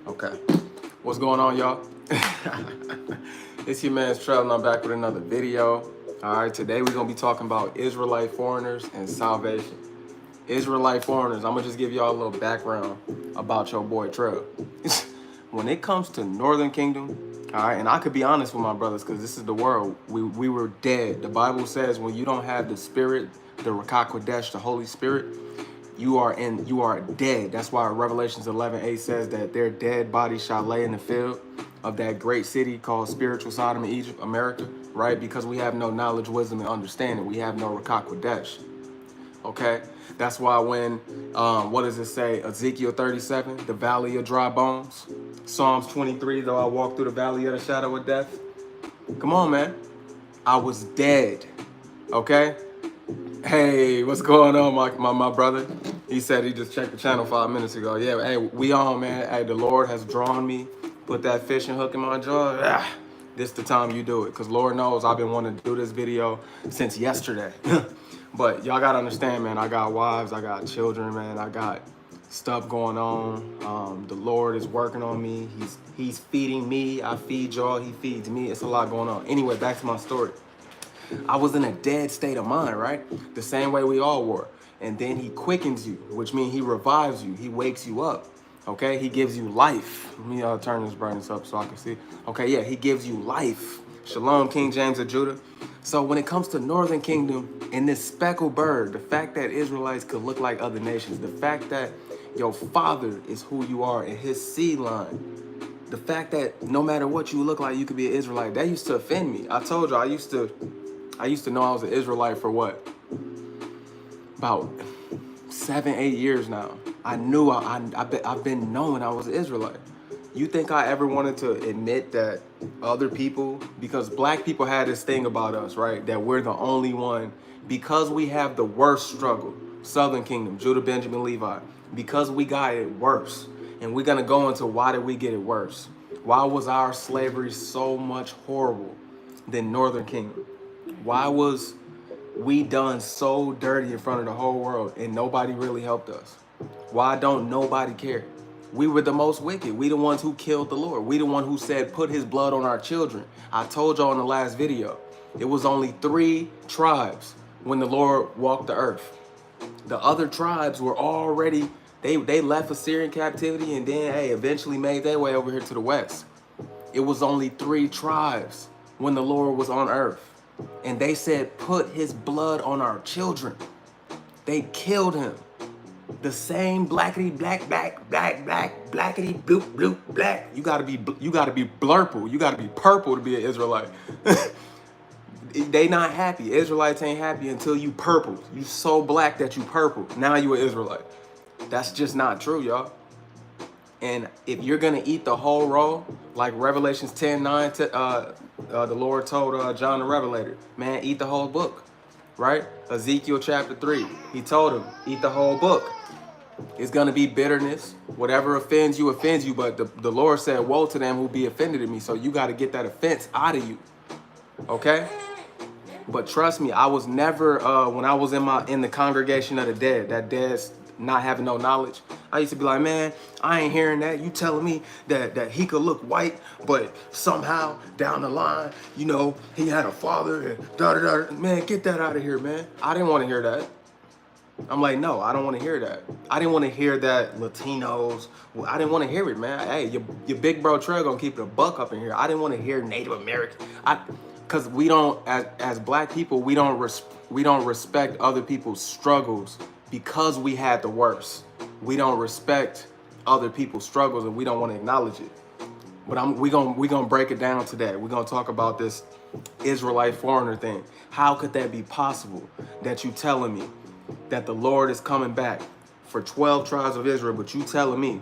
Okay. What's going on, y'all? It's your man's Trell, and I'm back with another video. All right, today we're gonna be talking about Israelite foreigners and salvation. Israelite foreigners, I'm gonna just give y'all a little background about your boy Trell. When it comes to Northern Kingdom, all right, and I could be honest with my brothers because this is the world. We were dead. The Bible says when you don't have the Spirit, the Ruach Kodesh, the Holy Spirit, you are dead. That's why Revelations 11:8 says that their dead bodies shall lay in the field of that great city called spiritual Sodom and Egypt, America, right? Because we have no knowledge, wisdom, and understanding. We have no Ruach Kodesh. Okay, that's why when what does it say? Ezekiel 37, the valley of dry bones. Psalms 23, though I walk through the valley of the shadow of death. Come on, man. I was dead. Okay. Hey, what's going on, my brother? He said he just checked the channel 5 minutes ago. Yeah, hey, we on, man. Hey, the Lord has drawn me, put that fishing hook in my jaw. This the time you do it, because Lord knows I've been wanting to do this video since yesterday. But y'all gotta understand, man, I got wives, I got children, man, I got stuff going on. The Lord is working on me. He's feeding me. I feed y'all, he feeds me. It's a lot going on. Anyway, back to my story. I was in a dead state of mind, right? The same way we all were. And then he quickens you, which means he revives you. He wakes you up, okay? He gives you life. Let me turn this brightness up so I can see. Okay, yeah, he gives you life. Shalom, King James of Judah. So when it comes to Northern Kingdom and this speckled bird, the fact that Israelites could look like other nations, the fact that your father is who you are in his seed line, the fact that no matter what you look like, you could be an Israelite, that used to offend me. I told you, I used to know I was an Israelite for what? About 7, 8 years now. I knew I've been knowing I was an Israelite. You think I ever wanted to admit that other people, because black people had this thing about us, right? That we're the only one, because we have the worst struggle, Southern Kingdom, Judah, Benjamin, Levi, because we got it worse. And we're gonna go into why did we get it worse? Why was our slavery so much horrible than Northern Kingdom? Why was we done so dirty in front of the whole world and nobody really helped us? Why don't nobody care? We were the most wicked. We the ones who killed the Lord. We the one who said, put his blood on our children. I told y'all in the last video, it was only 3 tribes when the Lord walked the earth. The other tribes were already, they left Assyrian captivity and then, hey, eventually made their way over here to the west. It was only 3 tribes when the Lord was on earth. And they said, put his blood on our children. They killed him. The same blackity black, blackity bloop bloop black. You gotta be blurple. You gotta be purple to be an Israelite. They not happy. Israelites ain't happy until you purple. You so black that you purple. Now you an Israelite. That's just not true, y'all. And if you're gonna eat the whole roll, like Revelations 10:9, the Lord told John the Revelator, man, eat the whole book, right? Ezekiel chapter 3, he told him, eat the whole book. It's gonna be bitterness. Whatever offends you, but the Lord said, woe to them who be offended at me. So you gotta get that offense out of you, okay? But trust me, I was never, when I was in the congregation of the dead, that dead's not having no knowledge, I used to be like, man, I ain't hearing that. You telling me that he could look white, but somehow down the line, you know, he had a father and da-da-da. Man, get that out of here, man. I didn't want to hear that. I'm like, no, I don't want to hear that. I didn't want to hear that Latinos. I didn't want to hear it, man. Hey, your big bro Trey gonna keep it a buck up in here. I didn't want to hear Native American. Because we don't, as black people, we don't respect other people's struggles because we had the worst. We don't respect other people's struggles and we don't want to acknowledge it. But we gonna break it down today. We're gonna talk about this Israelite foreigner thing. How could that be possible that you telling me that the Lord is coming back for 12 tribes of Israel, but you telling me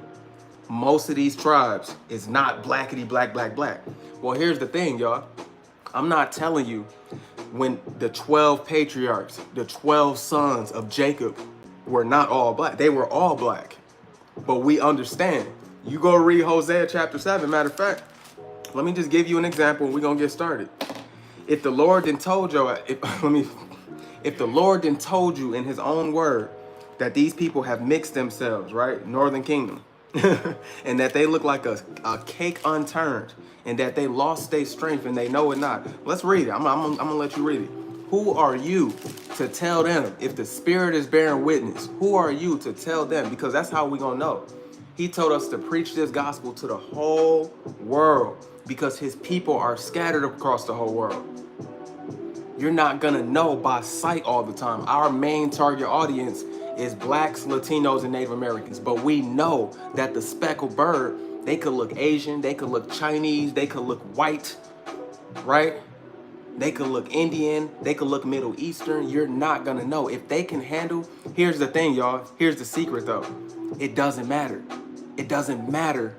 most of these tribes is not blackity black, black, black? Well, here's the thing, y'all. I'm not telling you when the 12 patriarchs, the 12 sons of Jacob were not all black. They were all black. But we understand. You go read Hosea chapter 7. Matter of fact, let me just give you an example and we're going to get started. If the Lord didn't told you, if the Lord didn't told you in his own word that these people have mixed themselves, right? Northern Kingdom. and that they look like a cake unturned, and that they lost their strength and they know it not. Let's read it. I'm gonna let you read it. Who are you to tell them if the Spirit is bearing witness? Who are you to tell them? Because that's how we gonna know. He told us to preach this gospel to the whole world because his people are scattered across the whole world. You're not gonna know by sight all the time. Our main target audience is blacks, Latinos, and Native Americans. But we know that the speckled bird, they could look Asian, they could look Chinese, they could look white, right? They could look Indian, they could look Middle Eastern. You're not gonna know. If they can handle, here's the thing, y'all. Here's the secret though. It doesn't matter. It doesn't matter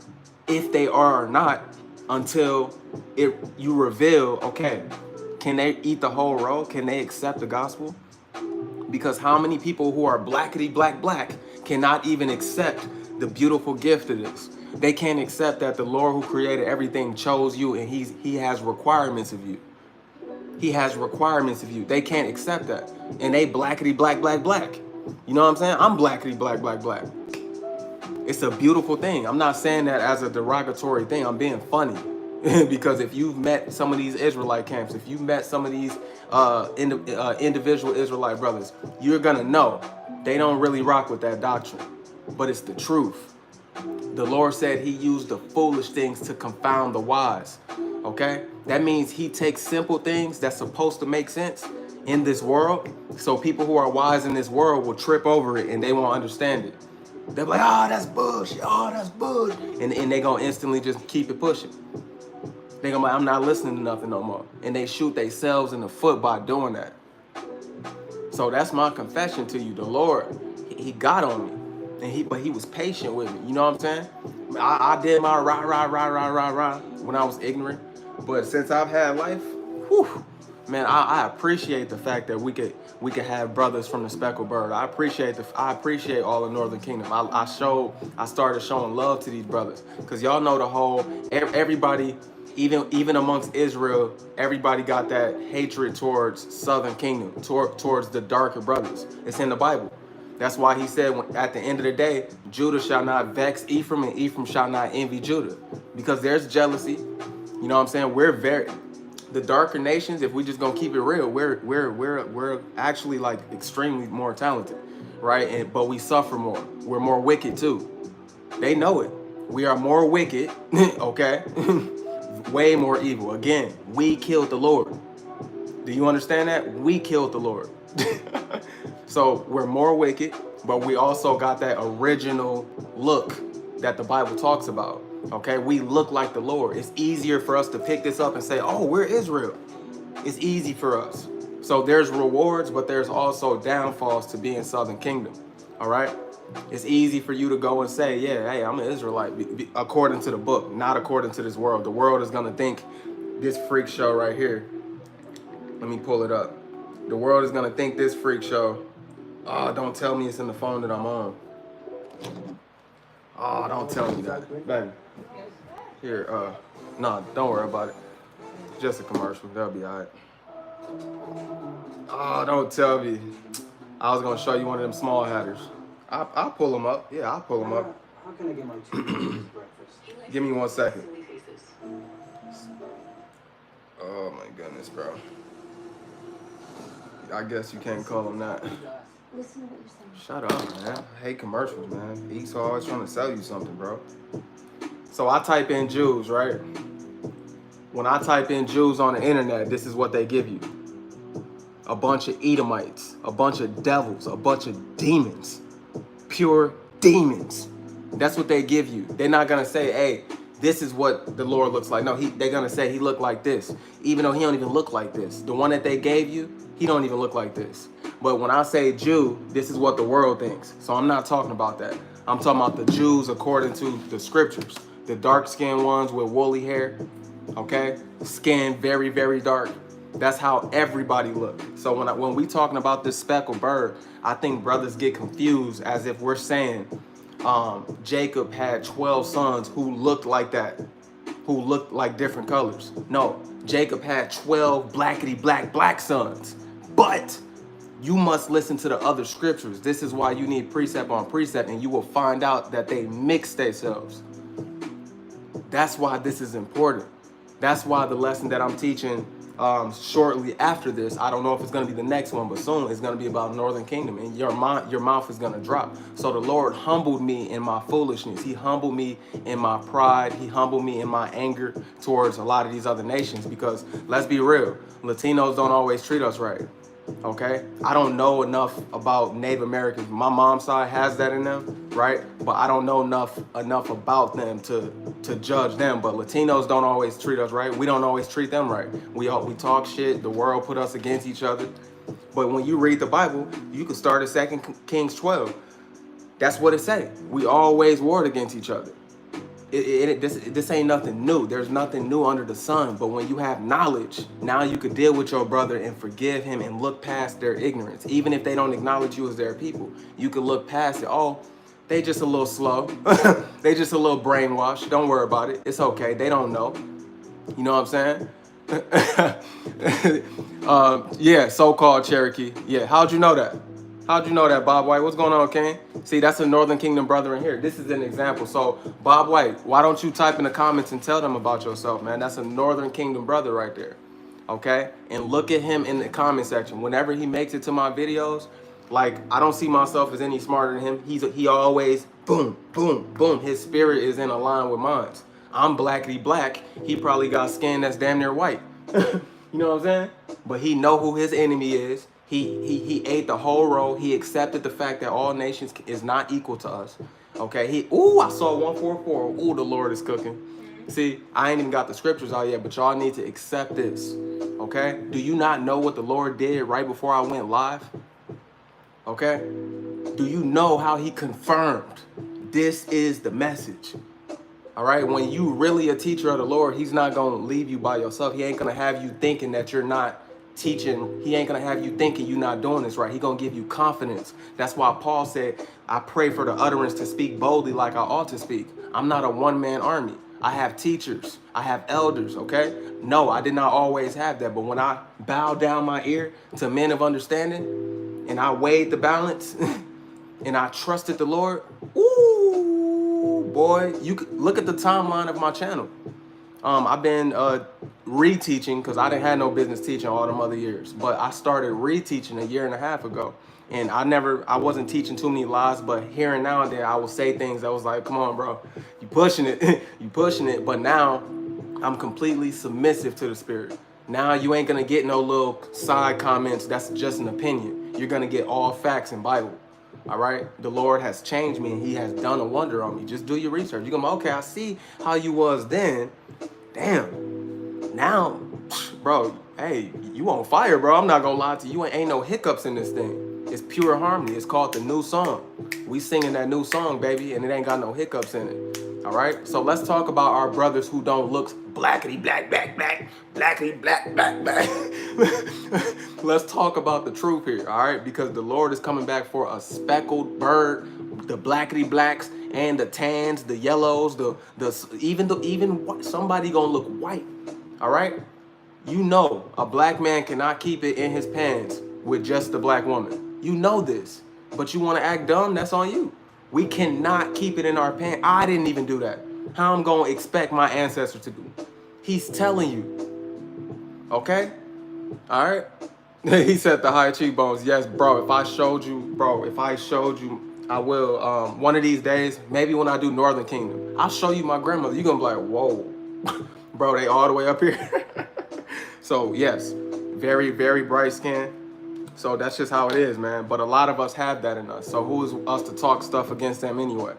if they are or not until you reveal, okay, can they eat the whole roll? Can they accept the gospel? Because how many people who are blackety black cannot even accept the beautiful gift of this? They can't accept that the Lord who created everything chose you and he has requirements of you. He has requirements of you. They can't accept that. And they blackety black. You know what I'm saying? I'm blackety black. It's a beautiful thing. I'm not saying that as a derogatory thing. I'm being funny. Because if you've met some of these Israelite camps, if you've met some of these individual Israelite brothers, you're gonna know they don't really rock with that doctrine, but it's the truth. The Lord said he used the foolish things to confound the wise, okay? That means he takes simple things that's supposed to make sense in this world, so people who are wise in this world will trip over it and they won't understand it. They're like, oh, that's bullshit, oh, that's bullshit. And they gonna instantly just keep it pushing. They gonna be like, I'm not listening to nothing no more. And they shoot themselves in the foot by doing that. So that's my confession to you. The Lord, he got on me. But he was patient with me. You know what I'm saying? I did my rah when I was ignorant. But since I've had life, whew, man, I appreciate the fact that we could have brothers from the speckled bird. I appreciate all the Northern Kingdom. I started showing love to these brothers. Cause y'all know the whole, everybody, even amongst Israel, everybody got that hatred towards Southern Kingdom, towards the darker brothers. It's in the Bible. That's why he said at the end of the day, Judah shall not vex Ephraim and Ephraim shall not envy Judah. Because there's jealousy. You know what I'm saying? The darker nations, if we just gonna keep it real, we're actually like extremely more talented, right? But we suffer more. We're more wicked too. They know it. We are more wicked, okay? Way more evil. Again, we killed the Lord. Do you understand that? We killed the Lord. So we're more wicked, but we also got that original look that the Bible talks about. Okay, we look like the Lord. It's easier for us to pick this up and say, oh, we're Israel. It's easy for us. So there's rewards, but there's also downfalls to being Southern Kingdom. All right. It's easy for you to go and say, yeah, hey, I'm an Israelite, according to the book, not according to this world. The world is going to think this freak show right here. Let me pull it up. The world is going to think this freak show. Oh, don't tell me it's in the phone that I'm on. Oh, don't tell me that. Baby. Here, no, don't worry about it. Just a commercial. That'll be all right. Oh, don't tell me. I was going to show you one of them small hatters. I'll pull them up. Yeah, I'll pull them up. How can I get my 2 breakfast? Give me 1 second. Oh my goodness, bro. I guess you can't call them that. Listen to what you're saying. Shut up, man. I hate commercials, man. Eats always trying to sell you something, bro. So I type in Jews, right? When I type in Jews on the internet, this is what they give you. A bunch of Edomites, a bunch of devils, a bunch of demons. Pure demons. That's what they give you. They're not gonna say, hey, this is what the Lord looks like. No, they're gonna say he looked like this, even though he don't even look like this. The one that they gave you, he don't even look like this. But when I say Jew, this is what the world thinks. So I'm not talking about that. I'm talking about the Jews according to the scriptures. The dark-skinned ones with woolly hair, okay? Skin very, very dark. That's how everybody look. So when we talking about this speckled bird, I think brothers get confused as if we're saying Jacob had 12 sons who looked like that, who looked like different colors. No, Jacob had 12 blackety black sons. But You must listen to the other scriptures. This is why you need precept on precept, and you will find out that they mix themselves. That's why this is important. That's why the lesson that I'm teaching shortly after this, I don't know if it's going to be the next one, but soon it's going to be about Northern Kingdom, and your mouth is going to drop. So the Lord humbled me in my foolishness. He humbled me in my pride. He humbled me in my anger towards a lot of these other nations, because let's be real, Latinos don't always treat us right. Okay, I don't know enough about Native Americans. My mom's side has that in them, right? But I don't know enough about them to judge them. But Latinos don't always treat us right. We don't always treat them right. We talk shit. The world put us against each other. But when you read the Bible, you can start at 2 Kings 12. That's what it say. We always warred against each other. This ain't nothing new. There's nothing new under the sun. But when you have knowledge, now you could deal with your brother and forgive him and look past their ignorance. Even if they don't acknowledge you as their people, you can look past it. Oh, they just a little slow. They just a little brainwashed. Don't worry about it. It's okay. They don't know. You know what I'm saying? Yeah, so-called Cherokee. Yeah, how'd you know that? How'd you know that, Bob White? What's going on, King? See, that's a Northern Kingdom brother in here. This is an example. So, Bob White, why don't you type in the comments and tell them about yourself, man? That's a Northern Kingdom brother right there, okay? And look at him in the comment section. Whenever he makes it to my videos, like, I don't see myself as any smarter than him. He always, boom, boom, boom. His spirit is in a line with mine. I'm blackity black. He probably got skin that's damn near white. You know what I'm saying? But he know who his enemy is. He ate the whole roll. He accepted the fact that all nations is not equal to us. Okay. I saw 144. Ooh, the Lord is cooking. See, I ain't even got the scriptures out yet, but y'all need to accept this. Okay. Do you not know what the Lord did right before I went live? Okay. Do you know how he confirmed this is the message? All right. When you really a teacher of the Lord, he's not going to leave you by yourself. He ain't going to have you thinking that you're not teaching. He ain't gonna have you thinking you're not doing this right. He gonna give you confidence. That's why Paul said, I pray for the utterance to speak boldly like I ought to speak. I'm not a one-man army. I have teachers. I have elders, okay? No, I did not always have that. But when I bowed down my ear to men of understanding and I weighed the balance and I trusted the Lord, ooh, boy, you could look at the timeline of my channel. I've been reteaching, because I didn't have no business teaching all them other years, but I started reteaching a year and a half ago, and I wasn't teaching too many lies, but here and now and then I will say things that was like, come on, bro, you pushing it, you pushing it. But now I'm completely submissive to the Spirit. Now you ain't gonna get no little side comments that's just an opinion. You're gonna get all facts in Bible. All right, the Lord has changed me and he has done a wonder on me. Just do your research. You're gonna, okay, I see how you was then. Damn, now, bro, hey, you on fire, bro. I'm not gonna lie to you. Ain't no hiccups in this thing. It's pure harmony. It's called the new song. We singing that new song, baby, and it ain't got no hiccups in it. All right, so let's talk about our brothers who don't look blackity black, blackity black. Let's talk about the truth here, all right? Because the Lord is coming back for a speckled bird, the blackity blacks and the tans, the yellows, even somebody gonna look white, all right? You know a black man cannot keep it in his pants with just a black woman. You know this, but you want to act dumb? That's on you. We cannot keep it in our pants. I didn't even do that. How I'm gonna expect my ancestors to do? He's telling you. Okay? All right? He said the high cheekbones. Yes, bro. If I showed you, I will. One of these days, maybe when I do Northern Kingdom, I'll show you my grandmother. You're gonna be like, whoa, bro, they all the way up here. So yes, very, very bright skin. So that's just how it is, man. But a lot of us have that in us. So who is us to talk stuff against them anyway?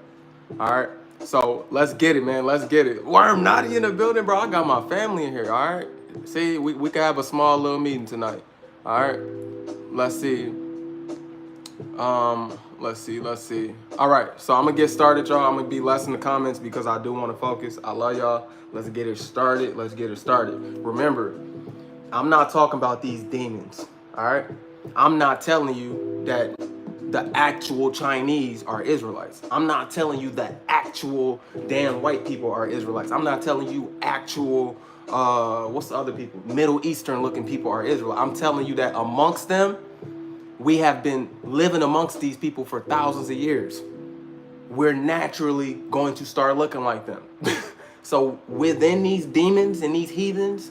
All right. So let's get it, man. Let's get it. Worm Naughty in the building, bro. I got my family in here. All right. See, we can have a small little meeting tonight. All right. Let's see. Let's see. All right. So I'm gonna get started, y'all. I'm gonna be less in the comments because I do want to focus. I love y'all. Let's get it started. Let's get it started. Remember, I'm not talking about these demons. All right. I'm not telling you that the actual Chinese are Israelites. I'm not telling you that actual damn white people are Israelites. I'm not telling you actual, what's the other people? Middle Eastern looking people are Israelites. I'm telling you that amongst them, We have been living amongst these people for thousands of years. We're naturally going to start looking like them. So within these demons and these heathens,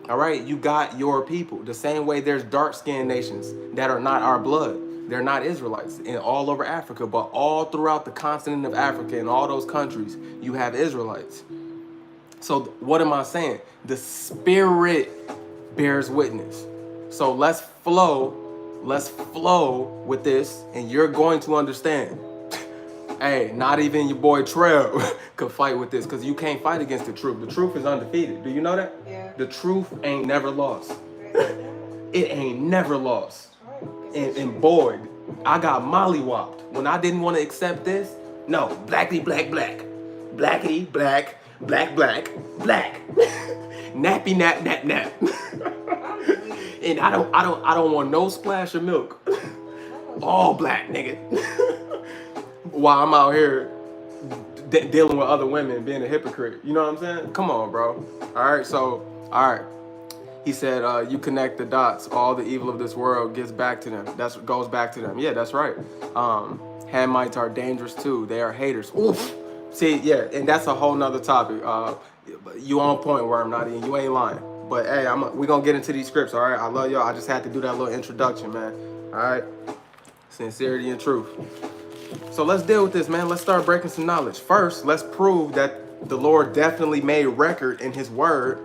all right, you got your people. The same way there's dark-skinned nations that are not our blood. They're not Israelites in all over Africa, but all throughout the continent of Africa and all those countries, you have Israelites. So what am I saying? The spirit bears witness. So let's flow with this, and you're going to understand. Hey, not even your boy Trev could fight with this, because you can't fight against the truth. The truth is undefeated. Do you know that? Yeah. The truth ain't never lost. It ain't never lost. And boy, I got mollywopped when I didn't want to accept this. No, blackity black black, blackity black black black black, nappy nap nap nap. And I don't want no splash of milk. All black, nigga. While I'm out here dealing with other women, being a hypocrite. You know what I'm saying? Come on, bro. All right. He said, you connect the dots. All the evil of this world goes back to them. Goes back to them. Yeah, that's right. Hamites are dangerous too. They are haters. Oof. See, yeah, and that's a whole nother topic. You on point, Worm, not in. You ain't lying. But hey, we gonna get into these scripts. All right, I love y'all. I just had to do that little introduction, man. All right, sincerity and truth. So let's deal with this, man. Let's start breaking some knowledge. First, let's prove that the Lord definitely made record in his word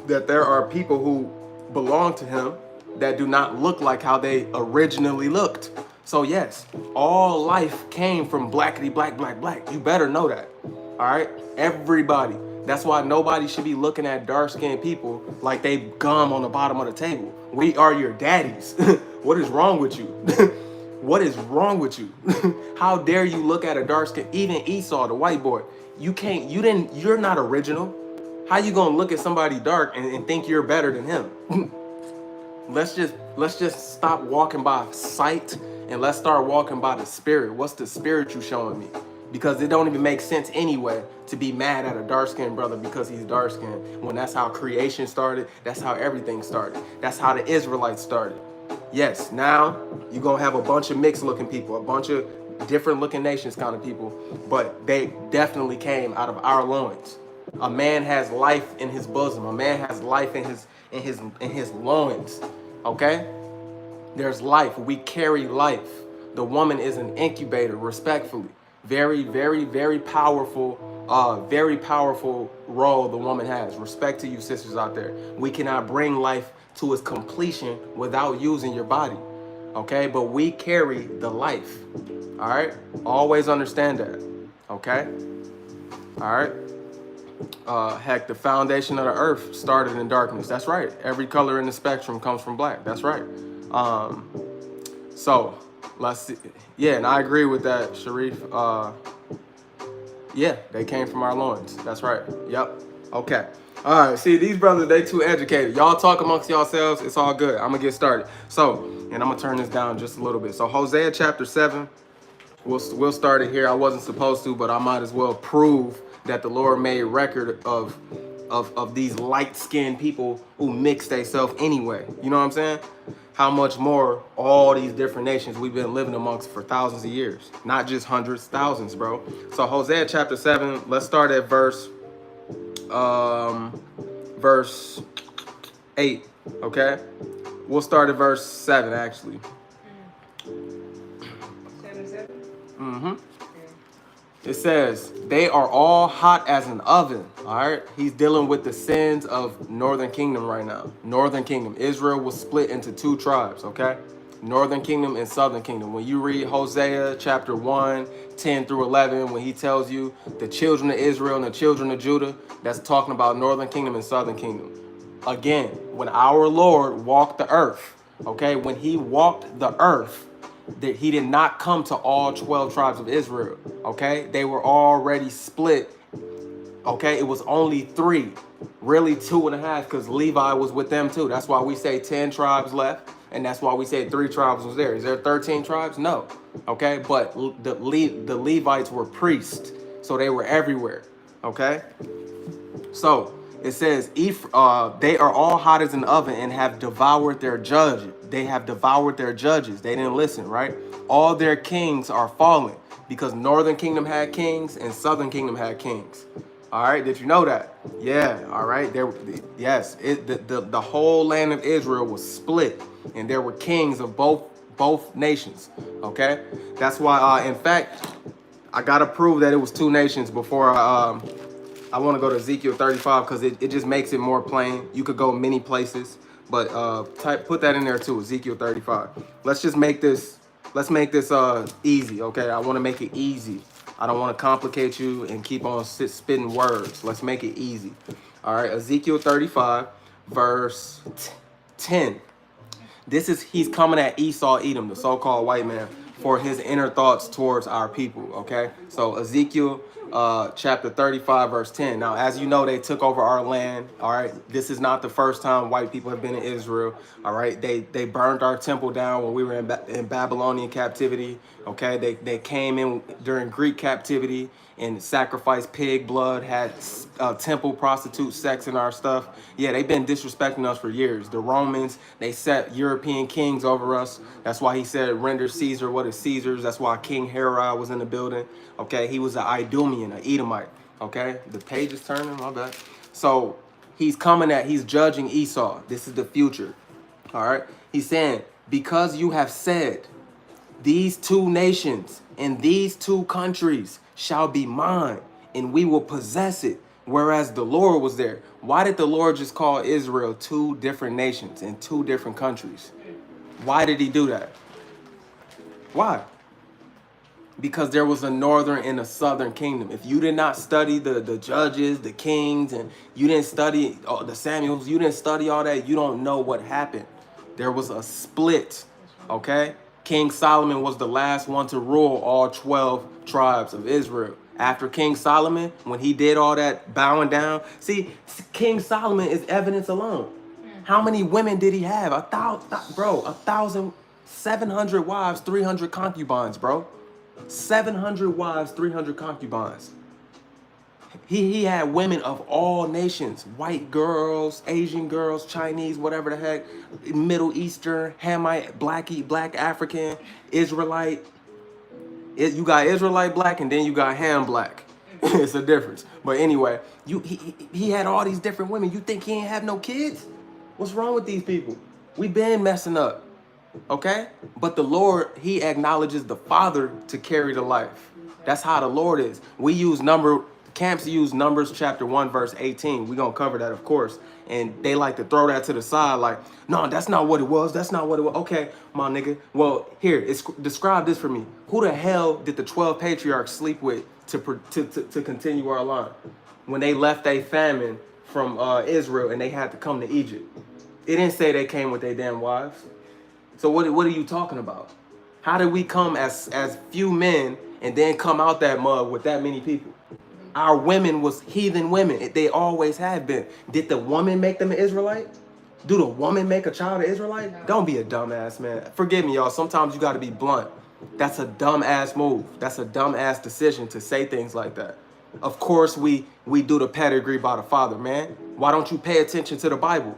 that there are people who belong to him that do not look like how they originally looked. So yes, all life came from blackity black black black. You better know that. All right, everybody. That's why nobody should be looking at dark-skinned people like they gum on the bottom of the table. We are your daddies. What is wrong with you? What is wrong with you? How dare you look at a dark skin, even Esau, the white boy? You're not original. How you gonna look at somebody dark and think you're better than him? Let's just stop walking by sight and let's start walking by the spirit. What's the spirit you showing me? Because it don't even make sense anyway to be mad at a dark-skinned brother because he's dark-skinned, when that's how creation started, that's how everything started. That's how the Israelites started. Yes, now you're going to have a bunch of mixed-looking people, a bunch of different-looking nations kind of people, but they definitely came out of our loins. A man has life in his bosom. A man has life in his loins, okay? There's life. We carry life. The woman is an incubator, respectfully. Very, very, very powerful role the woman has. Respect to you sisters out there. We cannot bring life to its completion without using your body, okay? But we carry the life, all right? Always understand that, okay? All right? Heck, the foundation of the earth started in darkness. That's right. Every color in the spectrum comes from black. That's right. So let's see. Yeah, and I agree with that, Sharif. Yeah, they came from our loins. That's right. Yep. Okay. All right. See, these brothers, they too educated. Y'all talk amongst yourselves. It's all good. I'm gonna get started. So, and I'm gonna turn this down just a little bit. So Hosea chapter 7. We'll start it here. I wasn't supposed to, but I might as well prove that the Lord made record of these light-skinned people who mix themselves anyway. You know what I'm saying? How much more all these different nations we've been living amongst for thousands of years. Not just hundreds, thousands, bro. So Hosea chapter 7, let's start at verse 8, okay? We'll start at verse 7, actually. 7. Mm-hmm. It says, they are all hot as an oven, all right? He's dealing with the sins of Northern Kingdom right now. Northern Kingdom. Israel was split into two tribes, okay? Northern Kingdom and Southern Kingdom. When you read Hosea chapter 1, 10 through 11, when he tells you the children of Israel and the children of Judah, that's talking about Northern Kingdom and Southern Kingdom. Again, when our Lord walked the earth, okay? When he walked the earth, that he did not come to all 12 tribes of Israel, okay? They were already split, okay? It was only 3, really 2.5, because Levi was with them too. That's why we say 10 tribes left, and that's why we say 3 tribes was there. Is there 13 tribes? No, okay? But the Levites were priests, so they were everywhere, okay? So It says, they are all hot as an oven and have devoured their judge. They have devoured their judges. They didn't listen, right? All their kings are fallen because Northern Kingdom had kings and Southern Kingdom had kings. All right, did you know that? Yeah, all right. Yes, the whole land of Israel was split, and there were kings of both nations. Okay, that's why. In fact, I gotta prove that it was two nations before I want to go to Ezekiel 35 because it just makes it more plain. You could go many places, but put that in there too, Ezekiel 35. Let's make this easy, okay? I want to make it easy. I don't want to complicate you and keep on spitting words. Let's make it easy. All right, Ezekiel 35, verse 10. He's coming at Esau, Edom, the so-called white man, for his inner thoughts towards our people, okay? So Ezekiel chapter 35, verse 10. Now, as you know, they took over our land, all right? This is not the first time white people have been in Israel, all right? They burned our temple down when we were in Babylonian captivity, okay? They came in during Greek captivity and sacrificed pig blood, had temple prostitute sex in our stuff. Yeah, they've been disrespecting us for years. The Romans, they set European kings over us. That's why he said, render Caesar what is Caesar's. That's why King Herod was in the building. Okay, he was an Idumean, an Edomite. Okay, the page is turning, my bad. So he's judging Esau. This is the future. All right, he's saying, because you have said, these two nations and these two countries shall be mine, and we will possess it, whereas the Lord was there. Why did the Lord just call Israel two different nations and two different countries? Why did he do that? Why? Because there was a northern and a southern kingdom. If you did not study the judges, the kings, and you didn't study the Samuels, you didn't study all that, you don't know what happened. There was a split, okay? King Solomon was the last one to rule all 12 tribes of Israel. After King Solomon, when he did all that bowing down, see, King Solomon is evidence alone. How many women did he have? 1,700 wives, 300 concubines, bro. 700 wives, 300 concubines. He had women of all nations, white girls, Asian girls, Chinese, whatever the heck, Middle Eastern, Hamite, black African, Israelite. You got Israelite black and then you got Ham black. It's a difference. But anyway, he had all these different women. You think he ain't have no kids? What's wrong with these people? We been messing up, okay? But the Lord, he acknowledges the Father to carry the life. That's how the Lord is. Camps use Numbers chapter 1, verse 18. We're going to cover that, of course. And they like to throw that to the side like, no, that's not what it was. That's not what it was. Okay, my nigga. Well, here, describe this for me. Who the hell did the 12 patriarchs sleep with to continue our line? When they left a famine from Israel and they had to come to Egypt. It didn't say they came with their damn wives. So what are you talking about? How did we come as few men and then come out that mud with that many people? Our women was heathen women. They always have been. Did the woman make them an Israelite? Do the woman make a child an Israelite? No. Don't be a dumbass, man. Forgive me, y'all. Sometimes you got to be blunt. That's a dumbass move. That's a dumbass decision to say things like that. Of course, we do the pedigree by the father, man. Why don't you pay attention to the Bible?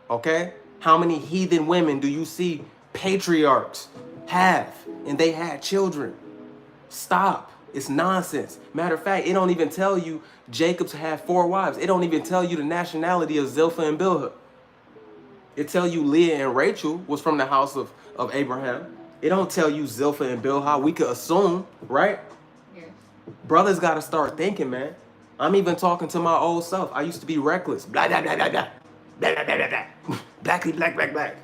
Okay? How many heathen women do you see patriarchs have? And they had children. Stop. It's nonsense. Matter of fact, it don't even tell you Jacob's had 4 wives. It don't even tell you the nationality of Zilpah and Bilhah. It tell you Leah and Rachel was from the house of Abraham. It don't tell you Zilpah and Bilhah. We could assume, right? Yeah. Brothers got to start thinking, man. I'm even talking to my old self. I used to be reckless. Blah, blah, blah, blah, blah. Blah, blah, blah, blah, blah. Blackly, black, black, black.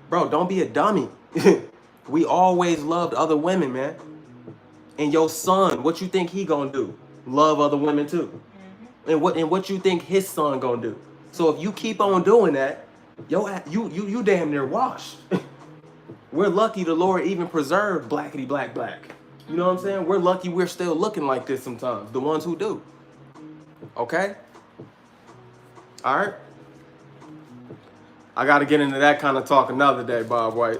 Bro, don't be a dummy. We always loved other women, man. And your son, what you think he gonna do? Love other women too. Mm-hmm. And what you think his son gonna do? So if you keep on doing that, you damn near washed. We're lucky the Lord even preserved blackity black black. You know what I'm saying? We're lucky we're still looking like this sometimes. The ones who do. Okay? All right. I got to get into that kind of talk another day, Bob White.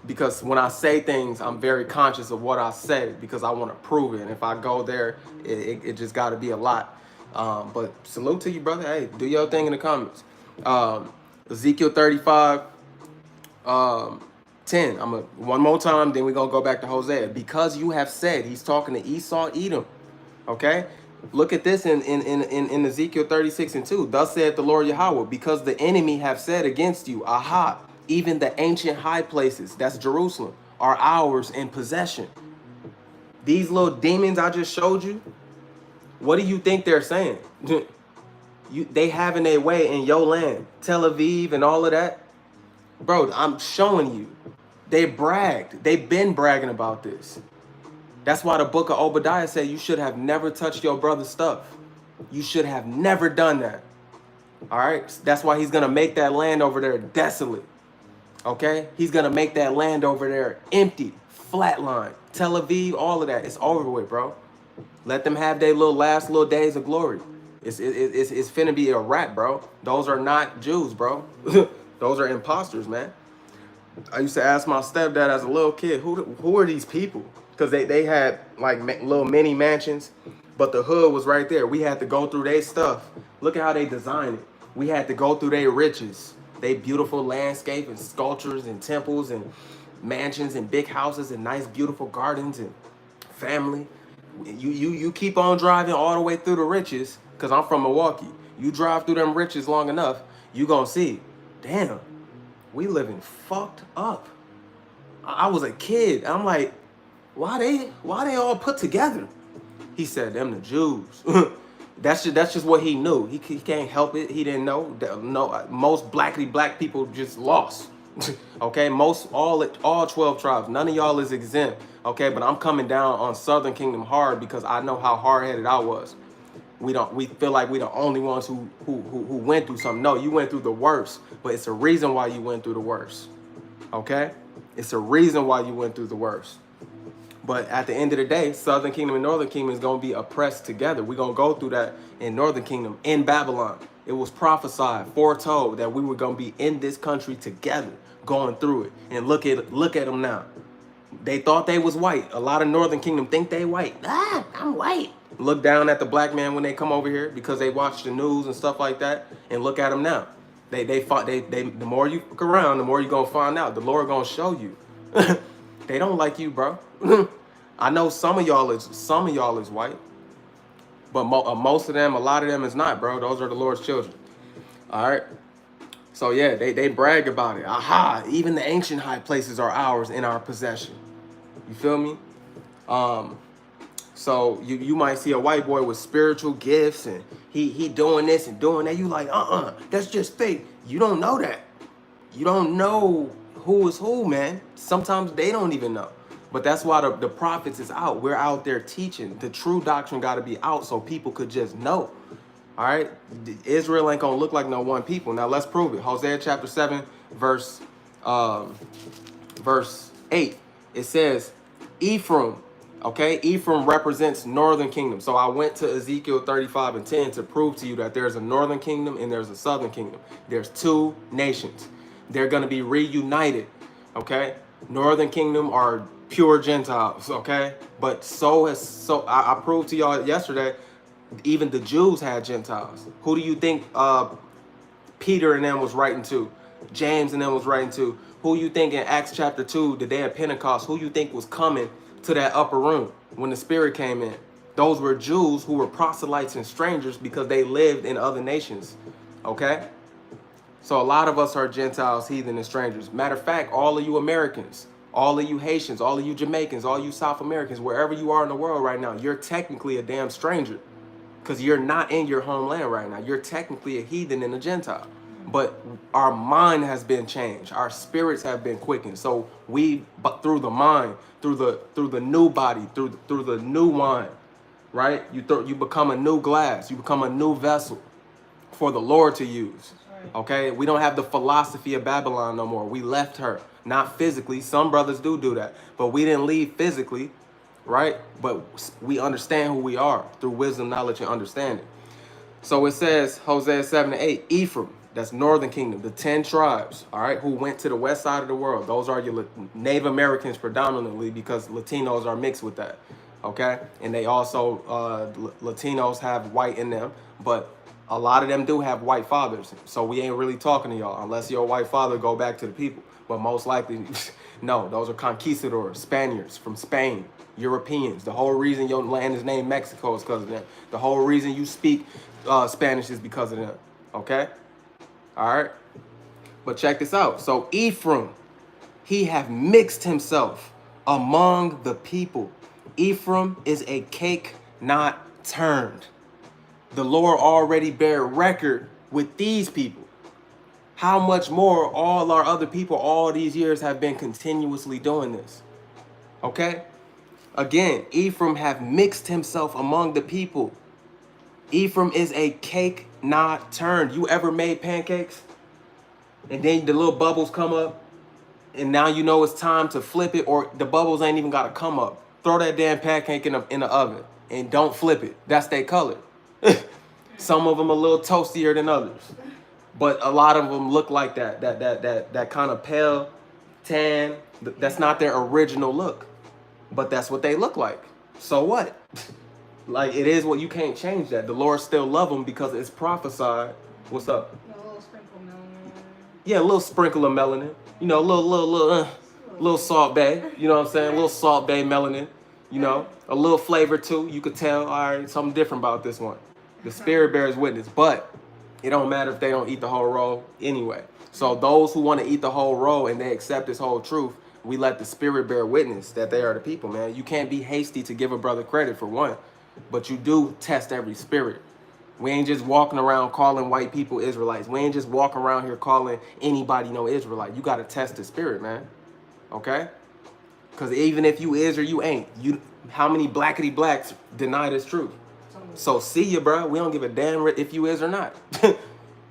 Because when I say things, I'm very conscious of what I say because I want to prove it. And if I go there, it just got to be a lot. But salute to you, brother. Hey, do your thing in the comments. Ezekiel 35, 10. One more time, then we're gonna go back to Hosea. Because you have said, he's talking to Esau, Edom. Okay? Look at this in Ezekiel 36 and 2. Thus saith the Lord Yahweh, because the enemy have said against you, aha, even the ancient high places, that's Jerusalem, are ours in possession. These little demons I just showed you, what do you think they're saying? They having their way in your land, Tel Aviv and all of that. Bro, I'm showing you. They bragged. They've been bragging about this. That's why the book of Obadiah said you should have never touched your brother's stuff. You should have never done that. All right? That's why he's going to make that land over there desolate. Okay? He's going to make that land over there empty, flatline. Tel Aviv, all of that. It's over with, bro. Let them have their last little days of glory. It's finna be a wrap, bro. Those are not Jews, bro. Those are imposters, man. I used to ask my stepdad as a little kid, who are these people? Because they had like little mini mansions, but the hood was right there. We had to go through their stuff. Look at how they designed it. We had to go through their riches. They beautiful landscape and sculptures and temples and mansions and big houses and nice beautiful gardens and family. You keep on driving all the way through the riches, because I'm from Milwaukee. You drive through them riches long enough, you gonna see, damn, we living fucked up. I was a kid. I'm like, why they all put together? He said, them the Jews. That's just what he knew. He can't help it. He didn't know. No, most black people just lost. Okay, all 12 tribes. None of y'all is exempt. Okay, but I'm coming down on Southern Kingdom hard because I know how hard-headed I was. We feel like we the only ones who went through something. No, you went through the worst, but it's a reason why you went through the worst. Okay? It's a reason why you went through the worst. But at the end of the day, Southern Kingdom and Northern Kingdom is going to be oppressed together. We're going to go through that in Northern Kingdom, in Babylon. It was prophesied, foretold that we were going to be in this country together, going through it. And look at them now. They thought they was white. A lot of Northern Kingdom think they white. I'm white. Look down at the black man when they come over here because they watch the news and stuff like that, and look at them now. They the more you look around, the more you're going to find out. The Lord going to show you. They don't like you, bro. I know some of y'all is white, but most of them, a lot of them is not, bro. Those are the Lord's children. All right. So yeah, they brag about it. Aha, even the ancient high places are ours in our possession. You feel me? So you might see a white boy with spiritual gifts and he doing this and doing that. You like, that's just fake. You don't know that. You don't know who is who, man. Sometimes they don't even know. But that's why the prophets is out. We're out there teaching. The true doctrine got to be out so people could just know. All right? Israel ain't going to look like no one people. Now, let's prove it. Hosea chapter 7, verse 8. It says, Ephraim. Okay? Ephraim represents northern kingdom. So I went to Ezekiel 35 and 10 to prove to you that there's a northern kingdom and there's a southern kingdom. There's two nations. They're going to be reunited. Okay? Northern kingdom are pure Gentiles, okay? But I proved to y'all yesterday, even the Jews had Gentiles. Who do you think Peter and them was writing to? James and them was writing to? Who you think in Acts chapter 2, the day of Pentecost, who you think was coming to that upper room when the Spirit came in? Those were Jews who were proselytes and strangers because they lived in other nations, okay? So a lot of us are Gentiles, heathen, and strangers. Matter of fact, all of you Americans, all of you Haitians, all of you Jamaicans, all you South Americans, wherever you are in the world right now, you're technically a damn stranger because you're not in your homeland right now. You're technically a heathen and a Gentile. But our mind has been changed. Our spirits have been quickened. So but through the mind, through the new body, through the new wine, right? You become a new glass. You become a new vessel for the Lord to use. Okay, we don't have the philosophy of Babylon no more. We left her, not physically. Some brothers do that, but we didn't leave physically, right? But we understand who we are through wisdom, knowledge, and understanding. So it says, Hosea 7 and 8, Ephraim, that's northern kingdom, the 10 tribes, all right, who went to the west side of the world. Those are your Native Americans predominantly because Latinos are mixed with that, okay? And they also, Latinos have white in them, but a lot of them do have white fathers. So we ain't really talking to y'all unless your white father go back to the people. But most likely, no, those are conquistadors, Spaniards from Spain, Europeans. The whole reason your land is named Mexico is because of them. The whole reason you speak Spanish is because of them, okay? All right? But check this out. So Ephraim, he have mixed himself among the people. Ephraim is a cake not turned. The Lord already bear record with these people. How much more all our other people all these years have been continuously doing this. Okay? Again, Ephraim have mixed himself among the people. Ephraim is a cake not turned. You ever made pancakes? And then the little bubbles come up, and now you know it's time to flip it, or the bubbles ain't even got to come up. Throw that damn pancake in the oven and don't flip it. That's their color. Some of them a little toastier than others, but a lot of them look like that kind of pale tan. That's not their original look, but that's what they look like. So what? Like, it is what, you can't change that. The Lord still love them because it's prophesied. What's up? A little sprinkle of melanin. Yeah, a little sprinkle of melanin. You know, little salt bay. You know what I'm saying? A little salt bay melanin. You know, a little flavor too. You could tell, all right, something different about this one. The Spirit bears witness, but it don't matter if they don't eat the whole roll anyway. So those who want to eat the whole roll and they accept this whole truth, we let the Spirit bear witness that they are the people, man. You can't be hasty to give a brother credit for one, but you do test every spirit. We ain't just walking around calling white people Israelites. We ain't just walking around here calling anybody no Israelite. You got to test the spirit, man. Okay? Because even if you is or you ain't, how many blackity blacks deny this truth? So see ya, bro. We don't give a damn if you is or not.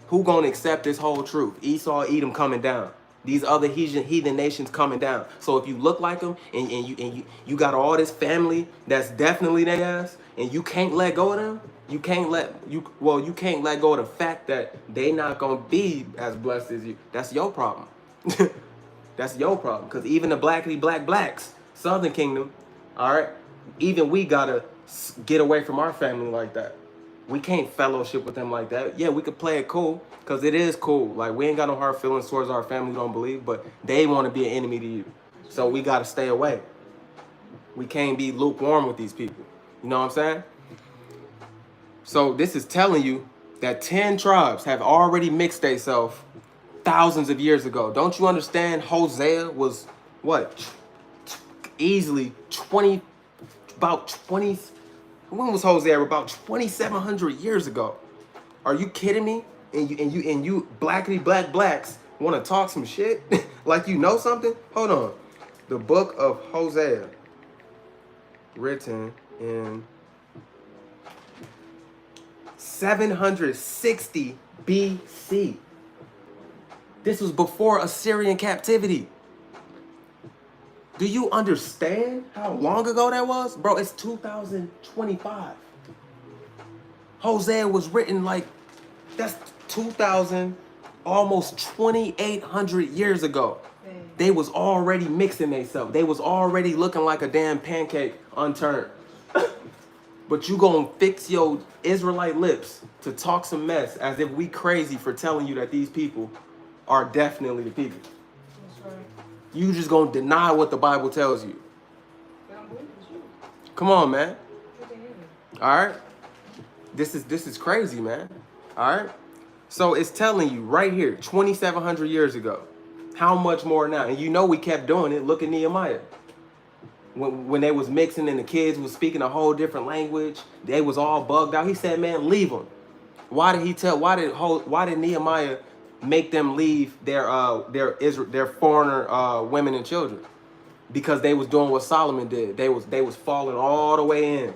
Who gonna accept this whole truth? Esau, Edom coming down. These other heathen nations coming down. So if you look like them and you got all this family that's definitely their ass, and you can't let go of them, you can't let go of the fact that they not gonna be as blessed as you. That's your problem. That's your problem. Because even the blackity blacks, Southern Kingdom, all right, even we gotta get away from our family like that. We can't fellowship with them like that. Yeah, we could play it cool, because it is cool. Like, we ain't got no hard feelings towards our family, don't believe, but they want to be an enemy to you. So we got to stay away. We can't be lukewarm with these people. You know what I'm saying? So this is telling you that 10 tribes have already mixed themselves thousands of years ago. Don't you understand? Hosea was, what? Easily 20, about 20... When was Hosea? About 2,700 years ago. Are you kidding me? And you blackity blacks want to talk some shit like you know something? Hold on. The book of Hosea, written in 760 BC. This was before Assyrian captivity. Do you understand how long ago that was? Bro, it's 2025. Hosea was written like, that's 2,000, almost 2,800 years ago. They was already mixing themselves. They was already looking like a damn pancake unturned. But you gonna fix your Israelite lips to talk some mess as if we crazy for telling you that these people are definitely the people. That's right. You just gonna deny what the Bible tells you. They don't believe it's you. Come on, man. What they hear. All right. This is crazy, man. All right. So it's telling you right here, 2,700 years ago. How much more now? And you know we kept doing it. Look at Nehemiah. When they was mixing and the kids was speaking a whole different language, they was all bugged out. He said, "Man, leave them." Why did Nehemiah make them leave their foreigner women and children? Because they was doing what Solomon did. They was falling all the way in.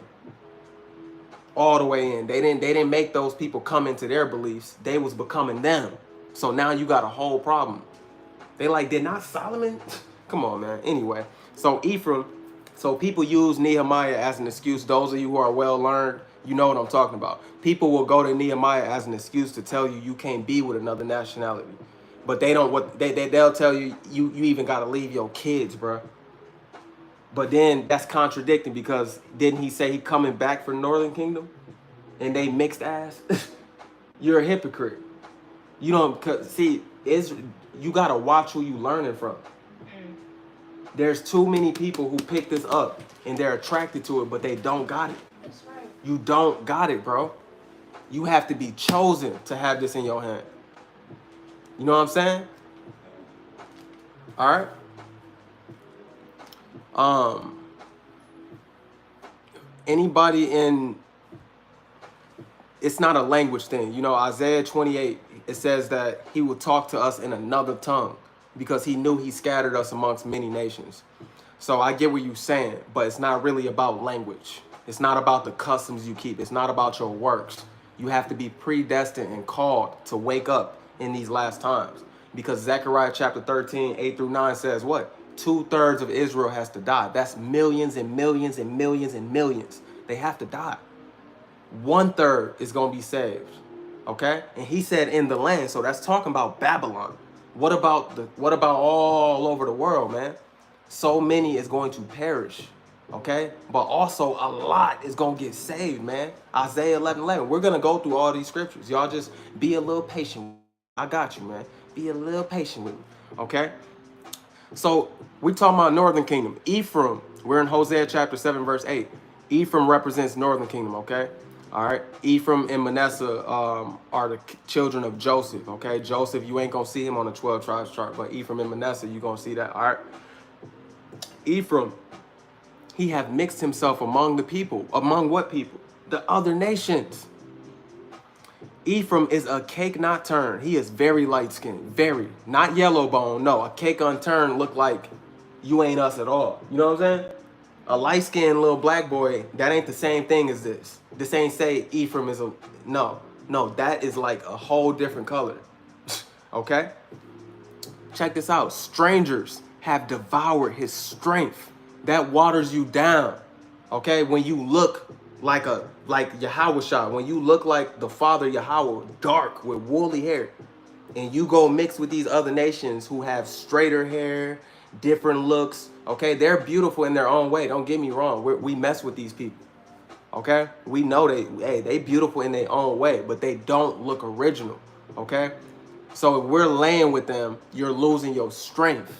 All the way in. They didn't make those people come into their beliefs. They was becoming them. So now you got a whole problem. They like, did not Solomon? Come on, man. Anyway, so Ephraim, so people use Nehemiah as an excuse. Those of you who are well learned, you know what I'm talking about. People will go to Nehemiah as an excuse to tell you you can't be with another nationality. But they don't, they'll tell you you even got to leave your kids, bro. But then that's contradicting because didn't he say he coming back for Northern Kingdom? And they mixed ass? You're a hypocrite. You don't see you gotta watch who you learning from. There's too many people who pick this up and they're attracted to it, but they don't got it. That's right. You don't got it, bro. You have to be chosen to have this in your hand. You know what I'm saying? All right. Anybody in, it's not a language thing. You know, Isaiah 28, it says that he will talk to us in another tongue because he knew he scattered us amongst many nations. So I get what you're saying, but it's not really about language. It's not about the customs you keep. It's not about your works. You have to be predestined and called to wake up in these last times. Because Zechariah chapter 13, 8 through 9 says what? 2/3 of Israel has to die. That's millions and millions and millions and millions. They have to die. 1/3 is going to be saved. Okay? And he said in the land, so that's talking about Babylon. What about all over the world, man? So many is going to perish. Okay? But also a lot is going to get saved, man. Isaiah 11:11. We're going to go through all these scriptures. Y'all just be a little patient. I got you, man. Be a little patient with me. Okay? So we talking about Northern Kingdom. Ephraim, we're in Hosea chapter 7, verse 8. Ephraim represents Northern Kingdom, okay? All right. Ephraim and Manasseh are the children of Joseph, okay? Joseph, you ain't going to see him on the 12 tribes chart, but Ephraim and Manasseh, you're going to see that, all right? Ephraim, he have mixed himself among the people. Among what people? The other nations. Ephraim is a cake not turned. He is very light-skinned, very. Not yellow bone, no. A cake unturned look like you ain't us at all. You know what I'm saying? A light-skinned little black boy, that ain't the same thing as this. This ain't say Ephraim is a, no, that is like a whole different color. Okay? Check this out. Strangers have devoured his strength. That waters you down. Okay? When you look like Yahweh, when you look like the father Yahweh, dark with woolly hair, and you go mix with these other nations who have straighter hair, different looks, okay? They're beautiful in their own way. Don't get me wrong. We mess with these people, okay? We know they beautiful in their own way, but they don't look original, okay? So if we're laying with them, you're losing your strength.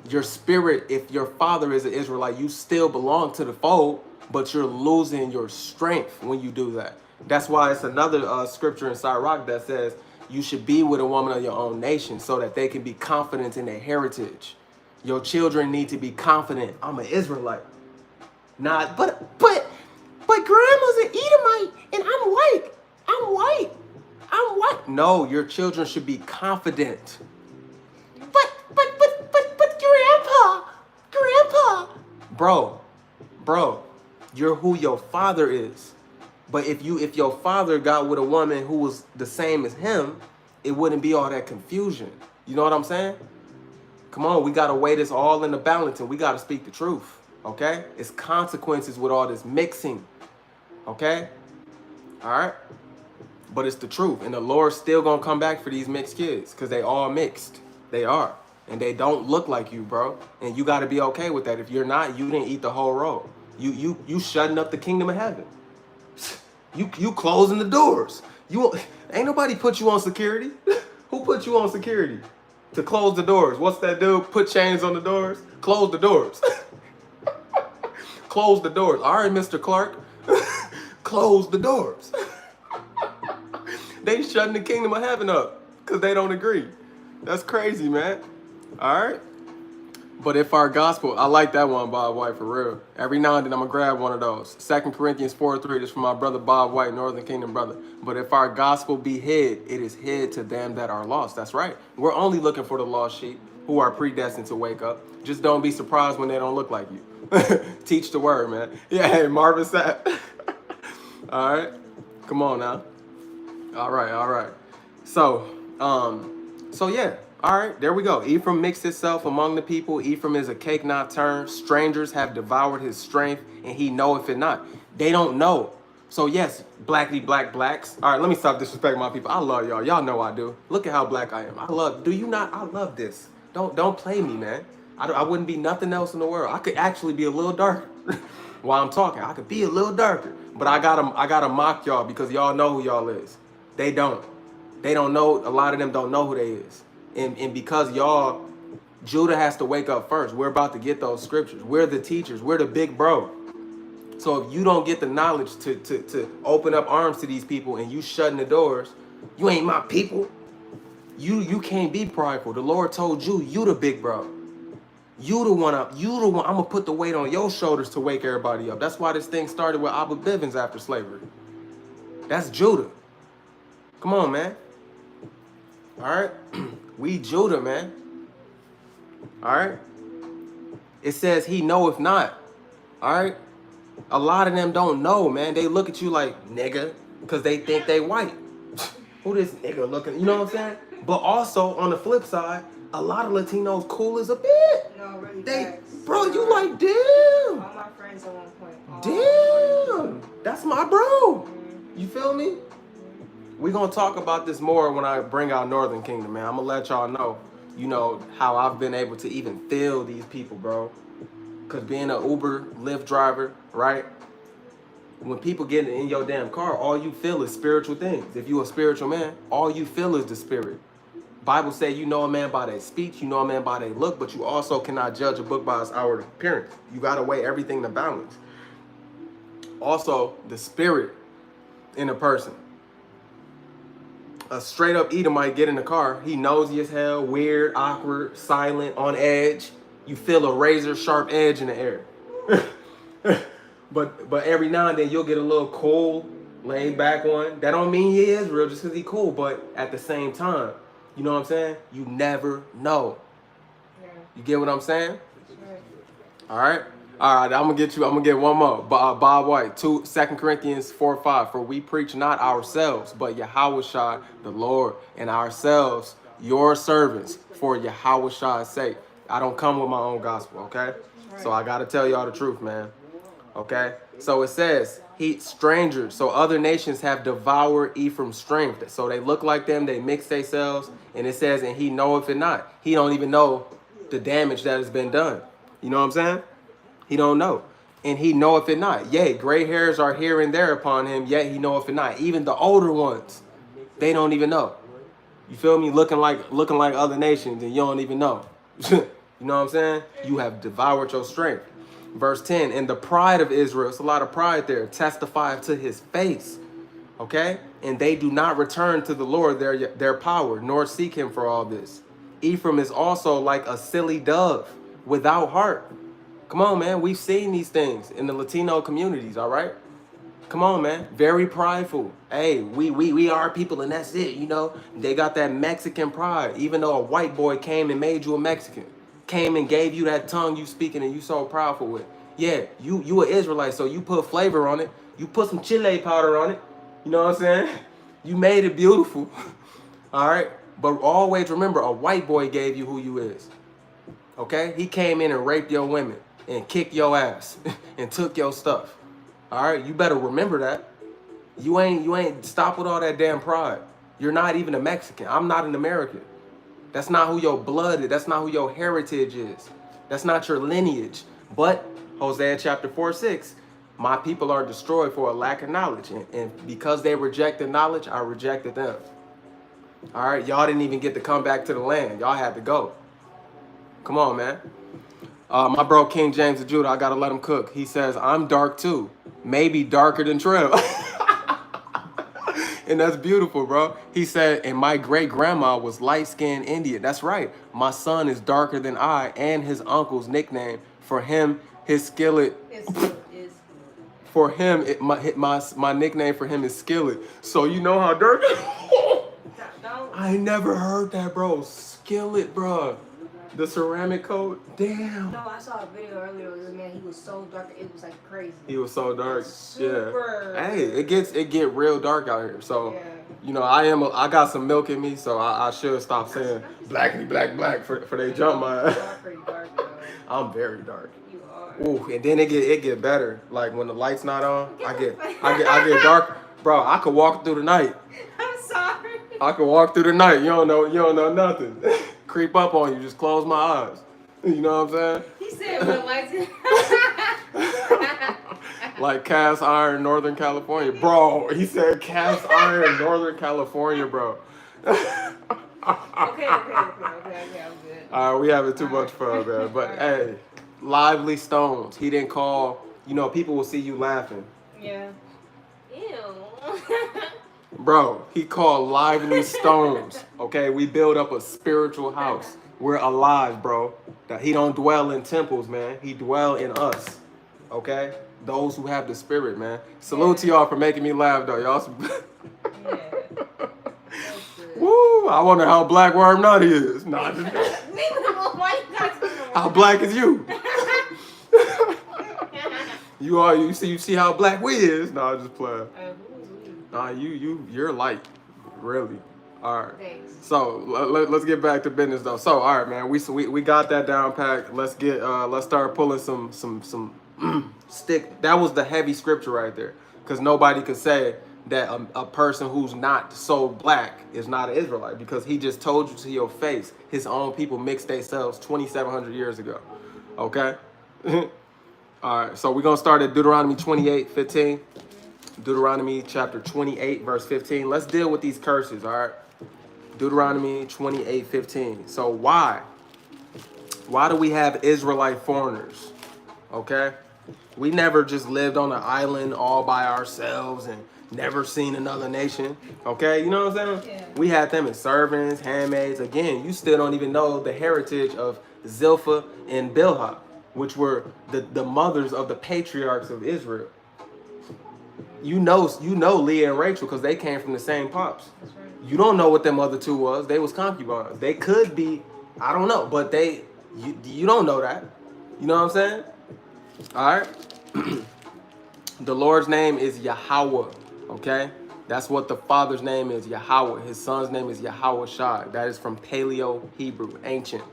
Your spirit, if your father is an Israelite, you still belong to the fold, but you're losing your strength when you do that. That's why it's another scripture in Sirach that says you should be with a woman of your own nation so that they can be confident in their heritage. Your children need to be confident. I'm an Israelite. Not, but grandma's an Edomite and I'm white. I'm white. No, your children should be confident. But grandpa. Bro, you're who your father is. But if your father got with a woman who was the same as him, it wouldn't be all that confusion. You know what I'm saying? Come on, we got to weigh this all in the balance and we got to speak the truth, okay? It's consequences with all this mixing, okay? All right? But it's the truth. And the Lord's still going to come back for these mixed kids because they all mixed. They are. And they don't look like you, bro. And you got to be okay with that. If you're not, you didn't eat the whole roll. You shutting up the kingdom of heaven. You closing the doors. Ain't nobody put you on security. Who put you on security? To close the doors. What's that dude? Put chains on the doors? Close the doors. Close the doors. All right, Mr. Clark. Close the doors. They shutting the kingdom of heaven up because they don't agree. That's crazy, man. All right. But if our gospel, I like that one, Bob White, for real. Every now and then I'm going to grab one of those. 2 Corinthians 4:3, this from my brother Bob White, Northern Kingdom brother. But if our gospel be hid, it is hid to them that are lost. That's right. We're only looking for the lost sheep who are predestined to wake up. Just don't be surprised when they don't look like you. Teach the word, man. Yeah, hey, Marvin Sapp. All right. Come on now. All right. So yeah. All right, there we go. Ephraim mixed itself among the people. Ephraim is a cake not turned. Strangers have devoured his strength, and he knoweth it not. They don't know. So yes, blacks. All right, let me stop disrespecting my people. I love y'all. Y'all know I do. Look at how black I am. Do you not? I love this. Don't play me, man. I wouldn't be nothing else in the world. I could actually be a little darker while I'm talking. I could be a little darker. But I gotta mock y'all because y'all know who y'all is. They don't. They don't know. A lot of them don't know who they is. And because y'all, Judah has to wake up first. We're about to get those scriptures. We're the teachers. We're the big bro. So if you don't get the knowledge to open up arms to these people and you shutting the doors, you ain't my people. You can't be prideful. The Lord told you the big bro. You the one. I'm gonna put the weight on your shoulders to wake everybody up. That's why this thing started with Abu Bivens after slavery. That's Judah. Come on, man. All right, we Judah, man. All right. It says he knoweth not. All right. A lot of them don't know, man. They look at you like nigga because they think they white. Who this nigga looking? You know what I'm saying? But also on the flip side, a lot of Latinos cool as a bit. No, really. Bro, you like damn. All my friends at one point. Damn. That's my bro. You feel me? We're gonna talk about this more when I bring out Northern Kingdom, man. I'm gonna let y'all know, you know, how I've been able to even feel these people, bro. Cause being an Uber, Lyft driver, right? When people get in your damn car, all you feel is spiritual things. If you a spiritual man, all you feel is the spirit. Bible say you know a man by their speech, you know a man by their look, but you also cannot judge a book by its outward appearance. You gotta weigh everything to balance. Also, the spirit in a person. A straight up Edomite get in the car, he nosy as hell, weird, awkward, silent, on edge. You feel a razor sharp edge in the air. But every now and then you'll get a little cool, laid back one. That don't mean he is real just because he cool, but at the same time, you know what I'm saying? You never know. Yeah. You get what I'm saying? Right. All right. I'm gonna get one more. Bob White, 2 Corinthians 4:5. For we preach not ourselves, but Yahushua the Lord, and ourselves your servants for Yahushua's sake. I don't come with my own gospel, okay? So I gotta tell y'all the truth, man. Okay? So it says, strangers. So other nations have devoured Ephraim's strength. So they look like them, they mix themselves, and it says, and he knoweth it not. He don't even know the damage that has been done. You know what I'm saying? He don't know. And he knoweth it not. Yea, gray hairs are here and there upon him, yet he knoweth it not. Even the older ones, they don't even know. You feel me? Looking like other nations, and you don't even know. You know what I'm saying? You have devoured your strength. Verse 10, and the pride of Israel, it's a lot of pride there, testifieth to his face. Okay? And they do not return to the Lord their power, nor seek him for all this. Ephraim is also like a silly dove without heart. Come on, man. We've seen these things in the Latino communities, all right? Come on, man. Very prideful. Hey, we are people and that's it, you know? They got that Mexican pride, even though a white boy came and made you a Mexican. Came and gave you that tongue you speaking and you so proudful with. Yeah, you an Israelite, so you put flavor on it. You put some chile powder on it. You know what I'm saying? You made it beautiful. All right? But always remember, a white boy gave you who you is. Okay? He came in and raped your women and kicked your ass and took your stuff. All right? You better remember that. You ain't stop with all that damn pride. You're not even a Mexican. I'm not an American. That's not who your blood is. That's not who your heritage is. That's not your lineage. But Hosea chapter 4:6, my people are destroyed for a lack of knowledge. And because they rejected knowledge, I rejected them. All right, y'all didn't even get to come back to the land. Y'all had to go. Come on, man. My bro King James of Judah, I gotta let him cook. He says, I'm dark too. Maybe darker than Trail. And that's beautiful, bro. He said, and my great-grandma was light-skinned Indian. That's right. My son is darker than I, and his uncle's nickname. For him, his skillet. For him, my nickname for him is Skillet. So you know how dark. I never heard that, bro. Skillet, bro. The ceramic coat. Damn. No, I saw a video earlier of this man. He was so dark, it was like crazy. He was so dark. Super. Yeah. Hey, it get real dark out here. So, Yeah. you know, I got some milk in me, so I should stop saying blackity black for they jump my ass. You are pretty dark, though. I'm very dark. You are. Ooh, and then it get better. Like when the light's not on, I get dark. Bro, I could walk through the night. I'm sorry. I could walk through the night. You don't know nothing. Creep up on you. Just close my eyes. You know what I'm saying? He said real light. Like cast iron, Northern California, bro. He said cast iron, Northern California, bro. Okay, I'm good. All right, we having too much fun, man. But hey, lively stones. He didn't call. You know, people will see you laughing, Yeah. Ew. bro. He called lively stones. Okay, we build up a spiritual house. We're alive, bro. That he don't dwell in temples, man. He dwell in us. Okay, those who have the spirit, man. Salute to y'all for making me laugh, though, y'all. Yeah. That's good. Woo! I wonder how black Worm Nutty is. Nah, just Leave it alone. Why you guys leave it alone? how black is you? You are. You see how black we is. Nah, just playing. Who is we? Nah, you're light, really. All right. Thanks. So let's get back to business though. So all right, man, we got that down packed. Let's start pulling some stick. That was the heavy scripture right there, because nobody could say that a person who's not so black is not an Israelite, because he just told you to your face his own people mixed themselves 2,700 years ago. Okay. All right. So we're gonna start at Deuteronomy 28:15. Deuteronomy chapter 28 verse 15. Let's deal with these curses. All right. Deuteronomy 28:15. So why do we have Israelite foreigners? Okay, we never just lived on an island all by ourselves and never seen another nation. Okay, you know what I'm saying? Yeah. We had them as servants, handmaids. Again, you still don't even know the heritage of Zilpah and Bilhah, which were the mothers of the patriarchs of Israel. You know Leah and Rachel, because they came from the same pops. That's right. You don't know what them other two was. They was concubines. They could be, I don't know, but you don't know that. You know what I'm saying? All right. The Lord's name is Yahweh. Okay, that's what the Father's name is, Yahweh. His Son's name is Yahweh Shai. That is from Paleo Hebrew, ancient.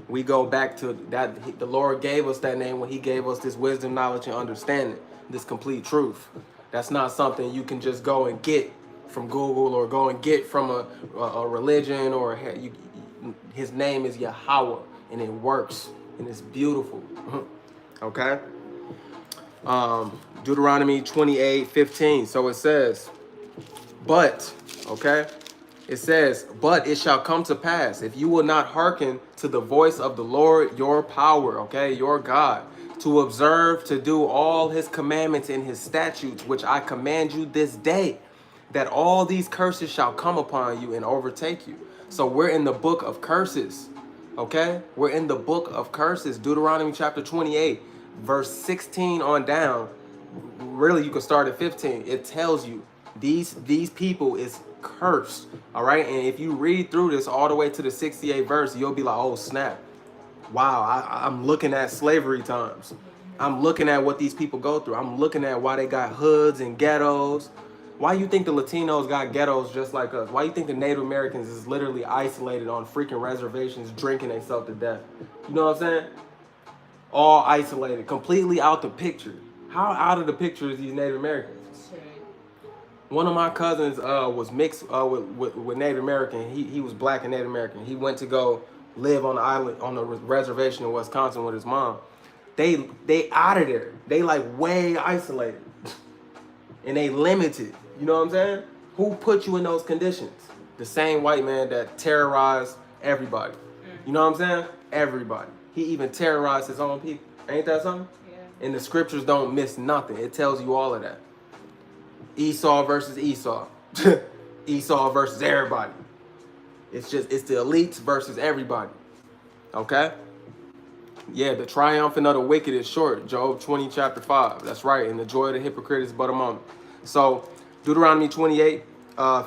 We go back to that. The Lord gave us that name when He gave us this wisdom, knowledge, and understanding, this complete truth. That's not something you can just go and get from Google or go and get from a religion or his name is Yahweh, and it works and it's beautiful. Okay. Deuteronomy 28:15. So it says, but, okay, it says, but it shall come to pass, if you will not hearken to the voice of the Lord your power, okay, your God, to observe, to do all his commandments and his statutes, which I command you this day, that all these curses shall come upon you and overtake you. So we're in the book of curses, okay? We're in the book of curses, Deuteronomy chapter 28, verse 16 on down. Really, you can start at 15. It tells you these people is cursed, all right? And if you read through this all the way to the 68th verse, you'll be like, oh, snap. Wow, I'm looking at slavery times. I'm looking at what these people go through. I'm looking at why they got hoods and ghettos. Why you think the Latinos got ghettos just like us? Why you think the Native Americans is literally isolated on freaking reservations drinking themselves to death? You know what I'm saying? All isolated, completely out the picture. How out of the picture is these Native Americans? One of my cousins was mixed with Native American. He was black and Native American. He went to go live on the island, on the reservation in Wisconsin with his mom. They out of there. They like way isolated. And they limited. You know what I'm saying? Who put you in those conditions? The same white man that terrorized everybody. You know what I'm saying? Everybody. He even terrorized his own people. Ain't that something? Yeah. And the scriptures don't miss nothing. It tells you all of that. Esau versus Esau. Esau versus everybody. It's the elites versus everybody. Okay? Yeah, the triumphant of the wicked is short. Job 20, chapter 5. That's right. And the joy of the hypocrite is but a moment. So, Deuteronomy 28,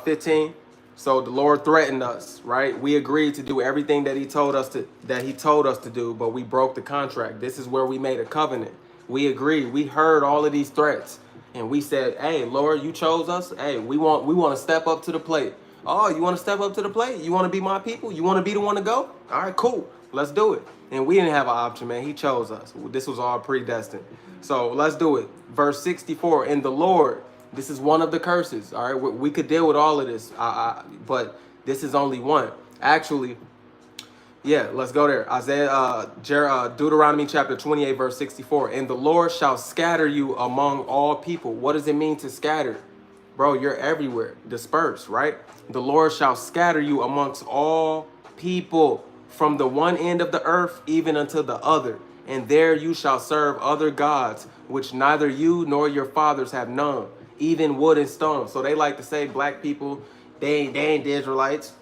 15. So the Lord threatened us, right? We agreed to do everything that he told us to do, but we broke the contract. This is where we made a covenant. We agreed. We heard all of these threats. And we said, hey, Lord, you chose us. Hey, we want to step up to the plate. Oh, you want to step up to the plate? You want to be my people? You want to be the one to go? All right, cool. Let's do it. And we didn't have an option, man. He chose us. This was all predestined. So let's do it. Verse 64, and the Lord, this is one of the curses. All right, we could deal with all of this, but this is only one. Actually, Yeah, let's go there. Deuteronomy chapter 28, verse 64. And the Lord shall scatter you among all people. What does it mean to scatter? Bro, you're everywhere, dispersed, right? The Lord shall scatter you amongst all people from the one end of the earth even unto the other. And there you shall serve other gods, which neither you nor your fathers have known, even wood and stone. So they like to say black people, they ain't the Israelites.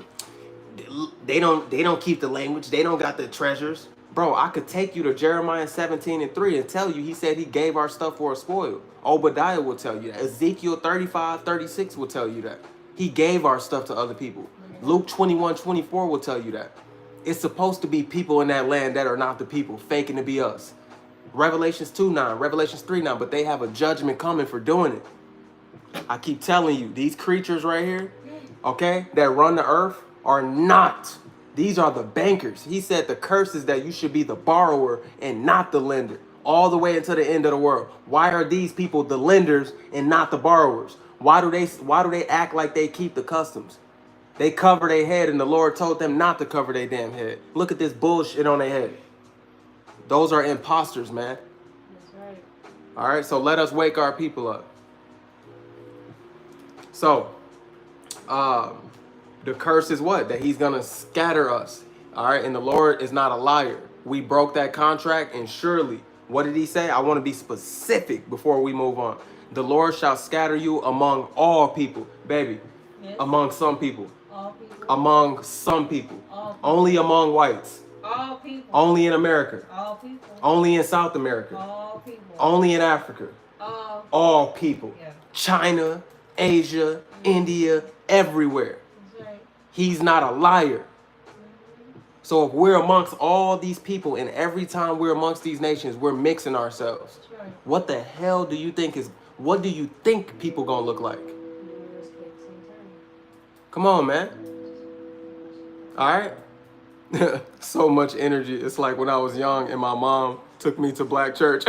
They don't keep the language. They don't got the treasures. Bro, I could take you to Jeremiah 17 and 3 and tell you he said he gave our stuff for a spoil. Obadiah will tell you that. Ezekiel 35:36 will tell you that. He gave our stuff to other people. Luke 21:24 will tell you that. It's supposed to be people in that land that are not the people, faking to be us. Revelations 2:9, Revelations 3:9, but they have a judgment coming for doing it. I keep telling you, these creatures right here, okay, that run the earth are not. These are the bankers. He said the curse is that you should be the borrower and not the lender, all the way until the end of the world. Why are these people the lenders and not the borrowers? Why do they act like they keep the customs? They cover their head and the Lord told them not to cover their damn head. Look at this bullshit on their head. Those are imposters, man. That's right. All right, so let us wake our people up. So, the curse is what? That he's going to scatter us. All right, and the Lord is not a liar. We broke that contract, and surely, what did he say? I want to be specific before we move on. The Lord shall scatter you among all people. Baby, Yes. among some people. All people. Among some people. All people. Only among whites. All people. Only in America. All people. Only in South America. All people. Only in Africa. All people. Yeah. China, Asia, India, everywhere. That's right. He's not a liar. So if we're amongst all these people and every time we're amongst these nations, we're mixing ourselves. That's right. What the hell do you think what do you think people gonna look like? Come on, man. All right. So much energy. It's like when I was young and my mom took me to black church.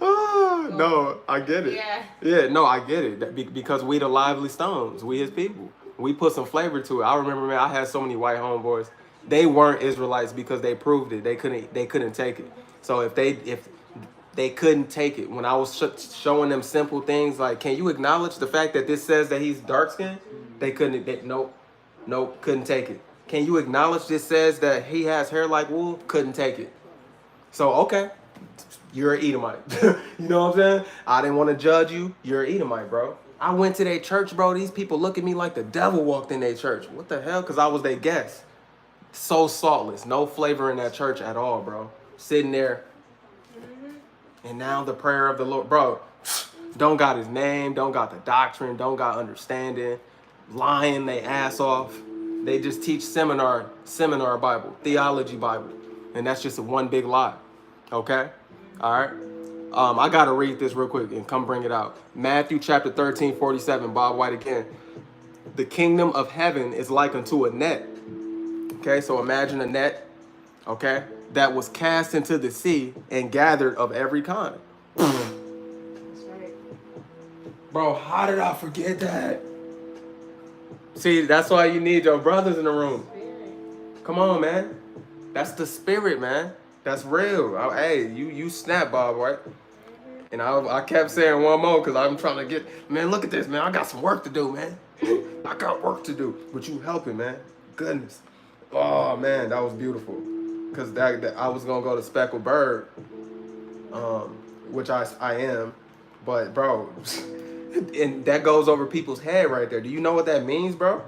No, I get it. Yeah, no, I get it. Because we the lively stones. We his people. We put some flavor to it. I remember, man, I had so many white homeboys. They weren't Israelites because they proved it. They couldn't take it. So if they couldn't take it, when I was showing them simple things like, can you acknowledge the fact that this says that he's dark skinned? They couldn't. Nope, couldn't take it. Can you acknowledge this says that he has hair like wool? Couldn't take it. So, okay, you're an Edomite. You know what I'm saying? I didn't want to judge you. You're an Edomite, bro. I went to their church, bro. These people look at me like the devil walked in their church. What the hell? Because I was their guest. So saltless. No flavor in that church at all, bro. Sitting there. And now the prayer of the Lord. Bro, don't got his name. Don't got the doctrine. Don't got understanding. Lying they ass off. They just teach seminar Bible, theology Bible. And that's just a one big lie. Okay? All right? I got to read this real quick and come bring it out. Matthew chapter 13:47, Bob White again. The kingdom of heaven is like unto a net. Okay, so imagine a net, okay, that was cast into the sea and gathered of every kind. That's right. Bro, how did I forget that? See, that's why you need your brothers in the room. Come on, man. That's the spirit, man. That's real. Hey, you snap, Bob, right? And I kept saying one more because I'm trying to get, man, look at this, man. I got some work to do, man. I got work to do. But you helping, man. Goodness. Oh, man, that was beautiful. Because that I was going to go to Speckled Bird, which I am. But, bro, and that goes over people's head right there. Do you know what that means, bro?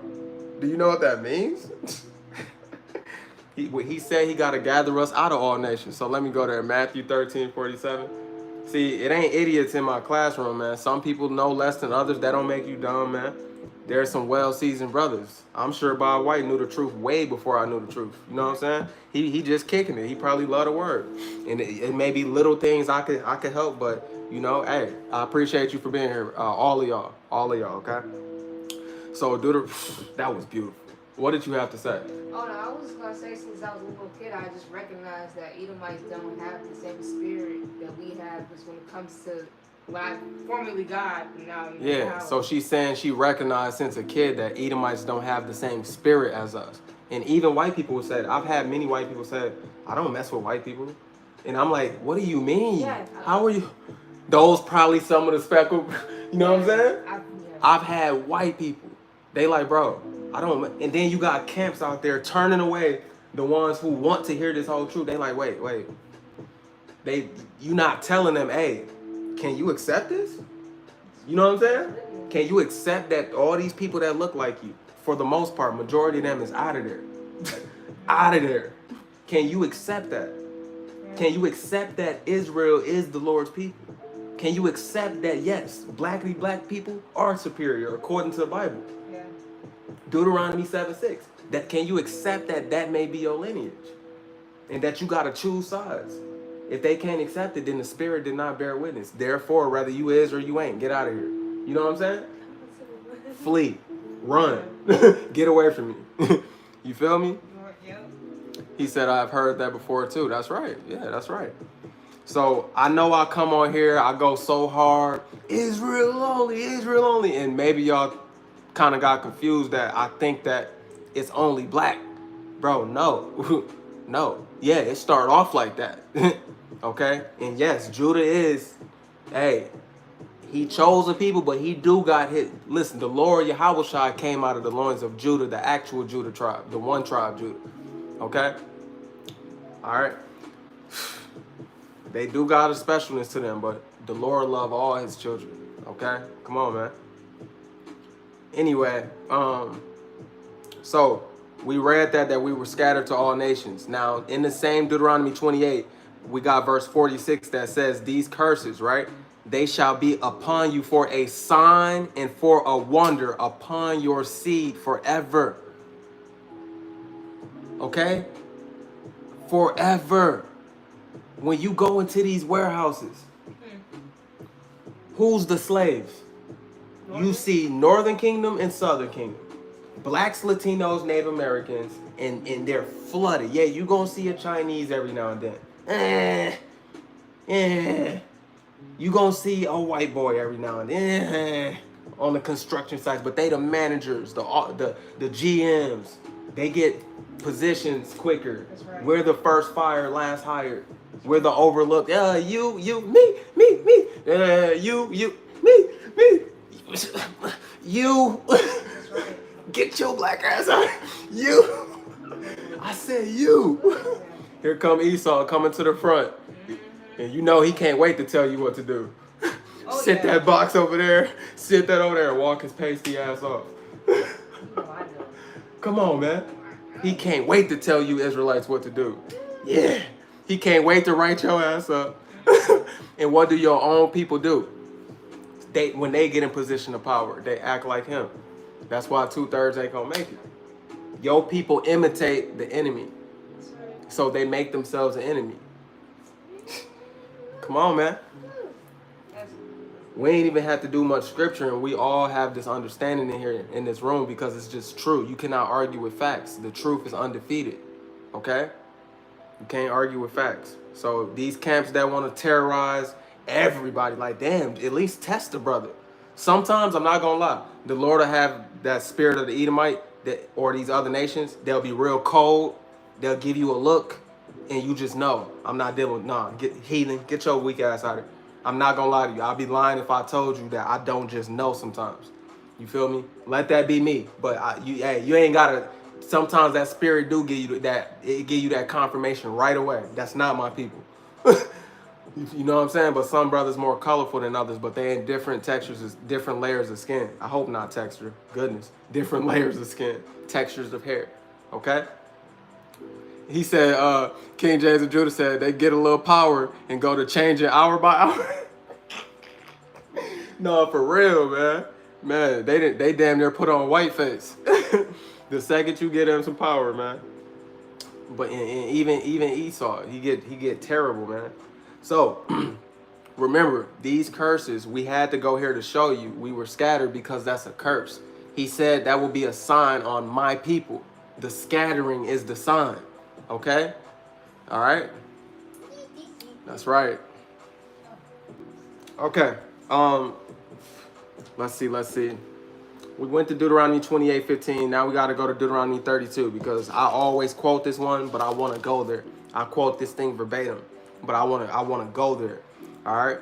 Do you know what that means? He said he got to gather us out of all nations. So let me go there. Matthew 13:47. See, it ain't idiots in my classroom, man. Some people know less than others. That don't make you dumb, man. There's some well-seasoned brothers. I'm sure Bob White knew the truth way before I knew the truth. You know what I'm saying? He just kicking it. He probably love the word. And it may be little things I could help, but, you know, hey, I appreciate you for being here. All of y'all, okay? So, that was beautiful. What did you have to say? Oh, no, I was just going to say, since I was a little kid, I just recognized that Edomites don't have the same spirit that we have just when it comes to formerly God. Now, yeah, so she's saying she recognized since a kid that Edomites don't have the same spirit as us. And even white people would say, I've had many white people say, I don't mess with white people. And I'm like, what do you mean? Yeah. How are you? Those probably some of the speckled, you know what I'm saying? I've had white people. They like, bro, I don't. And then you got camps out there turning away the ones who want to hear this whole truth. They like, wait. You not telling them, hey, can you accept this? You know what I'm saying? Can you accept that all these people that look like you, for the most part, majority of them is out of there. Out of there. Can you accept that? Can you accept that Israel is the Lord's people? Can you accept that, yes, black people are superior according to the Bible? Yeah. Deuteronomy 7:6. That can you accept that may be your lineage? And that you got to choose sides. If they can't accept it, then the spirit did not bear witness. Therefore, whether you is or you ain't, get out of here. You know what I'm saying? Flee. Run. Get away from me. You feel me? Yep. He said, I've heard that before too. That's right. Yeah, that's right. So I know I come on here, I go so hard, Israel only. And maybe y'all kind of got confused that I think that it's only black. Bro, no. No. Yeah, it started off like that. Okay? And yes, Judah is, hey, he chose a people, but he do got hit. Listen, the Lord Yahushua came out of the loins of Judah, the actual Judah tribe, the one tribe Judah. Okay? All right? They do got a specialness to them, but the Lord love all his children. Okay? Come on, man. Anyway, so we read that we were scattered to all nations. Now, in the same Deuteronomy 28, we got verse 46 that says, these curses, right? They shall be upon you for a sign and for a wonder upon your seed forever. Okay? Forever. When you go into these warehouses, who's the slaves? You see Northern Kingdom and Southern Kingdom. Blacks, Latinos, Native Americans, and they're flooded. Yeah, you gonna see a Chinese every now and then. You gonna see a white boy every now and then on the construction sites, but they the managers, the GMs. They get positions quicker. That's right. We're the first fired, last hired. We're the overlooked. You, me. You, me. You. That's right. Get your black ass out. You. I said you. Here come Esau coming to the front. And you know he can't wait to tell you what to do. Oh, Sit yeah. that box over there. Sit that over there and walk his pasty ass off. Oh, I know. Come on, man. He can't wait to tell you Israelites what to do. Yeah. He can't wait to write your ass up. And what do your own people do? When they get in position of power, they act like him. That's why 2/3 ain't gonna make it. Your people imitate the enemy. So they make themselves an enemy. Come on, man. We ain't even have to do much scripture, and we all have this understanding in here in this room because it's just true. You cannot argue with facts. The truth is undefeated. Okay? You can't argue with facts. So these camps that want to terrorize everybody, like, damn, at least test the brother. Sometimes, I'm not gonna lie, the Lord will have that spirit of the Edomite or these other nations. They'll be real cold. They'll give you a look, and you just know, I'm not dealing with, get healing. Get your weak ass out of here. I'm not gonna lie to you. I'd be lying if I told you that I don't just know sometimes. You feel me? Let that be me. But you ain't gotta. Sometimes that spirit do give you that. It give you that confirmation right away. That's not my people. You know what I'm saying? But some brothers more colorful than others, but they in different textures, different layers of skin. I hope not texture. Goodness, different layers of skin, textures of hair. Okay. He said, King James of Judah said they get a little power and go to change it hour by hour. No, for real, man. Man, they damn near put on white face. The second you get them some power, man. But even Esau, he get terrible, man. So remember, these curses, we had to go here to show you we were scattered because that's a curse. He said that will be a sign on my people. The scattering is the sign. Okay? All right? That's right. Okay. Let's see. We went to Deuteronomy 28:15. Now we got to go to Deuteronomy 32 because I always quote this one, but I want to go there. I quote this thing verbatim, but I want to go there. All right.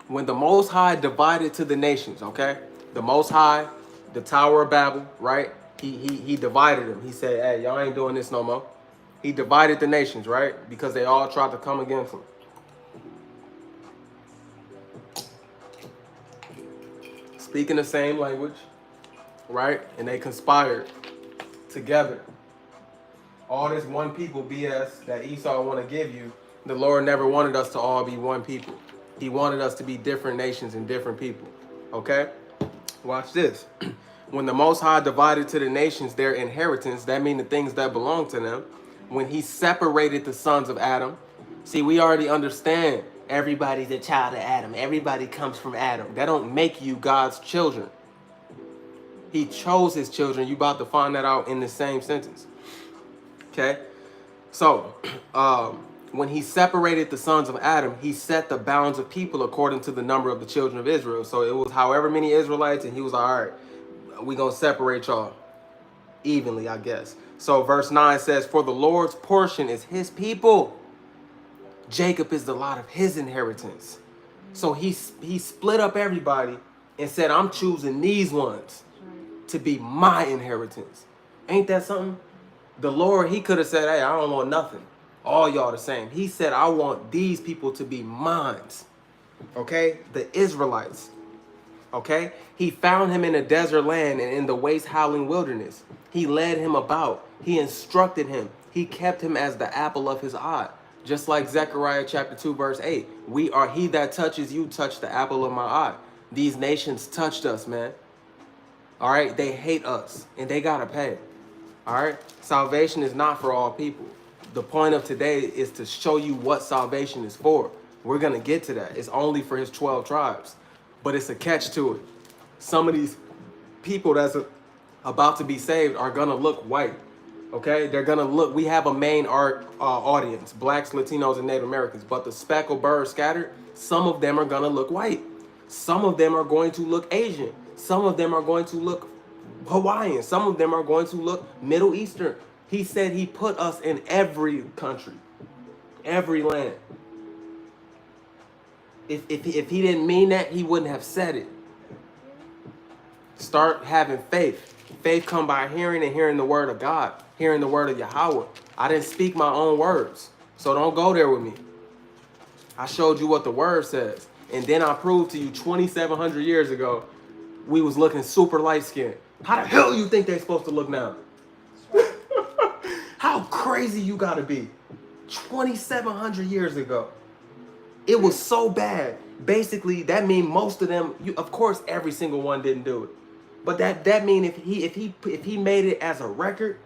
When the Most High divided to the nations, okay? The Most High, the Tower of Babel, right? He divided them. He said, "Hey, y'all ain't doing this no more." He divided the nations, right? Because they all tried to come against him. Speaking the same language, right? And they conspired together. All this one people BS that Esau want to give you, the Lord never wanted us to all be one people. He wanted us to be different nations and different people. Okay? Watch this. When the Most High divided to the nations their inheritance, that means the things that belong to them. When he separated the sons of Adam, see, we already understand everybody's a child of Adam. Everybody comes from Adam. That don't make you God's children. He chose his children. You about to find that out in the same sentence. Okay? So, when he separated the sons of Adam, he set the bounds of people according to the number of the children of Israel. So it was however many Israelites, and he was like, all right, we're going to separate y'all evenly, I guess. So verse 9 says, for the Lord's portion is his people. Jacob is the lot of his inheritance. So he split up everybody and said, I'm choosing these ones to be my inheritance. Ain't that something? The Lord, he could have said, hey, I don't want nothing. All y'all the same. He said, I want these people to be mine. Okay? The Israelites. Okay? He found him in a desert land and in the waste howling wilderness. He led him about. He instructed him. He kept him as the apple of his eye. Just like Zechariah chapter 2, verse 8. We are he that touches you, touch the apple of my eye. These nations touched us, man. All right? They hate us and they got to pay. All right? Salvation is not for all people. The point of today is to show you what salvation is for. We're going to get to that. It's only for his 12 tribes. But it's a catch to it. Some of these people that's about to be saved are going to look white. Okay? They're going to look. We have a main audience. Blacks, Latinos, and Native Americans. But the speckled birds scattered, some of them are going to look white. Some of them are going to look Asian. Some of them are going to look Hawaiian. Some of them are going to look Middle Eastern. He said he put us in every country, every land. If he didn't mean that, he wouldn't have said it. Start having faith. Faith come by hearing and hearing the word of God, hearing the word of Yahweh. I didn't speak my own words, so don't go there with me. I showed you what the word says, and then I proved to you 2,700 years ago, we was looking super light skinned. How the hell you think they're supposed to look now? How crazy you gotta be. 2,700 years ago. It was so bad. Basically, that means most of them, of course, every single one didn't do it. But that mean if he made it as a record,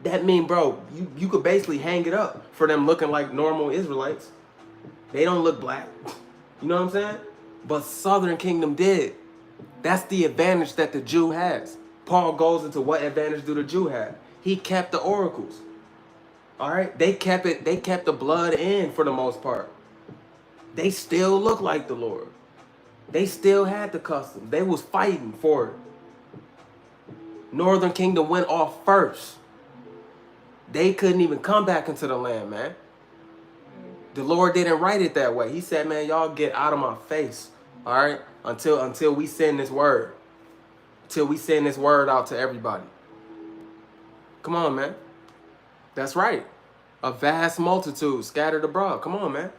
that mean, bro, you could basically hang it up for them looking like normal Israelites. They don't look black. You know what I'm saying? But Southern Kingdom did. That's the advantage that the Jew has. Paul goes into what advantage do the Jew have? He kept the oracles. All right? They kept the blood in for the most part. They still look like the Lord. They still had the custom. They was fighting for it. Northern Kingdom went off first. They couldn't even come back into the land, man. The Lord didn't write it that way. He said, man, y'all get out of my face. All right? Until we send this word. Till we send this word out to everybody. Come on, man. That's right. A vast multitude scattered abroad. Come on, man.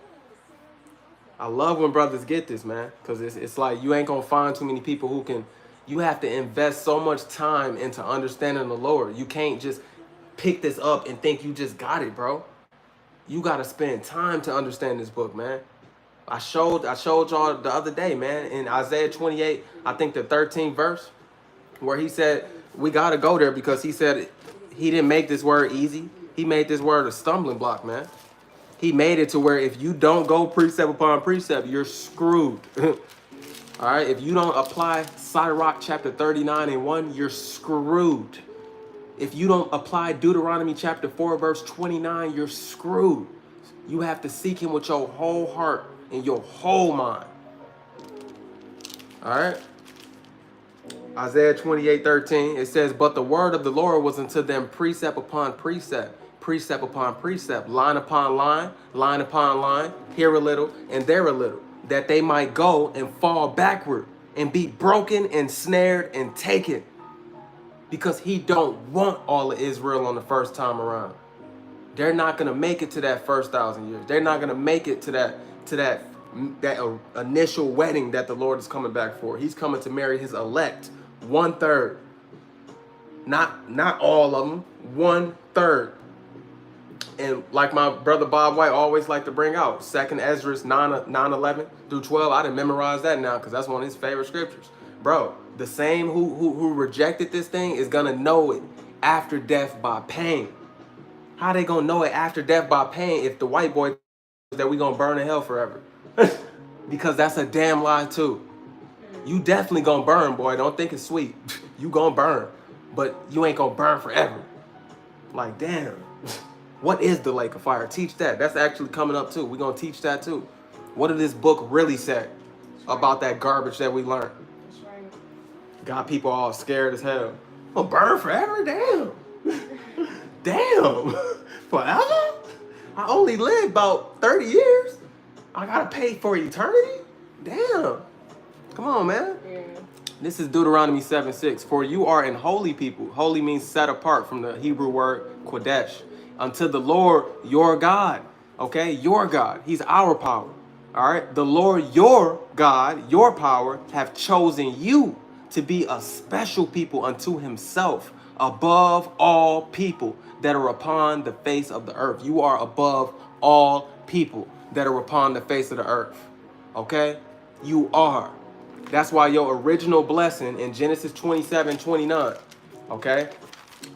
I love when brothers get this, man. Because it's like you ain't going to find too many people who can. You have to invest so much time into understanding the Lord. You can't just pick this up and think you just got it, bro. You got to spend time to understand this book, man. I showed y'all the other day, man, in Isaiah 28, I think the 13th verse, where he said, we got to go there because he said he didn't make this word easy. He made this word a stumbling block, man. He made it to where if you don't go precept upon precept, you're screwed. All right? If you don't apply Sirach chapter 39:1, you're screwed. If you don't apply Deuteronomy chapter 4, verse 29, you're screwed. You have to seek him with your whole heart and your whole mind. All right? Isaiah 28:13. It says, but the word of the Lord was unto them precept upon precept, precept upon precept, line upon line, line upon line, here a little and there a little, that they might go and fall backward and be broken and snared and taken. Because he don't want all of Israel on the first time around. They're not gonna make it to that first 1,000 years. They're not gonna make it to that initial wedding that the Lord is coming back for. He's coming to marry his elect, 1/3. Not all of them, 1/3. And like my brother Bob White always like to bring out, 2nd Ezra 9:11 through 12. I didn't memorize that now because that's one of his favorite scriptures. Bro, the same who rejected this thing is gonna know it after death by pain. How they gonna know it after death by pain if the white boy that we gonna burn in hell forever? Because that's a damn lie too. You definitely gonna burn, boy. Don't think it's sweet. You gonna burn, but you ain't gonna burn forever. Like, damn. What is the lake of fire? Teach that. That's actually coming up too. We're gonna teach that too. What did this book really say about that garbage that we learned? That's right. Got people all scared as hell. Oh, burn forever? Damn. Damn. Forever? I only lived about 30 years. I gotta pay for eternity? Damn. Come on, man. Yeah. This is Deuteronomy 7:6. For you are an holy people. Holy means set apart from the Hebrew word Kodesh. Unto the Lord your God. Okay? Your God. He's our power. All right? The Lord your God, your power, have chosen you to be a special people unto himself, above all people that are upon the face of the earth. You are above all people that are upon the face of the earth. Okay? You are. That's why your original blessing in Genesis 27:29, okay?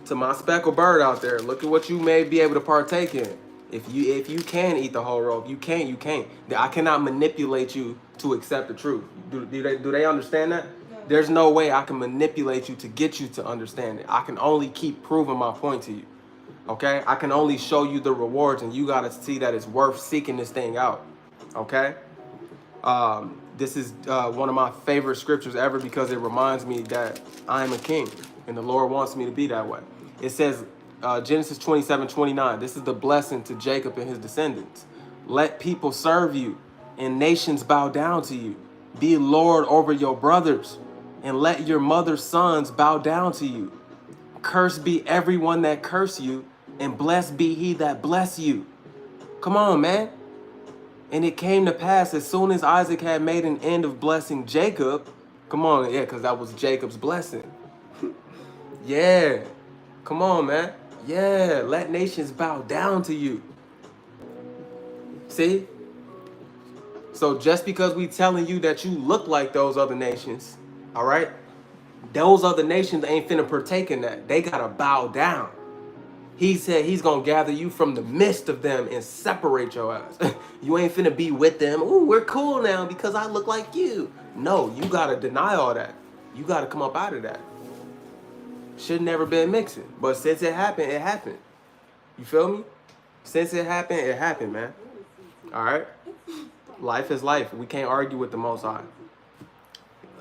To my speckled bird out there, look at what you may be able to partake in. If you can eat the whole roll, if you can't, you can't. I cannot manipulate you to accept the truth. Do they understand that? There's no way I can manipulate you to get you to understand it. I can only keep proving my point to you. Okay? I can only show you the rewards, and you gotta see that it's worth seeking this thing out. Okay? This is one of my favorite scriptures ever because it reminds me that I am a king and the Lord wants me to be that way. It says, Genesis 27:29, this is the blessing to Jacob and his descendants. Let people serve you and nations bow down to you. Be Lord over your brothers and let your mother's sons bow down to you. Cursed be everyone that curse you and blessed be he that bless you. Come on, man. And it came to pass as soon as Isaac had made an end of blessing Jacob. Come on, yeah, because that was Jacob's blessing. Yeah. Come on, man. Yeah, let nations bow down to you. See? So just because we telling you that you look like those other nations, all right? Those other nations ain't finna partake in that. They gotta bow down. He said he's going to gather you from the midst of them and separate your ass. You ain't finna be with them. Ooh, we're cool now because I look like you. No, you got to deny all that. You got to come up out of that. Should never been mixing. But since it happened, it happened. You feel me? Since it happened, man. All right? Life is life. We can't argue with the Most High.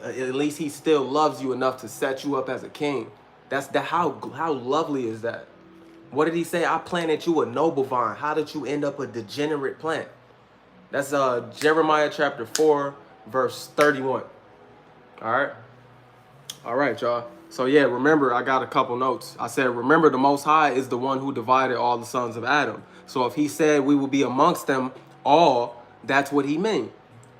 At least he still loves you enough to set you up as a king. How lovely is that? What did he say? I planted you a noble vine. How did you end up a degenerate plant? That's Jeremiah chapter 4, verse 31. All right, y'all. So yeah, remember, I got a couple notes. I said, remember, the Most High is the one who divided all the sons of Adam. So if he said we will be amongst them all, that's what he meant.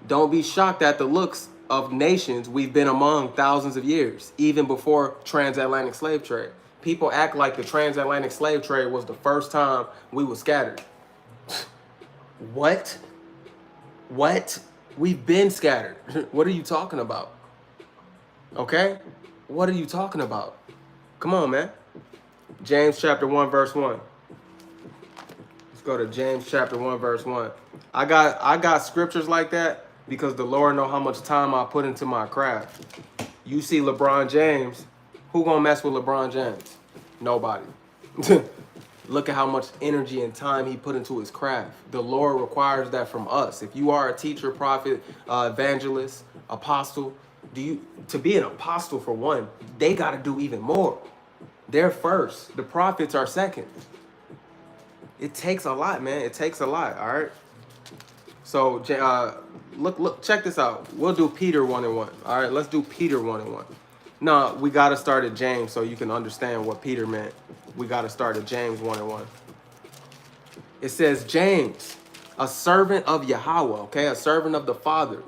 Don't be shocked at the looks of nations we've been among thousands of years, even before transatlantic slave trade. People act like the transatlantic slave trade was the first time we were scattered. What? We've been scattered. What are you talking about? Okay? What are you talking about? Come on, man. James chapter 1, verse 1. Let's go to James chapter 1, verse 1. I got scriptures like that because the Lord know how much time I put into my craft. You see LeBron James, who gonna mess with LeBron James? Nobody. Look at how much energy and time he put into his craft. The Lord requires that from us. If you are a teacher, prophet, evangelist, apostle, To be an apostle for one, they got to do even more. They're first. The prophets are second. It takes a lot, man. It takes a lot. All right. So look, check this out. We'll do Peter 1 and 1. All right, let's do Peter 1 and 1. No, we got to start at James so you can understand what Peter meant. We got to start at James 1 and 1. It says, James, a servant of Yahweh, okay, a servant of the Father,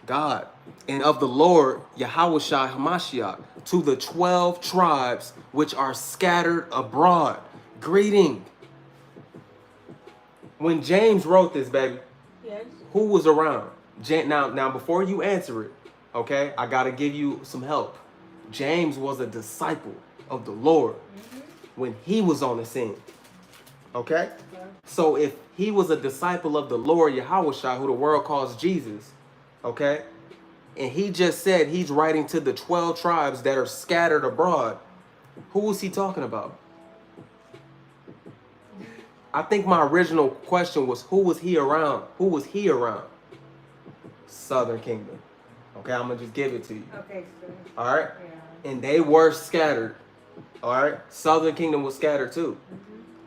God, and of the Lord, Yahweh Shai Hamashiach, to the 12 tribes which are scattered abroad. Greeting. When James wrote this, baby, Yes. who was around? Now, before you answer it, okay, I got to give you some help. James was a disciple of the Lord when he was on the scene. Okay? So if he was a disciple of the Lord Yahushua, who the world calls Jesus, okay, and he just said he's writing to the 12 tribes that are scattered abroad, who was he talking about? I think my original question was, who was he around? Who was he around? Southern Kingdom. Okay, I'm going to just give it to you. Okay, so. All right? Yeah. And they were scattered. All right? Southern Kingdom was scattered too.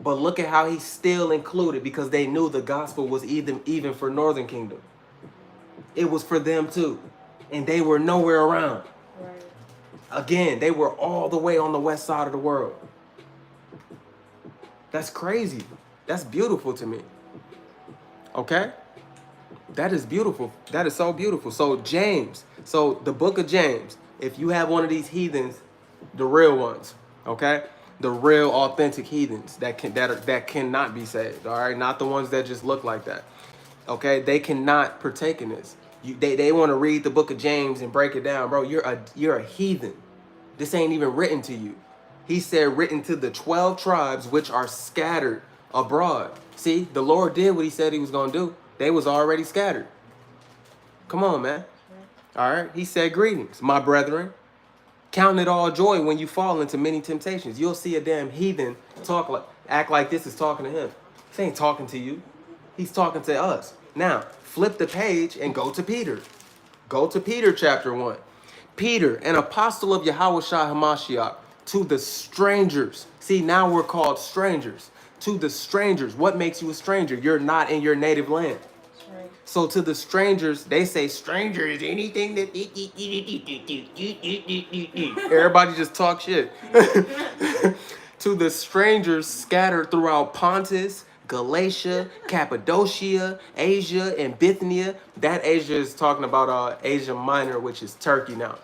But look at how he still included, because they knew the gospel was even for Northern Kingdom. It was for them too. And they were nowhere around. Right. Again, they were all the way on the west side of the world. That's crazy. That's beautiful to me. Okay? That is beautiful. That is so beautiful. So James, so the book of James, if you have one of these heathens, the real ones, okay? The real authentic heathens that cannot be saved, all right? Not the ones that just look like that. Okay? They cannot partake in this. They want to read the book of James and break it down. Bro, you're a heathen. This ain't even written to you. He said written to the 12 tribes which are scattered abroad. See, the Lord did what he said he was going to do. They was already scattered. Come on, man. All right. He said, greetings, my brethren. Count it all joy when you fall into many temptations. You'll see a damn heathen act like this is talking to him. This ain't talking to you. He's talking to us. Now, flip the page and go to Peter. Go to Peter chapter 1. Peter, an apostle of Yahweh Shai Hamashiach, to the strangers. See, now we're called strangers. To the strangers. What makes you a stranger? You're not in your native land. Right. So to the strangers, they say stranger is anything that everybody just talk shit. To the strangers scattered throughout Pontus, Galatia, Cappadocia, Asia, and Bithynia. That Asia is talking about Asia Minor, which is Turkey now.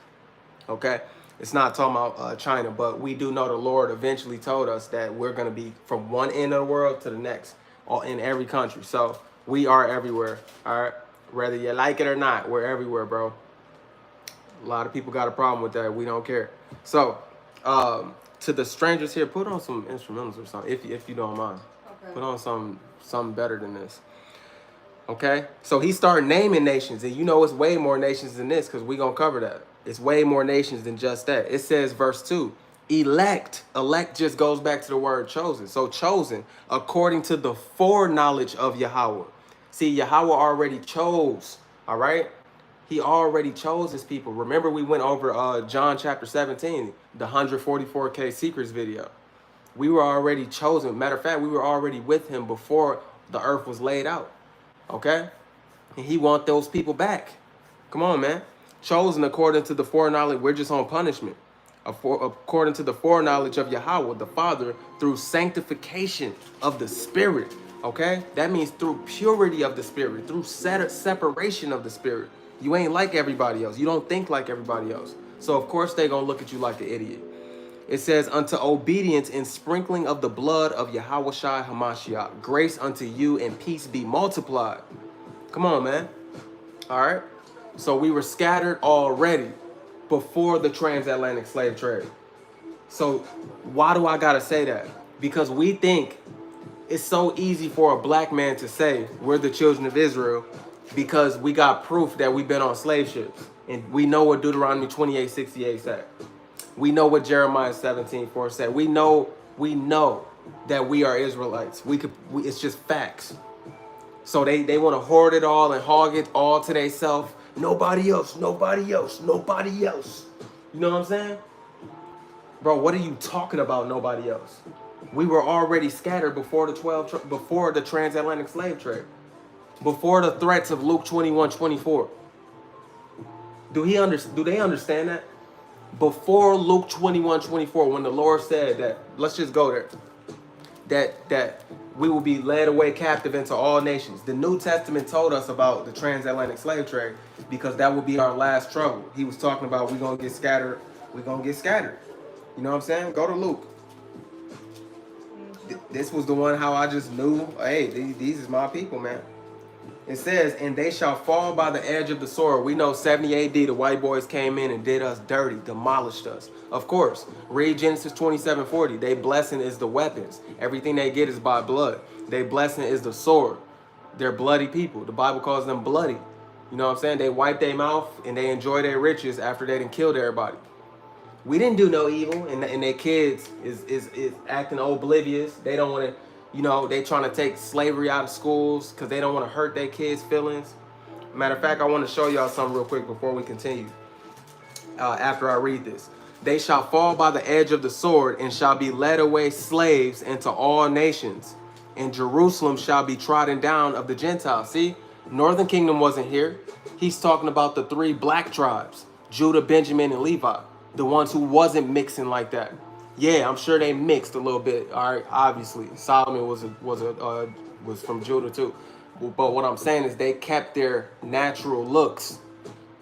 Okay? It's not talking about China, but we do know the Lord eventually told us that we're going to be from one end of the world to the next, all in every country. So we are everywhere, all right? Whether you like it or not, we're everywhere, bro. A lot of people got a problem with that. We don't care. So to the strangers here, put on some instrumentals or something, if you don't mind. Okay. Put on something better than this. Okay? So he started naming nations, and you know it's way more nations than this, because we're going to cover that. It's way more nations than just that. It says, verse 2, elect. Elect just goes back to the word chosen. So chosen according to the foreknowledge of Yahweh. See, Yahweh already chose, all right? He already chose his people. Remember, we went over John chapter 17, the 144K secrets video. We were already chosen. Matter of fact, we were already with him before the earth was laid out, okay? And he wants those people back. Come on, man. Chosen according to the foreknowledge, we're just on punishment. According to the foreknowledge of Yahweh, the Father, through sanctification of the Spirit, okay? That means through purity of the Spirit, through separation of the Spirit. You ain't like everybody else. You don't think like everybody else. So, of course, they're going to look at you like an idiot. It says, unto obedience and sprinkling of the blood of Yahweh Shai Hamashiach, grace unto you and peace be multiplied. Come on, man. All right? So we were scattered already before the transatlantic slave trade. So why do I gotta say that? Because we think it's so easy for a black man to say we're the children of Israel because we got proof that we've been on slave ships. And we know what Deuteronomy 28:68 said. We know what Jeremiah 17:4 said. We know that we are Israelites. It's just facts. So they want to hoard it all and hog it all to themselves. Nobody else, nobody else, nobody else. You know what I'm saying? Bro, what are you talking about, nobody else? We were already scattered before before the transatlantic slave trade. Before the threats of Luke 21:24. Do they understand that? Before Luke 21:24, when the Lord said that, let's just go there. That we will be led away captive into all nations. The New Testament told us about the transatlantic slave trade because that will be our last trouble. He was talking about we're gonna get scattered. We're gonna get scattered. You know what I'm saying? Go to Luke. This was the one how I just knew, hey, these is my people, man. It says, and they shall fall by the edge of the sword. We know 70 AD, the white boys came in and did us dirty, demolished us. Of course, read Genesis 27:40. They blessing is the weapons. Everything they get is by blood. They blessing is the sword. They're bloody people. The Bible calls them bloody. You know what I'm saying? They wipe their mouth and they enjoy their riches after they done killed everybody. We didn't do no evil, and their kids is acting oblivious. They don't want to, you know, they trying to take slavery out of schools because they don't want to hurt their kids' feelings. Matter of fact, I want to show y'all something real quick before we continue. After I read this. They shall fall by the edge of the sword and shall be led away slaves into all nations. And Jerusalem shall be trodden down of the Gentiles. See, Northern Kingdom wasn't here. He's talking about the 3 black tribes, Judah, Benjamin, and Levi. The ones who wasn't mixing like that. Yeah, I'm sure they mixed a little bit. All right, obviously Solomon was from Judah too, but what I'm saying is they kept their natural looks.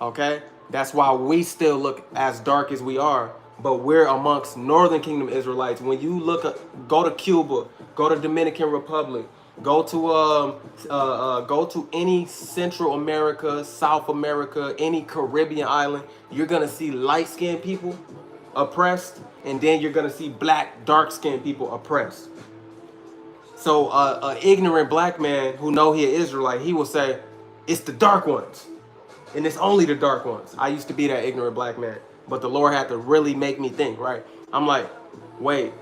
Okay, that's why we still look as dark as we are, but we're amongst Northern Kingdom Israelites. When you go to Cuba, go to Dominican Republic, go to any Central America, South America, any Caribbean island, you're gonna see light-skinned people oppressed, and then you're gonna see black, dark-skinned people oppressed. So an ignorant black man who know he an Israelite, he will say, it's the dark ones, and it's only the dark ones. I used to be that ignorant black man, but the Lord had to really make me think, right? I'm like, wait,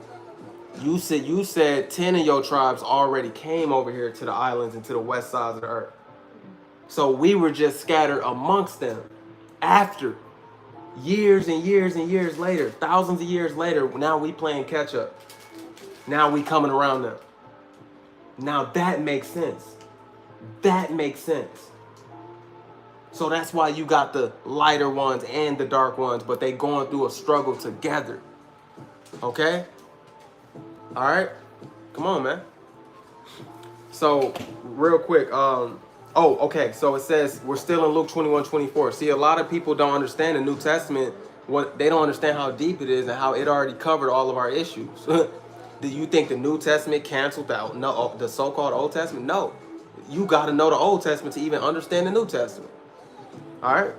you said 10 of your tribes already came over here to the islands and to the west sides of the earth. So we were just scattered amongst them. After years and years and years later, thousands of years later, now we playing catch up. Now we coming around them. Now that makes sense. That makes sense. So that's why you got the lighter ones and the dark ones, but they going through a struggle together. Okay? All right, come on, man. So real quick, okay. So it says we're still in Luke 21:24. See, a lot of people don't understand the New Testament. They don't understand how deep it is and how it already covered all of our issues. Do you think the New Testament canceled the so-called Old Testament? No, you got to know the Old Testament to even understand the New Testament. All right.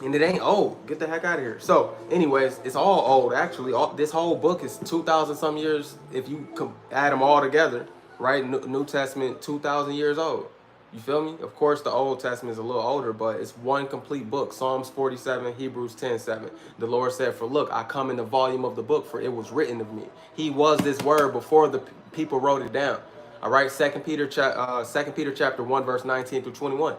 And it ain't old. Get the heck out of here. So, anyways, it's all old, actually. This whole book is 2,000 some years, if you add them all together, right? New Testament, 2,000 years old. You feel me? Of course, the Old Testament is a little older, but it's one complete book. Psalms 47, Hebrews 10:7. The Lord said, for look, I come in the volume of the book, for it was written of me. He was this word before the people wrote it down. All right, 2 Peter chapter 1, verse 19 through 21.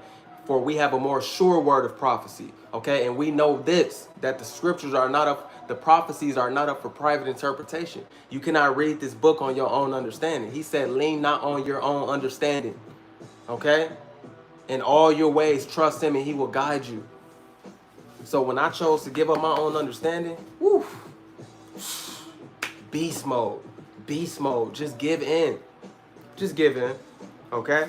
For we have a more sure word of prophecy, okay? And we know this, that the scriptures are not up, the prophecies are not up for private interpretation. You cannot read this book on your own understanding. He said, lean not on your own understanding, okay? In all your ways, trust him and he will guide you. So when I chose to give up my own understanding, woo, beast mode, just give in. Just give in, okay?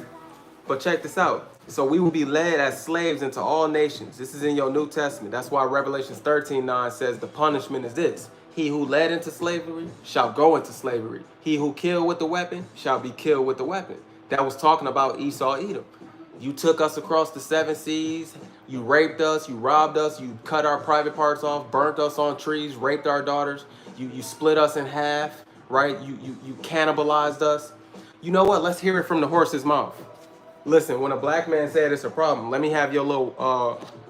But check this out. So we will be led as slaves into all nations. This is in your New Testament. That's why Revelation 13:9 says the punishment is this. He who led into slavery shall go into slavery. He who killed with the weapon shall be killed with the weapon. That was talking about Esau, Edom. You took us across the 7 seas. You raped us. You robbed us. You cut our private parts off, burnt us on trees, raped our daughters. You split us in half, right? You cannibalized us. You know what? Let's hear it from the horse's mouth. Listen, when a black man said it's a problem, let me have your little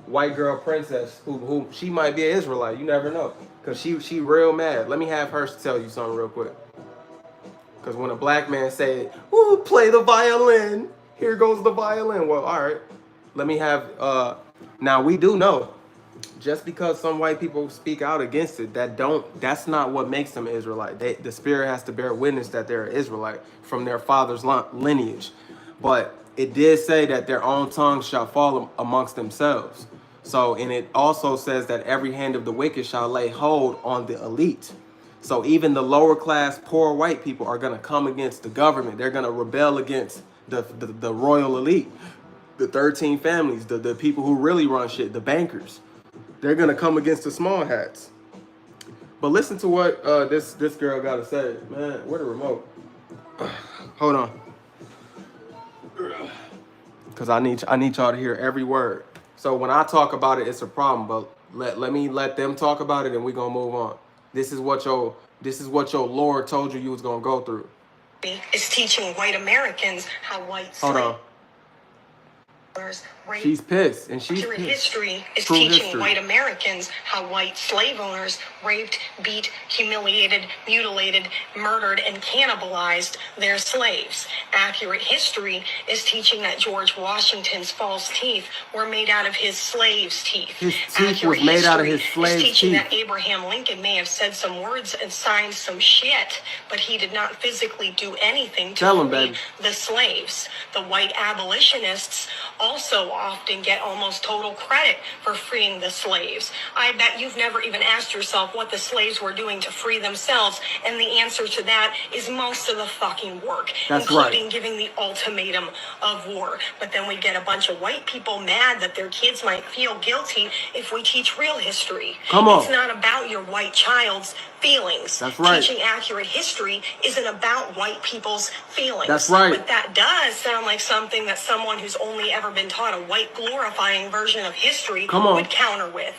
white girl princess who she might be an Israelite. You never know. Because she real mad. Let me have her tell you something real quick. Because when a black man said, ooh, play the violin. Here goes the violin. Well, all right. Let me have Now we do know, just because some white people speak out against it, that's not what makes them Israelite. The Spirit has to bear witness that they're Israelite from their father's lineage. But it did say that their own tongues shall fall amongst themselves. So, and it also says that every hand of the wicked shall lay hold on the elite. So even the lower class, poor white people are going to come against the government. They're going to rebel against the royal elite, the 13 families, the people who really run shit, the bankers. They're gonna come against the small hats. But listen to what this girl gotta say. Man, where the remote? Hold on. Cause I need y'all to hear every word. So when I talk about it, it's a problem, but let me let them talk about it and we're gonna move on. This is what your Lord told you was gonna go through. Is teaching white Americans how white Hold on. She's pissed, and she's Accurate pissed. history is True teaching history. white Americans how white slave owners raped, beat, humiliated, mutilated, murdered, and cannibalized their slaves. Accurate history is teaching that George Washington's false teeth were made out of his slaves' teeth. His teeth was made out of his slaves' is teaching teeth. that Abraham Lincoln may have said some words and signed some shit, but he did not physically do anything to free the slaves. The white abolitionists also often get almost total credit for freeing the slaves. I bet you've never even asked yourself what the slaves were doing to free themselves, and the answer to that is most of the fucking work, including giving the ultimatum of war. But then we get a bunch of white people mad that their kids might feel guilty if we teach real history. Come on. It's not about your white child's feelings. That's right. Teaching accurate history isn't about white people's feelings. That's right. But that does sound like something that someone who's only ever been taught a white glorifying version of history would counter with.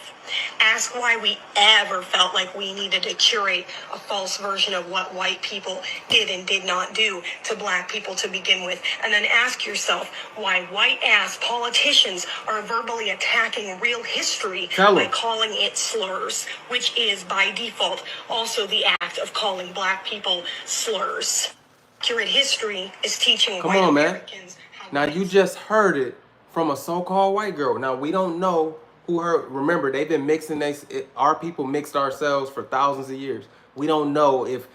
Ask why we ever felt like we needed to curate a false version of what white people did and did not do to black people to begin with. And then ask yourself why white-ass politicians are verbally attacking real history by calling it slurs, which is, by default, also the act of calling black people slurs. Accurate history is teaching white Americans how now you just heard it from a so-called white girl. Now we don't know who her. Remember, they've been mixing. Our people mixed ourselves for thousands of years. We don't know if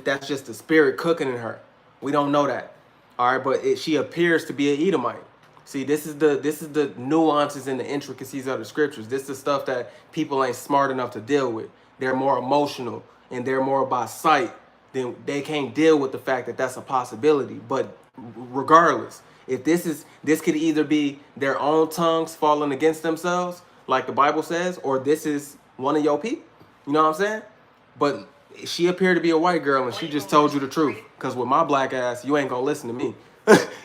that's just the spirit cooking in her. We don't know that. All right, but she appears to be an Edomite. See, this is the nuances and the intricacies of the scriptures. This is the stuff that people ain't smart enough to deal with. They're more emotional and they're more by sight. Then they can't deal with the fact that that's a possibility. But regardless, if this could either be their own tongues falling against themselves, like the Bible says, or this is one of your people. You know what I'm saying? But she appeared to be a white girl, and she just told you the truth. Because with my black ass, you ain't gonna listen to me.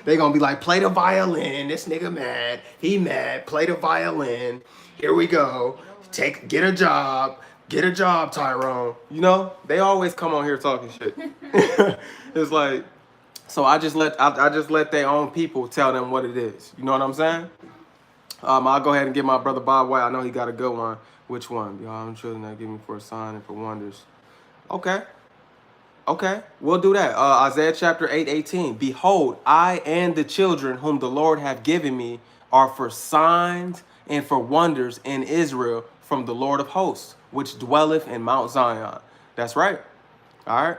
They gonna be like, play the violin. This nigga mad. He mad. Play the violin. Here we go. Get a job. Get a job, Tyrone. You know, they always come on here talking shit. It's like, so I just let their own people tell them what it is. You know what I'm saying? I'll go ahead and give my brother Bob White. I know he got a good one. Which one? Y'all, I'm children that give me for a sign and for wonders. Okay, we'll do that. Isaiah chapter 8:18. Behold, I and the children whom the Lord hath given me are for signs and for wonders in Israel from the Lord of hosts, which dwelleth in Mount Zion. That's right. All right.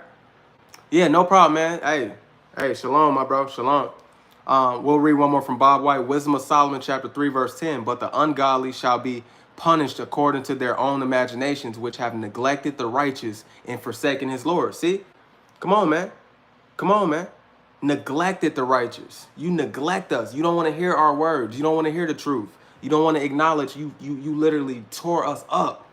Yeah, no problem, man. Hey, shalom, my bro. Shalom. We'll read one more from Bob White. Wisdom of Solomon, chapter 3, verse 10. But the ungodly shall be punished according to their own imaginations, which have neglected the righteous and forsaken his Lord. See? Come on, man. Come on, man. Neglected the righteous. You neglect us. You don't want to hear our words. You don't want to hear the truth. You don't want to acknowledge you literally tore us up.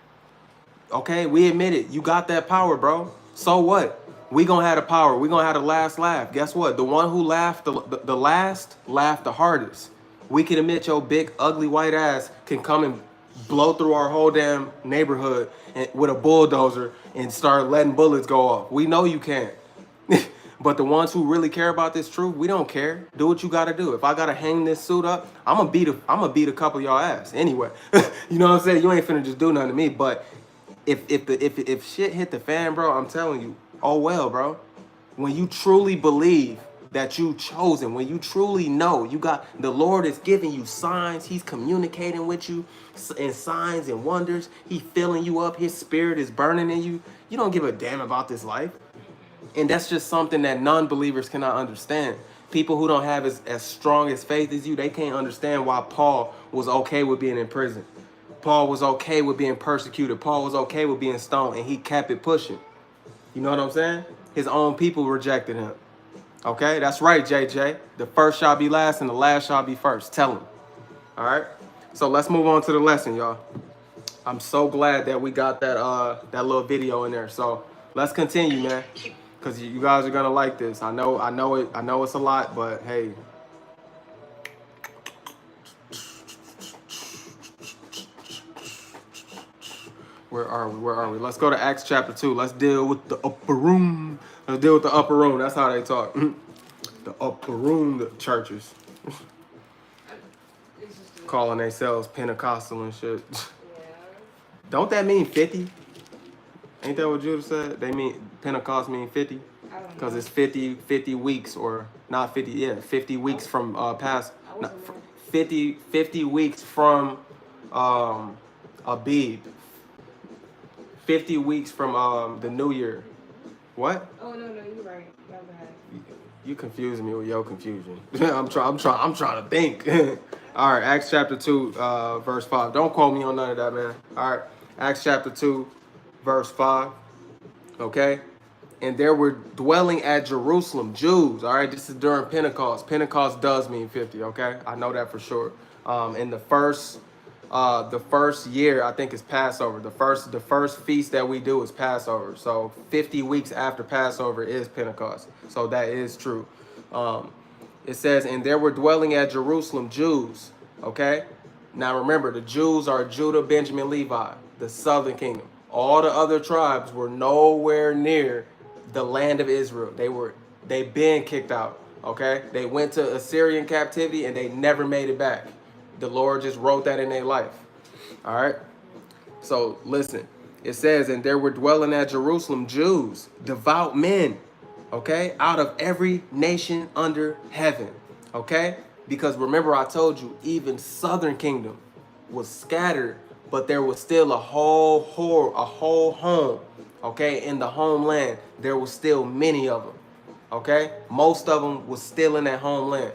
Okay? We admit it. You got that power, bro. So what? We gonna have the power. We gonna have the last laugh. Guess what? The one who laughed the last laughed the hardest. We can admit your big ugly white ass can come and blow through our whole damn neighborhood with a bulldozer and start letting bullets go off. We know you can. But the ones who really care about this truth, we don't care. Do what you gotta do. If I gotta hang this suit up, I'm gonna beat a couple of y'all ass anyway. You know what I'm saying? You ain't finna just do nothing to me. But if shit hit the fan, bro, I'm telling you, oh well, bro. When you truly believe that you chosen, when you truly know you got the Lord is giving you signs, he's communicating with you in signs and wonders, he filling you up, his spirit is burning in you, you don't give a damn about this life. And that's just something that non-believers cannot understand. People who don't have as strong as faith as you, they can't understand why Paul was okay with being in prison. Paul was okay with being persecuted. Paul was okay with being stoned, and he kept it pushing. You know what I'm saying? His own people rejected him. Okay, that's right, JJ. The first shall be last and the last shall be first. Tell him. All right. So let's move on to the lesson, y'all. I'm so glad that we got that little video in there. So let's continue, man, because you guys are gonna like this. I know it's a lot, but hey. Where are we? Let's go to Acts chapter 2. Let's deal with the upper room. Let's deal with the upper room. That's how they talk. The upper room, the churches. Calling themselves Pentecostal and shit. Yeah. Don't that mean 50? Ain't that what Judah said? They mean Pentecost mean 50? Because it's 50 weeks, or not 50, yeah, 50 weeks from past, 50 weeks from Abib. 50 weeks from the New Year. What? Oh no, you're right. My bad. You confusing me with your confusion. I'm trying to think. All right, Acts chapter 2, verse 5. Don't quote me on none of that, man. All right, Acts chapter 2, verse 5. Okay? And there were dwelling at Jerusalem Jews. All right, this is during Pentecost. Pentecost does mean 50, okay? I know that for sure. In the first year, I think, is Passover. The first feast that we do is Passover. So 50 weeks after Passover is Pentecost. So that is true. It says, and there were dwelling at Jerusalem Jews. Okay? Now remember, the Jews are Judah, Benjamin, Levi, the southern kingdom. All the other tribes were nowhere near the land of Israel. They've been kicked out. Okay? They went to Assyrian captivity and they never made it back. The Lord just wrote that in their life. All right? So listen. It says, and there were dwelling at Jerusalem Jews, devout men, okay, out of every nation under heaven, okay? Because remember, I told you, even southern kingdom was scattered, but there was still a whole home, okay? In the homeland, there was still many of them, okay? Most of them was still in that homeland.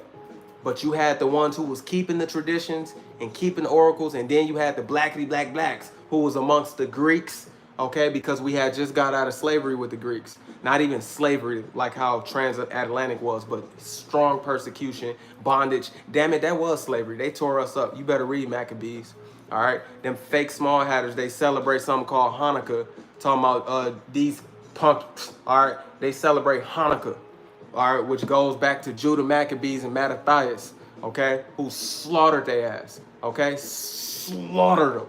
But you had the ones who was keeping the traditions and keeping the oracles, and then you had the blackity black blacks who was amongst the Greeks, okay? Because we had just got out of slavery with the Greeks. Not even slavery like how transatlantic was, but strong persecution, bondage. Damn it, that was slavery. They tore us up. You better read Maccabees, all right? Them fake small hatters, they celebrate something called Hanukkah, talking about these punks, all right? They celebrate Hanukkah. All right, which goes back to Judah Maccabees and Mattathias, okay, who slaughtered their ass, okay, slaughtered them,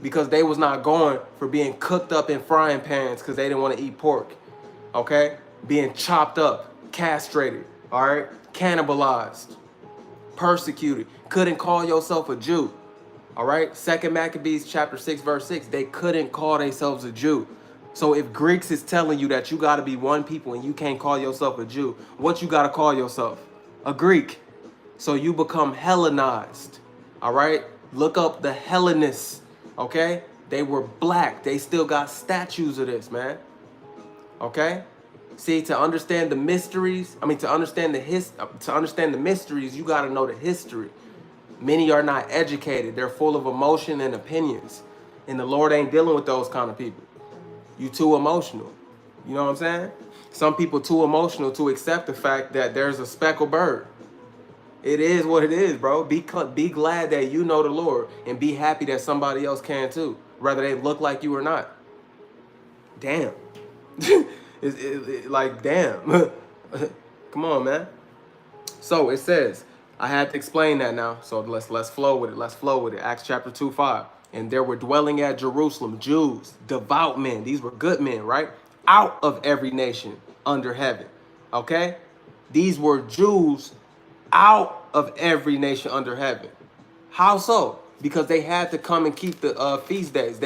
because they was not going for being cooked up in frying pans because they didn't want to eat pork, okay, being chopped up, castrated, all right, cannibalized, persecuted, couldn't call yourself a Jew, all right, 2 Maccabees chapter 6, verse 6, they couldn't call themselves a Jew. So if Greeks is telling you that you got to be one people and you can't call yourself a Jew, what you got to call yourself? A Greek. So you become Hellenized. All right? Look up the Hellenists. Okay? They were black. They still got statues of this, man. Okay? See, to understand the mysteries, to understand the mysteries, you got to know the history. Many are not educated. They're full of emotion and opinions. And the Lord ain't dealing with those kind of people. You too emotional. You know what I'm saying? Some people too emotional to accept the fact that there's a speckled bird. It is what it is, bro. Be glad that you know the Lord, and be happy that somebody else can too, whether they look like you or not. Damn. Like, damn. Come on, man. So it says, I had to explain that now. So let's flow with it. Let's flow with it. Acts chapter 2, 5. And there were dwelling at Jerusalem Jews, devout men. These were good men, right? Out of every nation under heaven. Okay? These were Jews out of every nation under heaven. How so? Because they had to come and keep the feast days.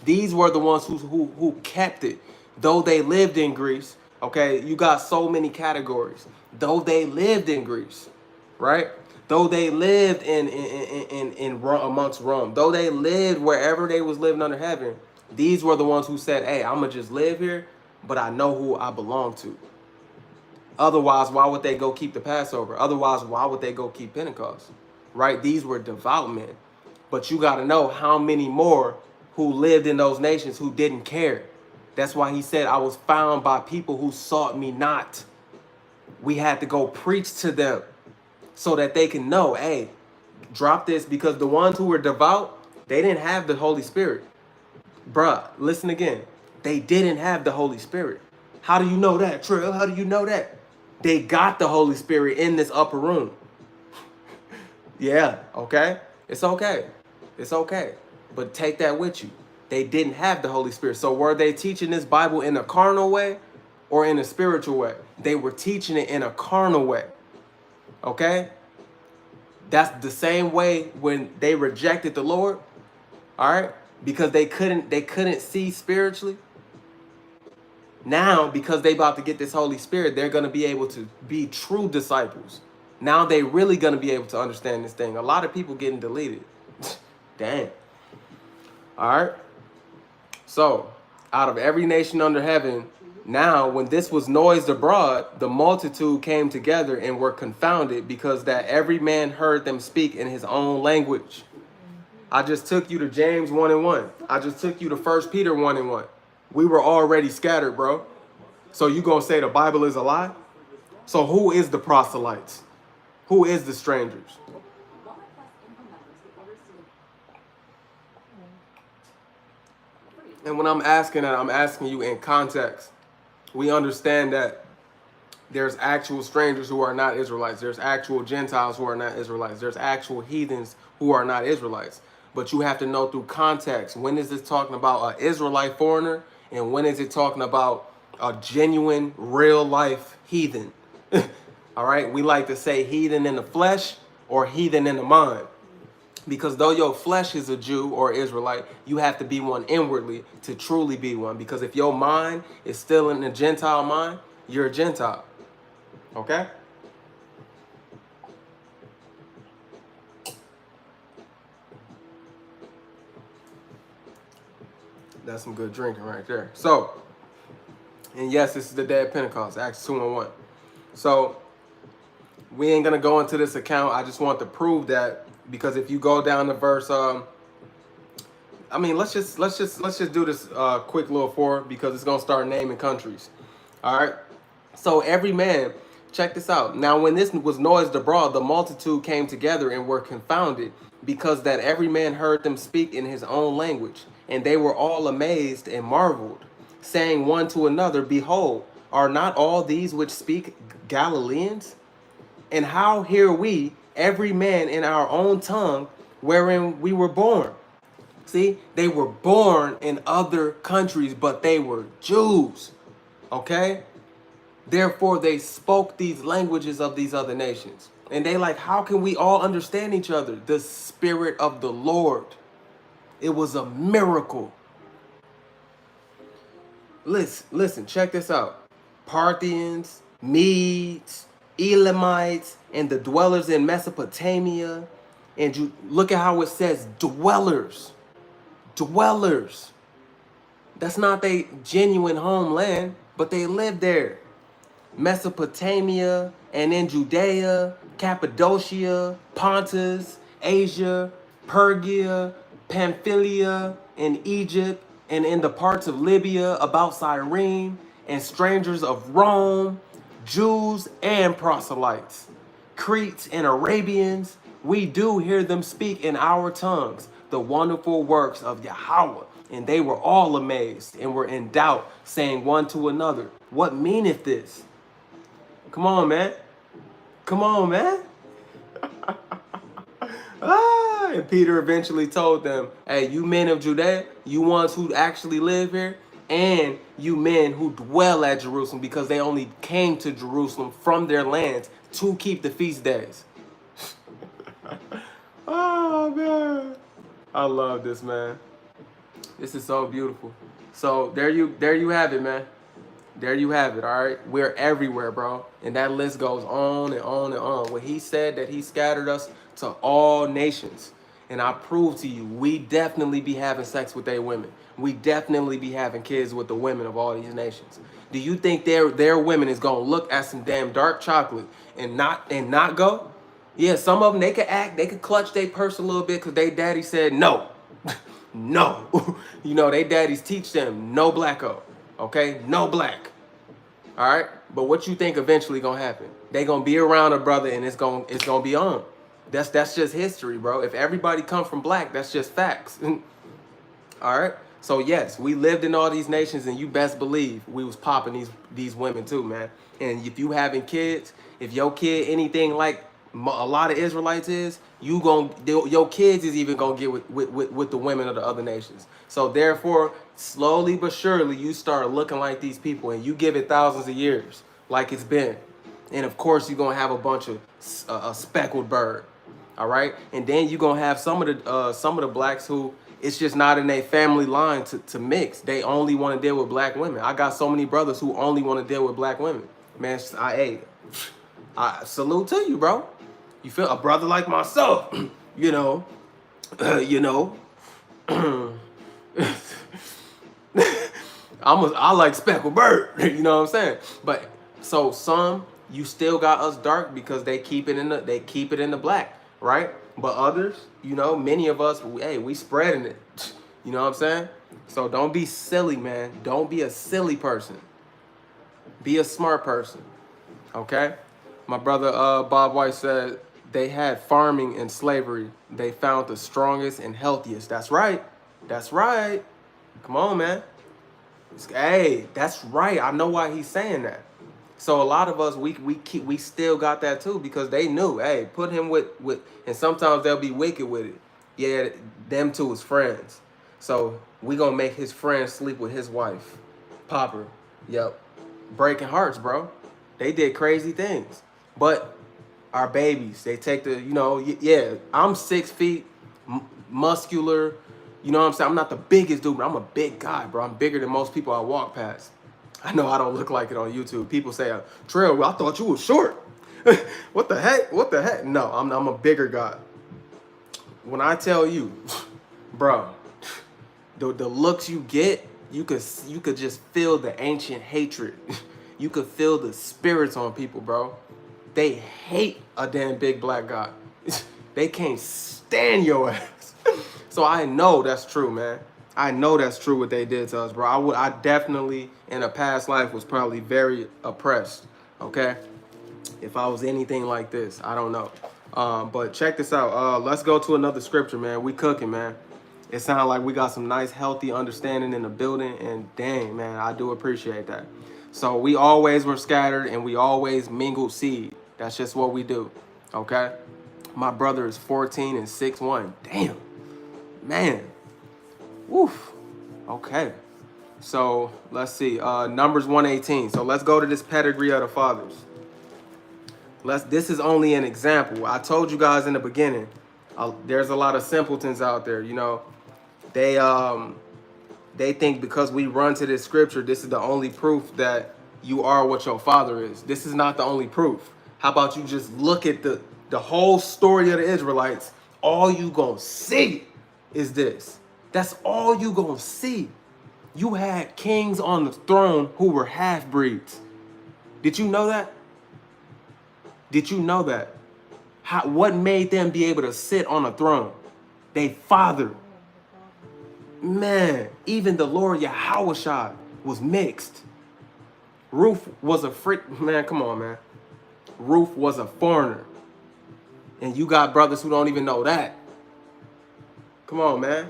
These were the ones who kept it. Though they lived in Greece, Okay, you got so many categories. Though they lived in Greece, right? Though they lived in amongst Rome, though they lived wherever they was living under heaven, these were the ones who said, "Hey, I'm gonna just live here, but I know who I belong to." Otherwise, why would they go keep the Passover? Otherwise, why would they go keep Pentecost? Right? These were devout men. But you got to know how many more who lived in those nations who didn't care. That's why he said, I was found by people who sought me not. We had to go preach to them so that they can know, hey, drop this, because the ones who were devout, they didn't have the Holy Spirit. Bruh, listen again. They didn't have the Holy Spirit. How do you know that, Trill? How do you know that? They got the Holy Spirit in this upper room. Yeah, okay? It's okay. It's okay. But take that with you. They didn't have the Holy Spirit. So were they teaching this Bible in a carnal way or in a spiritual way? They were teaching it in a carnal way. Okay? That's the same way when they rejected the Lord. All right? Because they couldn't see spiritually. Now, because they about to get this Holy Spirit, they're going to be able to be true disciples. Now they really going to be able to understand this thing. A lot of people getting deleted. Damn. All right. So, out of every nation under heaven, now when this was noised abroad, the multitude came together and were confounded, because that every man heard them speak in his own language. I just took you to James 1:1. I just took you to 1 Peter 1:1. We were already scattered, bro. So you gonna say the Bible is a lie? So who is the proselytes? Who is the strangers? And when I'm asking that, I'm asking you in context. We understand that there's actual strangers who are not Israelites. There's actual Gentiles who are not Israelites. There's actual heathens who are not Israelites. But you have to know through context, when is this talking about an Israelite foreigner, and when is it talking about a genuine, real life heathen? All right, we like to say heathen in the flesh or heathen in the mind. Because though your flesh is a Jew or Israelite, you have to be one inwardly to truly be one. Because if your mind is still in the Gentile mind, you're a Gentile. Okay? That's some good drinking right there. So, and yes, this is the day of Pentecost, Acts 2:1. So, we ain't gonna go into this account. I just want to prove that, because if you go down to verse, I mean, let's just do this quick little for, because it's gonna start naming countries. All right. So every man, check this out. Now, when this was noised abroad, the multitude came together and were confounded, because that every man heard them speak in his own language. And they were all amazed and marveled, saying one to another, Behold, are not all these which speak Galileans? And how hear we, every man in our own tongue, wherein we were born? See, they were born in other countries, but they were Jews. Okay? Therefore, they spoke these languages of these other nations. And they like, how can we all understand each other? The Spirit of the Lord. It was a miracle. Listen, check this out. Parthians, Medes, Elamites, and the dwellers in Mesopotamia. And you look at how it says dwellers. Dwellers. That's not their genuine homeland, but they live there. Mesopotamia, and in Judea, Cappadocia, Pontus, Asia, Pergia, Pamphylia, in Egypt, and in the parts of Libya about Cyrene, and strangers of Rome, Jews and proselytes, Cretes and Arabians. We do hear them speak in our tongues the wonderful works of Yahweh. And they were all amazed and were in doubt, saying one to another, What meaneth this? Come on, man. Come on, man. And Peter eventually told them, hey, you men of Judea, you ones who actually live here, and you men who dwell at Jerusalem, because they only came to Jerusalem from their lands to keep the feast days. Oh, man. I love this, man. This is so beautiful. So there you have it, man. There you have it, all right? We're everywhere, bro. And that list goes on and on and on. When he said that he scattered us to all nations. And I prove to you, we definitely be having sex with their women. We definitely be having kids with the women of all these nations. Do you think their women is gonna look at some damn dark chocolate and not go? Yeah, some of them, they could act, they could clutch their purse a little bit because they daddy said no. No. You know, they daddies teach them no blacko. Okay? No black. All right? But what you think eventually gonna happen? They gonna be around a brother and it's gonna be on. That's just history, bro. If everybody come from black, that's just facts. All right? So yes, we lived in all these nations, and you best believe we was popping these women too, man. And if you having kids, if your kid anything like a lot of Israelites is, your kids is even gonna get with the women of the other nations. So therefore, slowly but surely, you start looking like these people, and you give it thousands of years, like it's been. And of course, you're gonna have a bunch of a speckled bird, all right. And then you're gonna have some of the blacks who it's just not in their family line to mix. They only want to deal with black women. I got so many brothers who only want to deal with black women. Man, I salute to you, bro. You feel a brother like myself, you know, I like speckled bird, you know what I'm saying? But so some you still got us dark because they keep it in the black, right? But others, you know, many of us, hey, we spreading it. You know what I'm saying? So don't be silly, man. Don't be a silly person. Be a smart person. Okay? My brother Bob White said they had farming and slavery. They found the strongest and healthiest. That's right. That's right. Come on, man. Hey, that's right. I know why he's saying that. So a lot of us, we still got that too, because they knew, hey, put him with, and sometimes they'll be wicked with it. Yeah, them two is friends. So we gonna make his friend sleep with his wife. Popper. Yep. Breaking hearts, bro. They did crazy things. But our babies, they take the, you know, yeah, I'm 6 feet, muscular, you know what I'm saying? I'm not the biggest dude, but I'm a big guy, bro. I'm bigger than most people I walk past. I know I don't look like it on YouTube. People say, Trail, I thought you were short. What the heck? What the heck? No, I'm a bigger guy. When I tell you, bro, the looks you get, you could just feel the ancient hatred. You could feel the spirits on people, bro. They hate a damn big black guy. They can't stand your ass. So I know that's true, man. I know that's true what they did to us, bro. I definitely, in a past life, was probably very oppressed, okay? If I was anything like this, I don't know. But check this out. Let's go to another scripture, man. We cooking, man. It sounds like we got some nice, healthy understanding in the building, and dang, man, I do appreciate that. So we always were scattered, and we always mingled seed. That's just what we do, okay? My brother is 14 and 6'1". Damn, man. Woof. Okay. So let's see. Numbers 1:18. So let's go to this pedigree of the fathers. This is only an example. I told you guys in the beginning, there's a lot of simpletons out there, you know. They think because we run to this scripture, this is the only proof that you are what your father is. This is not the only proof. How about you just look at the whole story of the Israelites? All you gonna see is this. That's all you gonna see. You had kings on the throne who were half-breeds. Did you know that? Did you know that? What made them be able to sit on a throne? They father. Man, even the Lord Yahushua was mixed. Ruth was a man, come on, man. Ruth was a foreigner. And you got brothers who don't even know that. Come on, man.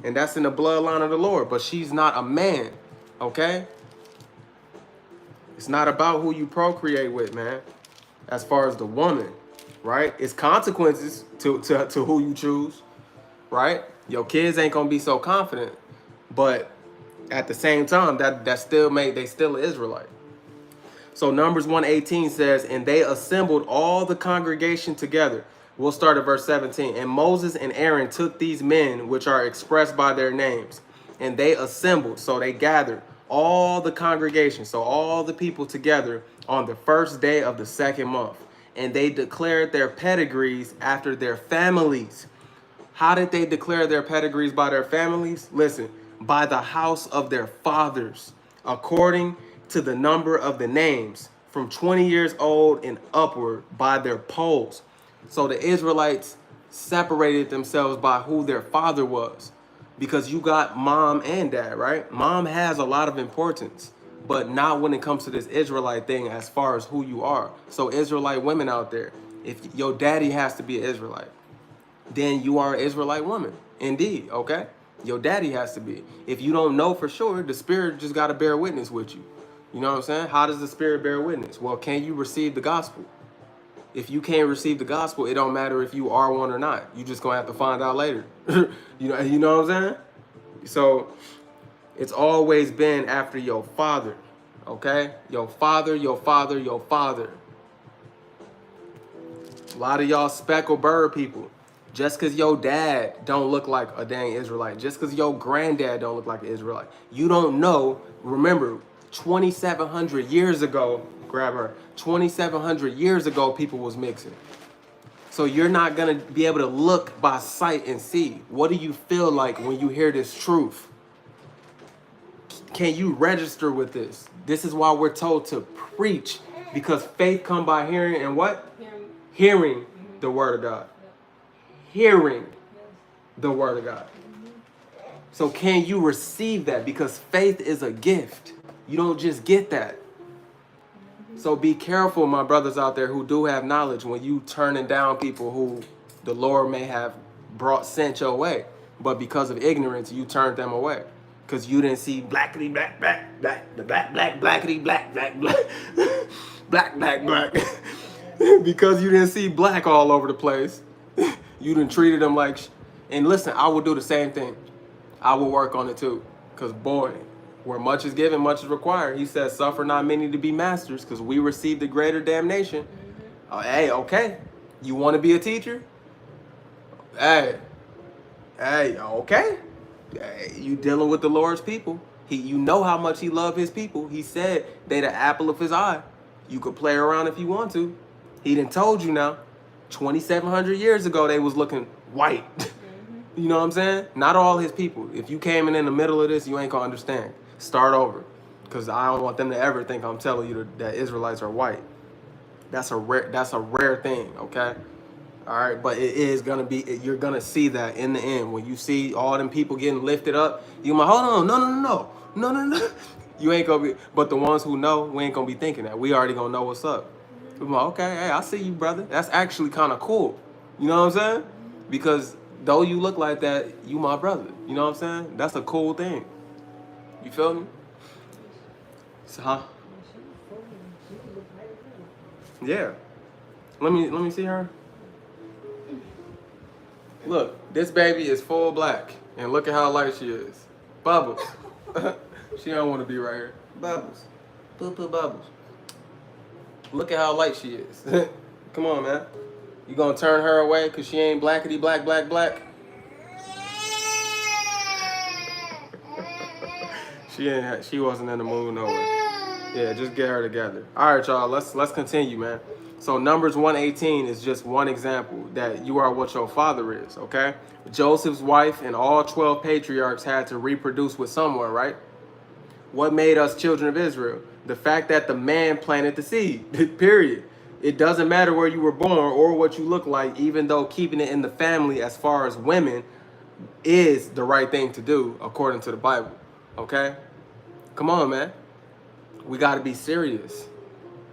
And that's in the bloodline of the Lord. But she's not a man, okay? It's not about who you procreate with, man. As far as the woman, right? It's consequences to who you choose, right? Your kids ain't gonna be so confident. But at the same time, they still an Israelite. So Numbers 1:18 says, and they assembled all the congregation together. We'll start at verse 17. And Moses and Aaron took these men, which are expressed by their names, and they assembled. So they gathered all the congregation, so all the people together on the first day of the second month. And they declared their pedigrees after their families. How did they declare their pedigrees by their families? Listen, by the house of their fathers, according to the number of the names, from 20 years old and upward, by their polls. So the Israelites separated themselves by who their father was, because you got mom and dad, right? Mom has a lot of importance, but not when it comes to this Israelite thing as far as who you are. So Israelite women out there, if your daddy has to be an Israelite, then you are an Israelite woman. Indeed, okay? Your daddy has to be. If you don't know for sure, the Spirit just got to bear witness with you. You know what I'm saying? How does the Spirit bear witness? Well, can you receive the gospel? If you can't receive the gospel, it don't matter if you are one or not. You just gonna have to find out later. You know what I'm saying? So it's always been after your father, okay? Your father, your father, your father. A lot of y'all speckled bird people. Just because your dad don't look like a dang Israelite, just because your granddad don't look like an Israelite, you don't know. Remember, 2,700 years ago, grab her, 2,700 years ago, people was mixing. So you're not going to be able to look by sight and see. What do you feel like when you hear this truth? Can you register with this? This is why we're told to preach, because faith come by hearing and what? Hearing the word of God. Hearing the word of God. So can you receive that? Because faith is a gift. You don't just get that. So be careful, my brothers out there who do have knowledge, when you turning down people who the Lord may have sent your way. But because of ignorance, you turned them away. Because you didn't see blackity black, black, black, the black, black, blackity black, black, black, black, black, black. Because you didn't see black all over the place. You done treated them like, and listen, I will do the same thing. I will work on it too. Because boy, where much is given, much is required. He says, suffer not many to be masters, because we received the greater damnation. Hey, okay. You want to be a teacher? Hey, okay. Hey, you dealing with the Lord's people. You know how much he loved his people. He said they the apple of his eye. You could play around if you want to. He done told you now. 2,700 years ago, they was looking white. You know what I'm saying? Not all his people. If you came in the middle of this, you ain't gonna understand. Start over, because I don't want them to ever think I'm telling you that Israelites are white. That's a rare thing, okay? All right, but it is gonna be. You're gonna see that in the end when you see all them people getting lifted up. You might hold on, no. You ain't gonna be. But the ones who know, we ain't gonna be thinking that. We already gonna know what's up. We're like, okay, hey, I see you, brother. That's actually kind of cool. You know what I'm saying? Because though you look like that, you my brother. You know what I'm saying? That's a cool thing. You feel me? So, huh? Yeah. Let me see her. Look, this baby is full black, and look at how light she is. Bubbles. She don't want to be right here. Bubbles. Poo bubbles. Look at how light she is. Come on, man. You gonna turn her away because she ain't blackity black, black, black? She wasn't in the mood no way. Yeah, just get her together. All right, y'all. Let's continue, man. So Numbers 1:18 is just one example that you are what your father is. Okay. Joseph's wife and all 12 patriarchs had to reproduce with someone, right? What made us children of Israel? The fact that the man planted the seed. Period. It doesn't matter where you were born or what you look like, even though keeping it in the family as far as women is the right thing to do according to the Bible. Okay? Come on, man. We got to be serious.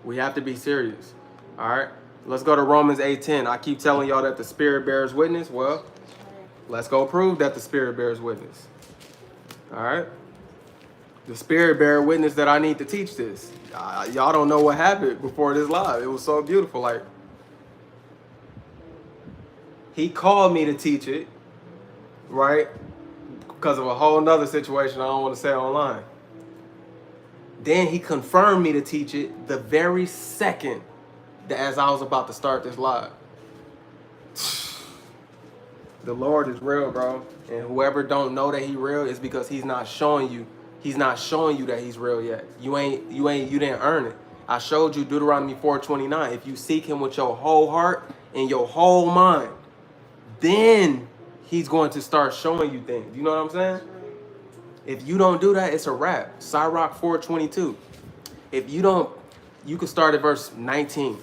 We have to be serious. All right? Let's go to Romans 8:10. I keep telling y'all that the Spirit bears witness. Well, let's go prove that the Spirit bears witness. All right? The Spirit bear witness that I need to teach this. Y'all don't know what happened before this live. It was so beautiful. Like, he called me to teach it, right? Because of a whole nother situation I don't want to say online. Then he confirmed me to teach it the very second that as I was about to start this live. The Lord is real, bro. And whoever don't know that he real is because he's not showing you He's not showing you that he's real yet. You didn't earn it. I showed you Deuteronomy 4:29. If you seek him with your whole heart and your whole mind, then he's going to start showing you things. You know what I'm saying? If you don't do that, it's a wrap. Sirach 4:22. If you don't, you can start at verse 19.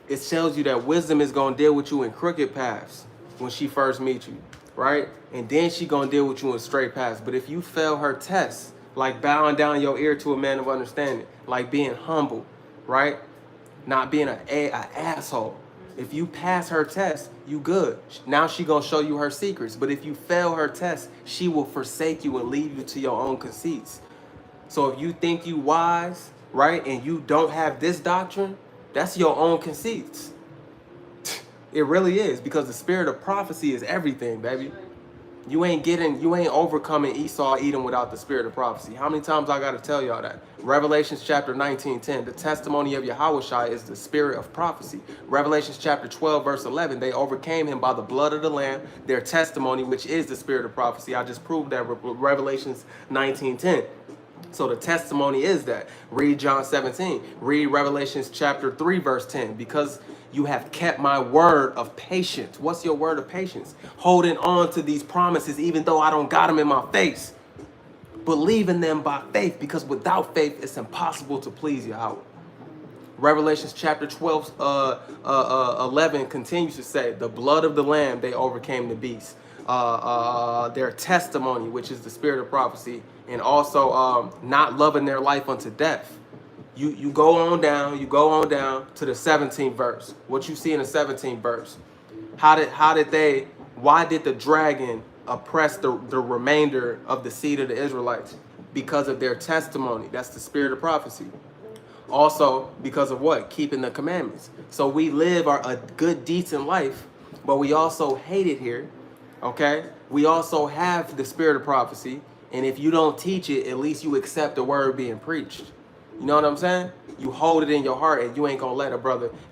It tells you that wisdom is going to deal with you in crooked paths when she first meets you, right? And then she going to deal with you in straight paths. But if you fail her test, like bowing down your ear to a man of understanding, like being humble, right? Not being an asshole. If you pass her test, you good. Now she gonna show you her secrets. But if you fail her test, she will forsake you and leave you to your own conceits. So if you think you wise, right, and you don't have this doctrine, that's your own conceits. It really is, because the spirit of prophecy is everything, baby. You ain't overcoming Esau, Edom without the spirit of prophecy. How many times I gotta tell y'all that? Revelations chapter 19:10, the testimony of Yahushua is the spirit of prophecy. Revelations chapter 12, verse 11, they overcame him by the blood of the Lamb, their testimony, which is the spirit of prophecy. I just proved that with Revelations 19:10. So the testimony is that. Read John 17. Read Revelations chapter 3, verse 10. Because you have kept my word of patience. What's your word of patience? Holding on to these promises even though I don't got them in my face. Believing them by faith, because without faith it's impossible to please Yahweh. Revelations chapter 12, 11 continues to say, the blood of the Lamb, they overcame the beast. Their testimony, which is the spirit of prophecy, and also not loving their life unto death. You go on down to the 17th verse. What you see in the 17th verse? Why did the dragon oppress the remainder of the seed of the Israelites? Because of their testimony. That's the spirit of prophecy. Also, because of what? Keeping the commandments. So we live a good, decent life, but we also hate it here. Okay? We also have the spirit of prophecy. And if you don't teach it, at least you accept the word being preached. You know what I'm saying? You hold it in your heart, and you ain't gonna let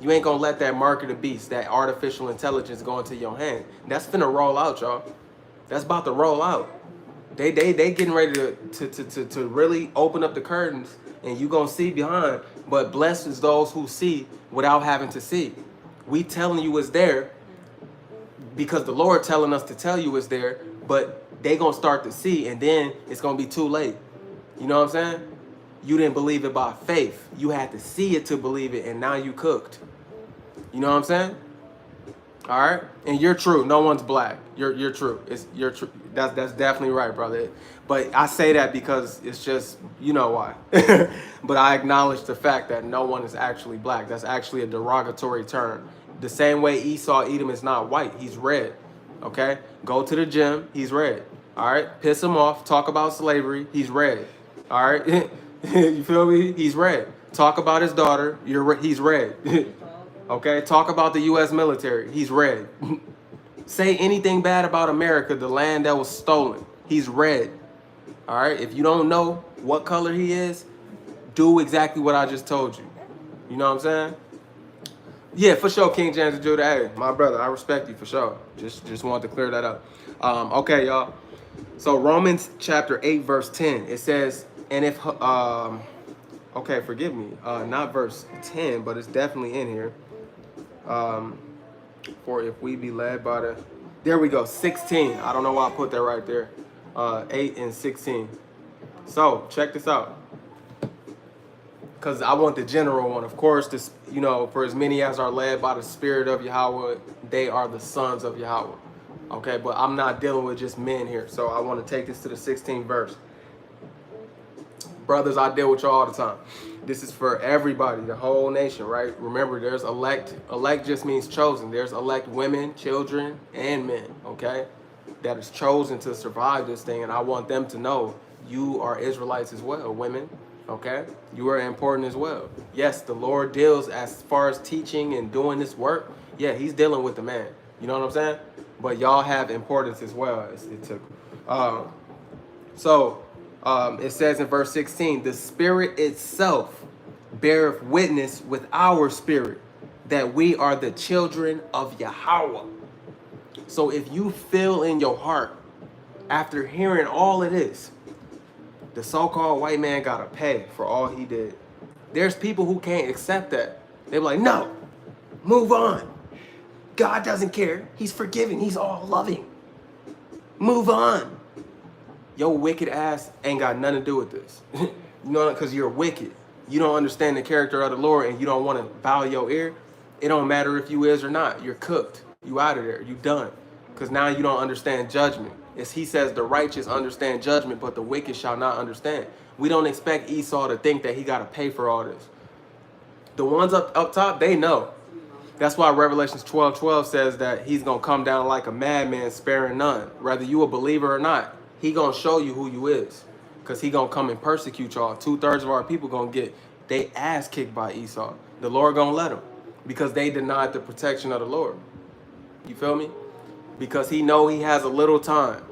you ain't gonna let that mark of the beast, that artificial intelligence go into your hand. That's finna roll out, y'all. That's about to roll out. They getting ready to really open up the curtains, and you gonna see behind. But blessed is those who see without having to see. We telling you it's there because the Lord telling us to tell you it's there, but they gonna start to see, and then it's gonna be too late. You know what I'm saying? You didn't believe it by faith. You had to see it to believe it, and now you cooked. You know what I'm saying? All right, and you're true. No one's black. You're true. You're true. That's definitely right, brother. But I say that because it's just, you know why. But I acknowledge the fact that no one is actually black. That's actually a derogatory term. The same way Esau, Edom is not white. He's red. Okay? Go to the gym. He's red. All right? Piss him off. Talk about slavery. He's red. All right? You feel me? He's red. Talk about his daughter. He's red. Okay? Talk about the U.S. military. He's red. Say anything bad about America, the land that was stolen. He's red. All right? If you don't know what color he is, do exactly what I just told you. You know what I'm saying? Yeah, for sure, King James of Judah. Hey, my brother, I respect you for sure. Just wanted to clear that up. Okay, y'all. So Romans chapter 8, verse 10, it says, and if, okay, forgive me, not verse 10, but it's definitely in here. For if we be led by the, there we go, 16. I don't know why I put that right there. 8 and 16. So check this out. Because I want the general one. Of course, this, you know, for as many as are led by the spirit of Yahweh, they are the sons of Yahweh. Okay, but I'm not dealing with just men here. So I want to take this to the 16th verse. Brothers, I deal with y'all all the time. This is for everybody, the whole nation, right? Remember, there's elect. Elect just means chosen. There's elect women, children, and men, okay? That is chosen to survive this thing. And I want them to know you are Israelites as well, women. Okay, you are important as well. Yes, the Lord deals as far as teaching and doing this work. Yeah, he's dealing with the man. You know what I'm saying? But y'all have importance as well. It says in verse 16, the spirit itself beareth witness with our spirit that we are the children of Yahweh. So if you feel in your heart after hearing all of this, The so-called white man gotta pay for all he did. There's people who can't accept that. They're like, no, move on. God doesn't care. He's forgiving. He's all loving. Move on. Your wicked ass ain't got nothing to do with this. You know, because you're wicked. You don't understand the character of the Lord and you don't want to bow your ear. It don't matter if you is or not. You're cooked. You out of there. You done. Because now you don't understand judgment. As he says, the righteous understand judgment, but the wicked shall not understand. We don't expect Esau to think that he got to pay for all this. The ones up top, they know. That's why Revelations 12:12 says that he's going to come down like a madman, sparing none. Whether you a believer or not, he going to show you who you is. Because he going to come and persecute y'all. 2/3 of our people going to get they ass kicked by Esau. The Lord going to let them. Because they denied the protection of the Lord. You feel me? Because he know he has a little time.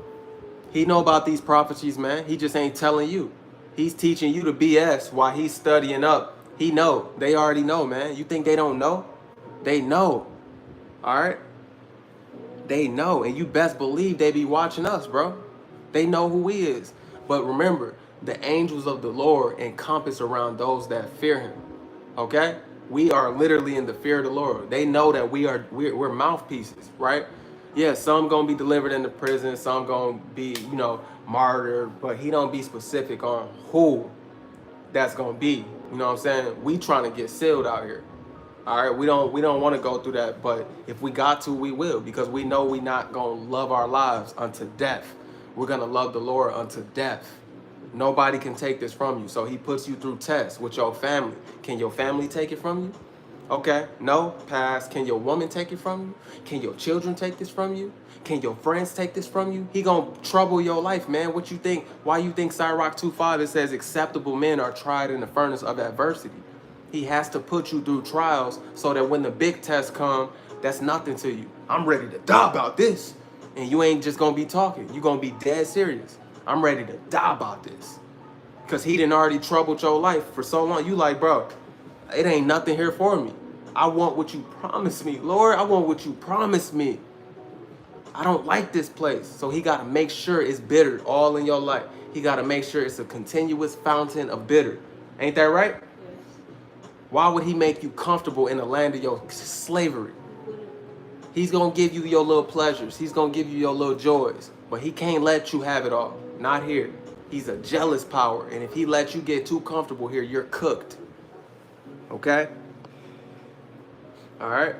He know about these prophecies, man. He just ain't telling you. He's teaching you the BS while he's studying up. He know. They already know, man. You think they don't know? They know. All right? They know. And you best believe they be watching us, bro. They know who he is. But remember, the angels of the Lord encompass around those that fear him. Okay? We are literally in the fear of the Lord. They know that we're mouthpieces, right? Yeah, some gonna be delivered into prison, some gonna be, martyred, but he don't be specific on who that's gonna be. You know what I'm saying? We trying to get sealed out here. All right, we don't want to go through that, but if we got to, we will, because we know we not gonna love our lives unto death. We're gonna love the Lord unto death. Nobody can take this from you. So he puts you through tests with your family. Can your family take it from you? Okay, no, pass. Can your woman take it from you? Can your children take this from you? Can your friends take this from you? He gonna trouble your life, man. What you think? Why you think Sirach 2:5 it says acceptable men are tried in the furnace of adversity? He has to put you through trials so that when the big tests come, that's nothing to you. I'm ready to die about this. And you ain't just gonna be talking. You gonna be dead serious. I'm ready to die about this. Because he done already troubled your life for so long. You like, bro, it ain't nothing here for me. I want what you promised me. Lord, I want what you promised me. I don't like this place. So he got to make sure it's bitter all in your life. He got to make sure it's a continuous fountain of bitter. Ain't that right? Yes. Why would he make you comfortable in the land of your slavery? He's going to give you your little pleasures. He's going to give you your little joys. But he can't let you have it all. Not here. He's a jealous power. And if he lets you get too comfortable here, you're cooked. Okay? All right?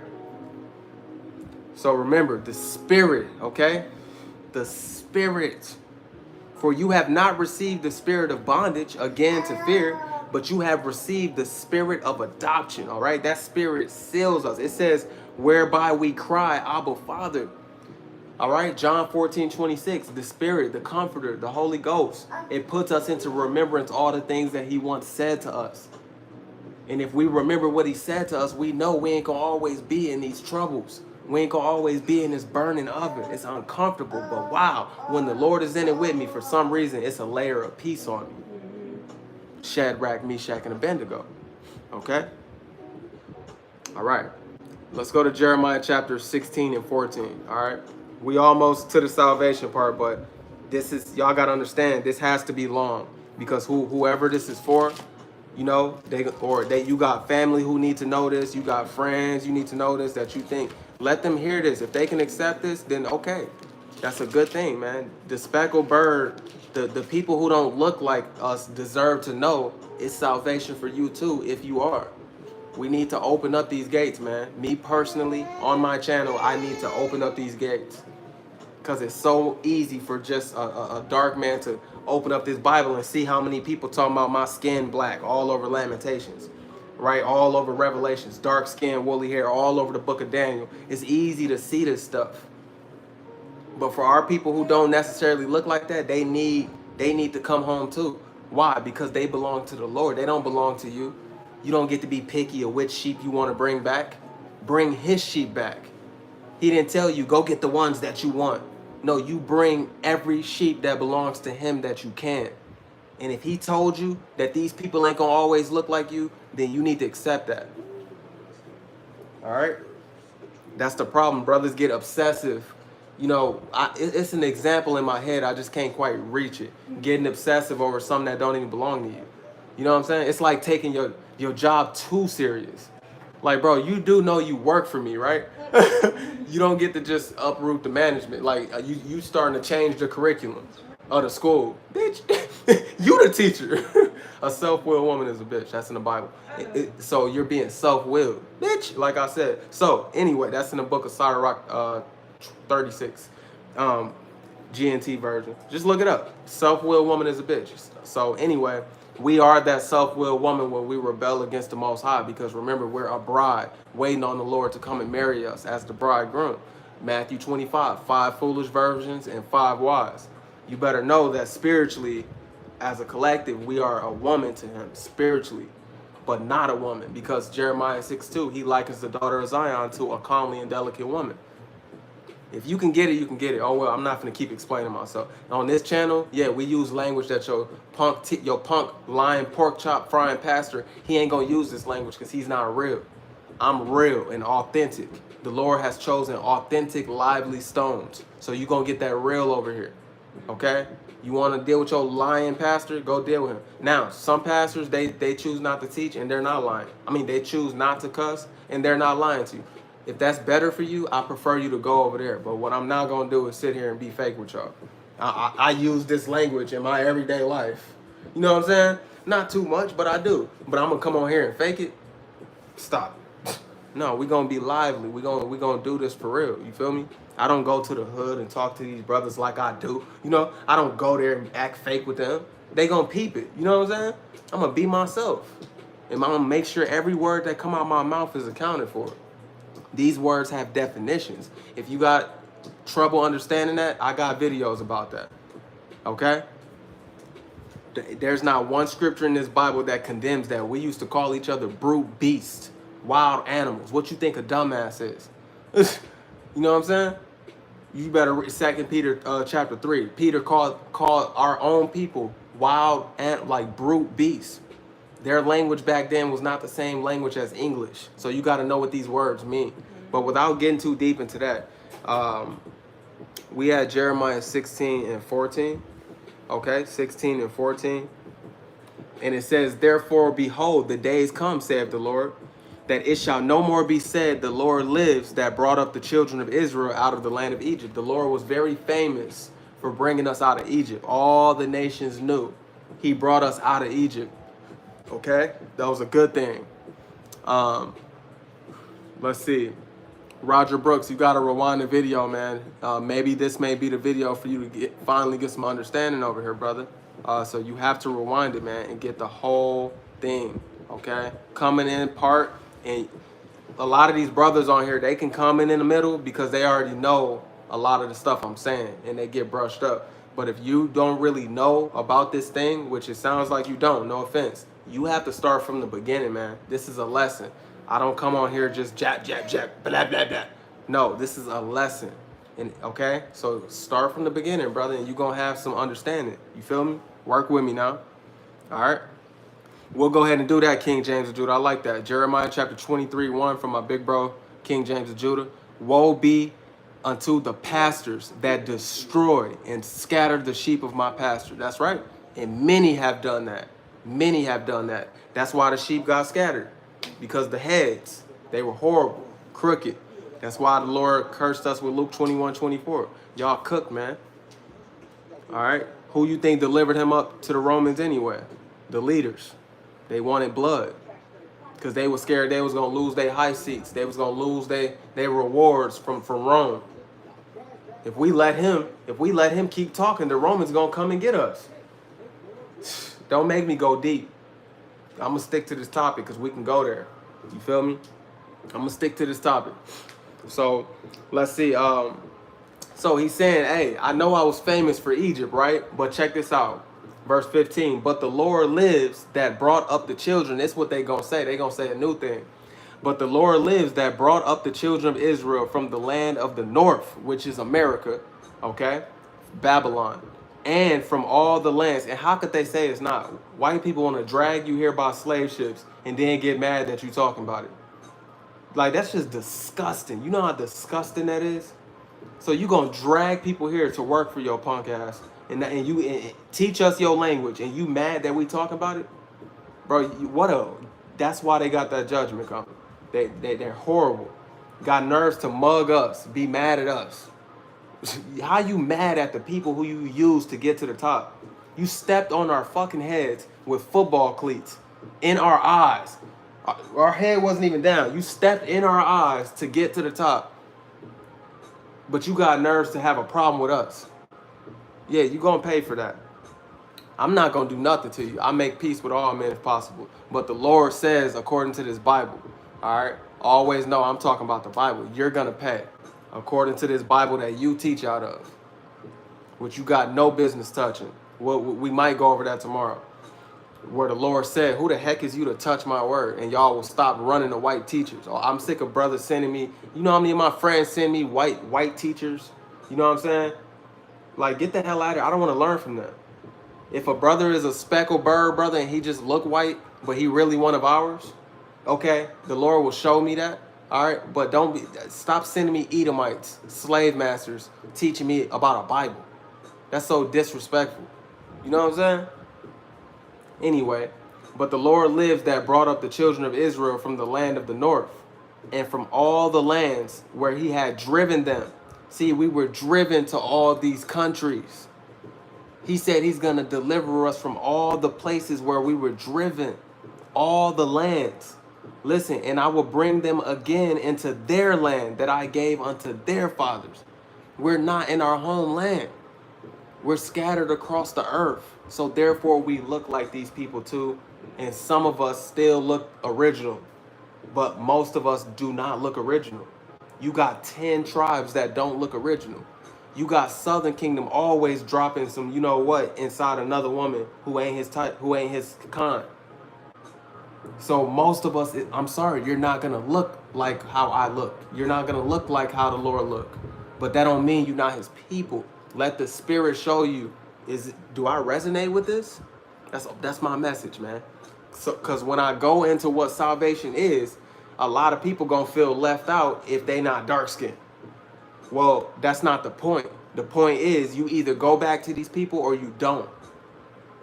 So remember, the spirit, okay? The spirit. For you have not received the spirit of bondage, again to fear, but you have received the spirit of adoption, all right? That spirit seals us. It says, whereby we cry, Abba, Father. All right, John 14:26, the Spirit, the Comforter, the Holy Ghost. It puts us into remembrance all the things that he once said to us. And if we remember what he said to us, we know we ain't gonna always be in these troubles. We ain't gonna always be in this burning oven. It's uncomfortable, but wow, when the Lord is in it with me, for some reason, it's a layer of peace on me. Shadrach, Meshach, and Abednego. Okay? All right. Let's go to Jeremiah chapter 16 and 14. All right? We almost to the salvation part, but this is, y'all got to understand, this has to be long, because whoever this is for, you know, you got family who need to know this, you got friends you need to know this, that you think, let them hear this. If they can accept this, then okay, that's a good thing, man. The speckled bird, the people who don't look like us deserve to know it's salvation for you too, if you are. We need to open up these gates, man. Me personally, on my channel, I need to open up these gates. Because it's so easy for just a dark man to open up this Bible and see how many people talking about my skin black all over Lamentations, right? All over Revelations, dark skin, woolly hair, all over the book of Daniel. It's easy to see this stuff. But for our people who don't necessarily look like that, they need to come home too. Why? Because they belong to the Lord. They don't belong to you. You don't get to be picky of which sheep you want to bring back. Bring his sheep back. He didn't tell you, go get the ones that you want. No, you bring every sheep that belongs to him that you can. And if he told you that these people ain't gonna always look like you, then you need to accept that. All right? That's the problem. Brothers get obsessive. you know, it's an example in my head. I just can't quite reach it. Getting obsessive over something that don't even belong to you. You know what I'm saying? It's like taking your job too serious. Like, bro, you do know you work for me, right? You don't get to just uproot the management. Like, you starting to change the curriculum of the school. Bitch, you the teacher. A self-willed woman is a bitch. That's in the Bible. So you're being self-willed. Bitch, like I said. So, anyway, that's in the book of Sirach 36. GNT version. Just look it up. Self-willed woman is a bitch. So, anyway, we are that self-willed woman when we rebel against the Most High, because remember, we're a bride waiting on the Lord to come and marry us as the bridegroom. Matthew 25, 5 foolish virgins and 5 wise. You better know that spiritually, as a collective, we are a woman to him spiritually, but not a woman, because Jeremiah 6:2, he likens the daughter of Zion to a comely and delicate woman. If you can get it, you can get it. Oh, well, I'm not going to keep explaining myself. On this channel, yeah, we use language that your punk lying pork chop frying pastor, he ain't going to use this language because he's not real. I'm real and authentic. The Lord has chosen authentic, lively stones. So you're going to get that real over here. Okay? You want to deal with your lying pastor? Go deal with him. Now, some pastors, they choose not to teach and they're not lying. I mean, they choose not to cuss and they're not lying to you. If that's better for you, I prefer you to go over there. But what I'm not going to do is sit here and be fake with y'all. I use this language in my everyday life. You know what I'm saying? Not too much, but I do. But I'm going to come on here and fake it? Stop. No, we're going to be lively. We're gonna do this for real. You feel me? I don't go to the hood and talk to these brothers like I do. You know, I don't go there and act fake with them. They going to peep it. You know what I'm saying? I'm going to be myself. And I'm going to make sure every word that come out my mouth is accounted for. These words have definitions. If you got trouble understanding that, I got videos about that. Okay? There's not one scripture in this Bible that condemns that. We used to call each other brute beasts, wild animals. What you think a dumbass is? You know what I'm saying? You better read 2 Peter chapter 3. Peter called our own people wild and like brute beasts. Their language back then was not the same language as English. So you got to know what these words mean. But without getting too deep into that, we had Jeremiah 16 and 14. Okay, 16 and 14. And it says, therefore, behold, the days come, saith the Lord, that it shall no more be said, the Lord lives, that brought up the children of Israel out of the land of Egypt. The Lord was very famous for bringing us out of Egypt. All the nations knew he brought us out of Egypt. Okay, that was a good thing. Let's see. Roger Brooks, you got to rewind the video, man. Maybe this may be the video for you to finally get some understanding over here, brother. So you have to rewind it, man, and get the whole thing, okay? Coming in part, and a lot of these brothers on here, they can come in the middle because they already know a lot of the stuff I'm saying, and they get brushed up. But if you don't really know about this thing, which it sounds like you don't, no offense, you have to start from the beginning, man. This is a lesson. I don't come on here just jab, blah, blah, blah. No, this is a lesson. And okay, so start from the beginning, brother, and you're going to have some understanding. You feel me? Work with me now. All right? We'll go ahead and do that, King James of Judah. I like that. Jeremiah chapter 23:1 from my big bro, King James of Judah. Woe be unto the pastors that destroy and scatter the sheep of my pasture. That's right. And many have done that. Many have done that. That's why the sheep got scattered. Because the heads, they were horrible, crooked. That's why the Lord cursed us with Luke 21:24. Y'all cook, man. All right? Who you think delivered him up to the Romans anyway? The leaders. They wanted blood. Because they were scared they was going to lose their high seats. They was going to lose their rewards from Rome. If we let him keep talking, the Romans going to come and get us. Don't make me go deep. I'm going to stick to this topic because we can go there. You feel me? I'm going to stick to this topic. So, let's see. So he's saying, hey, I know I was famous for Egypt, right? But check this out. Verse 15. But the Lord lives that brought up the children. That's what they going to say. They going to say a new thing. But the Lord lives that brought up the children of Israel from the land of the north, which is America, okay? Babylon. And from all the lands. And how could they say it's not? White people want to drag you here by slave ships and then get mad that you talking about it. Like, that's just disgusting. You know how disgusting that is? So you gonna drag people here to work for your punk ass, and you teach us your language, and you mad that we talking about it, bro? That's why they got that judgment coming. They're horrible. Got nerves to mug us, be mad at us. How you mad at the people who you used to get to the top? You stepped on our fucking heads with football cleats in our eyes. Our head wasn't even down. You stepped in our eyes to get to the top. But you got nerves to have a problem with us. Yeah, you gonna pay for that. I'm not gonna do nothing to you. I make peace with all men if possible. But the Lord says, according to this Bible, all right? Always know I'm talking about the Bible. You're gonna pay according to this Bible that you teach out of, which you got no business touching. Well, we might go over that tomorrow. Where the Lord said, who the heck is you to touch my word? And y'all will stop running to white teachers. Oh, I'm sick of brothers sending me, you know how many of my friends send me white teachers? You know what I'm saying? Like, get the hell out of here. I don't want to learn from them. If a brother is a speckled bird brother and he just look white, but he really one of ours, okay, the Lord will show me that. All right, but stop sending me Edomites, slave masters, teaching me about a Bible. That's so disrespectful. You know what I'm saying? Anyway, but the Lord lives that brought up the children of Israel from the land of the north and from all the lands where he had driven them. See, we were driven to all these countries. He said he's going to deliver us from all the places where we were driven, all the lands. Listen, and I will bring them again into their land that I gave unto their fathers. We're not in our homeland. We're scattered across the earth. So therefore we look like these people too. And some of us still look original. But most of us do not look original. You got 10 tribes that don't look original. You got Southern Kingdom always dropping some, you know what, inside another woman who ain't his type, who ain't his kind. So most of us, I'm sorry, you're not going to look like how I look. You're not going to look like how the Lord look. But that don't mean you're not his people. Let the Spirit show you, do I resonate with this? That's my message, man. So, because when I go into what salvation is, a lot of people going to feel left out if they not dark skinned. Well, that's not the point. The point is you either go back to these people or you don't.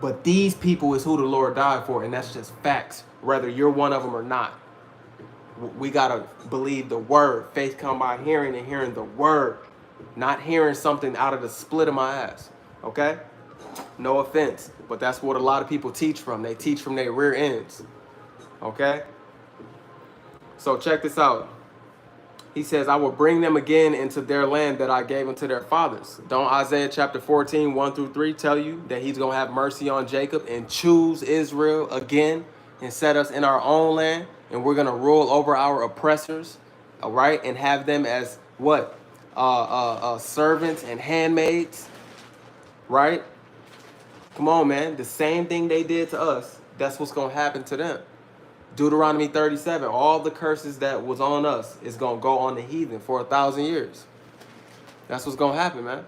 But these people is who the Lord died for, and that's just facts, whether you're one of them or not. We got to believe the word. Faith come by hearing and hearing the word, not hearing something out of the split of my ass, okay? No offense, but that's what a lot of people teach from. They teach from their rear ends, okay? So check this out. He says, I will bring them again into their land that I gave unto their fathers. Don't Isaiah chapter 14, 1-3 tell you that he's going to have mercy on Jacob and choose Israel again and set us in our own land? And we're going to rule over our oppressors, all right? And have them as what? Servants and handmaids, right? Come on, man. The same thing they did to us, that's what's going to happen to them. Deuteronomy 37, all the curses that was on us is going to go on the heathen for 1,000 years. That's what's going to happen, man.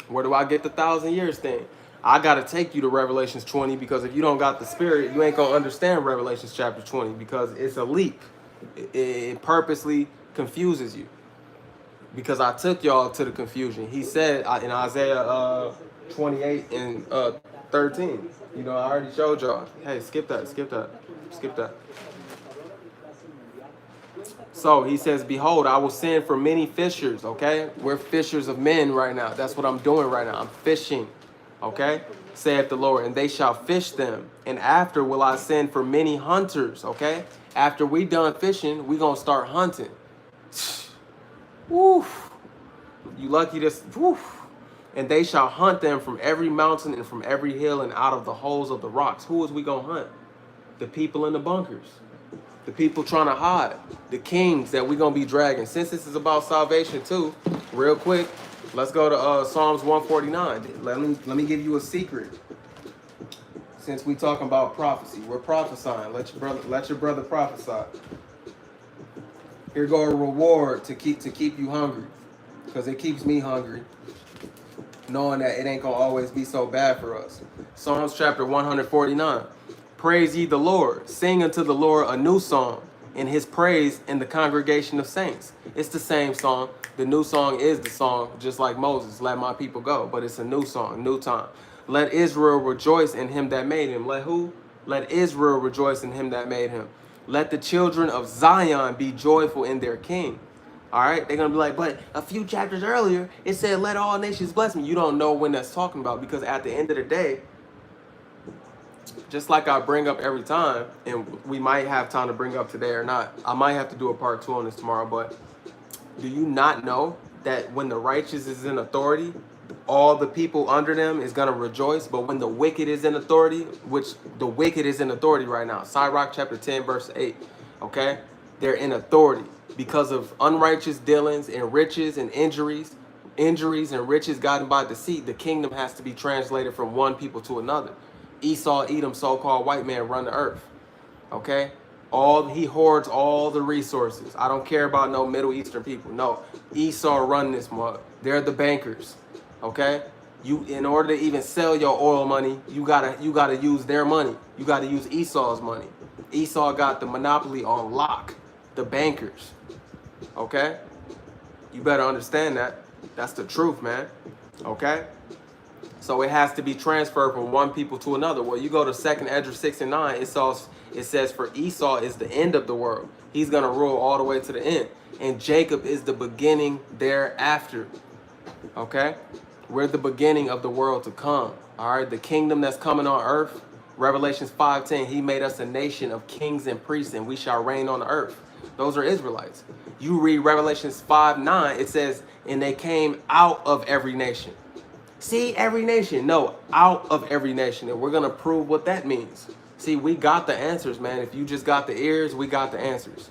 Where do I get the 1,000 years thing? I got to take you to Revelations 20 because if you don't got the Spirit, you ain't going to understand Revelations chapter 20 because it's a leap. It purposely confuses you because I took y'all to the confusion. He said in Isaiah 28 and 13, you know, I already showed y'all. Hey, skip that. So he says, behold, I will send for many fishers, okay? We're fishers of men right now. That's what I'm doing right now. I'm fishing, okay? Saith the Lord, and they shall fish them. And after will I send for many hunters, okay? After we done fishing, we going to start hunting. Woof. You lucky this, woof. And they shall hunt them from every mountain and from every hill and out of the holes of the rocks. Who is we going to hunt? The people in the bunkers. The people trying to hide. The kings that we're going to be dragging. Since this is about salvation too, real quick, let's go to Psalms 149. Let me give you a secret. Since we talking about prophecy, we're prophesying. Let your brother prophesy. Here go a reward to keep you hungry. Because it keeps me hungry. Knowing that it ain't going to always be so bad for us. Psalms chapter 149. Praise ye the Lord. Sing unto the Lord a new song. in his praise in the congregation of saints. It's the same song. The new song is the song, just like Moses, let my people go. But it's a new song, new time. Let Israel rejoice in him that made him. Let who? Let Israel rejoice in him that made him. Let the children of Zion be joyful in their king. All right? They're going to be like, but a few chapters earlier, it said, let all nations bless me. You don't know when that's talking about, because at the end of the day, just like I bring up every time, and we might have time to bring up today or not. I might have to do a part 2 on this tomorrow, but do you not know that when the righteous is in authority, all the people under them is going to rejoice? But when the wicked is in authority, which the wicked is in authority right now, Sirach chapter 10, verse 8, okay? They're in authority because of unrighteous dealings and riches and injuries and riches gotten by deceit. The kingdom has to be translated from one people to another. Esau, Edom, so-called white man run the earth, okay? He hoards all the resources. I don't care about no Middle Eastern people. No, Esau run this mug. They're the bankers, okay? You, in order to even sell your oil money, you gotta use their money. You gotta use Esau's money. Esau got the monopoly on lock, the bankers, okay? You better understand that. That's the truth, man, okay? So it has to be transferred from one people to another. Well, you go to 2nd Esdras 6 and 9, it says, for Esau is the end of the world. He's going to rule all the way to the end. And Jacob is the beginning thereafter. Okay? We're the beginning of the world to come. All right? The kingdom that's coming on earth, Revelations 5:10, he made us a nation of kings and priests, and we shall reign on the earth. Those are Israelites. You read Revelations 5:9, it says, and they came out of every nation. See, every nation. No, out of every nation. And we're going to prove what that means. See, we got the answers, man. If you just got the ears, we got the answers.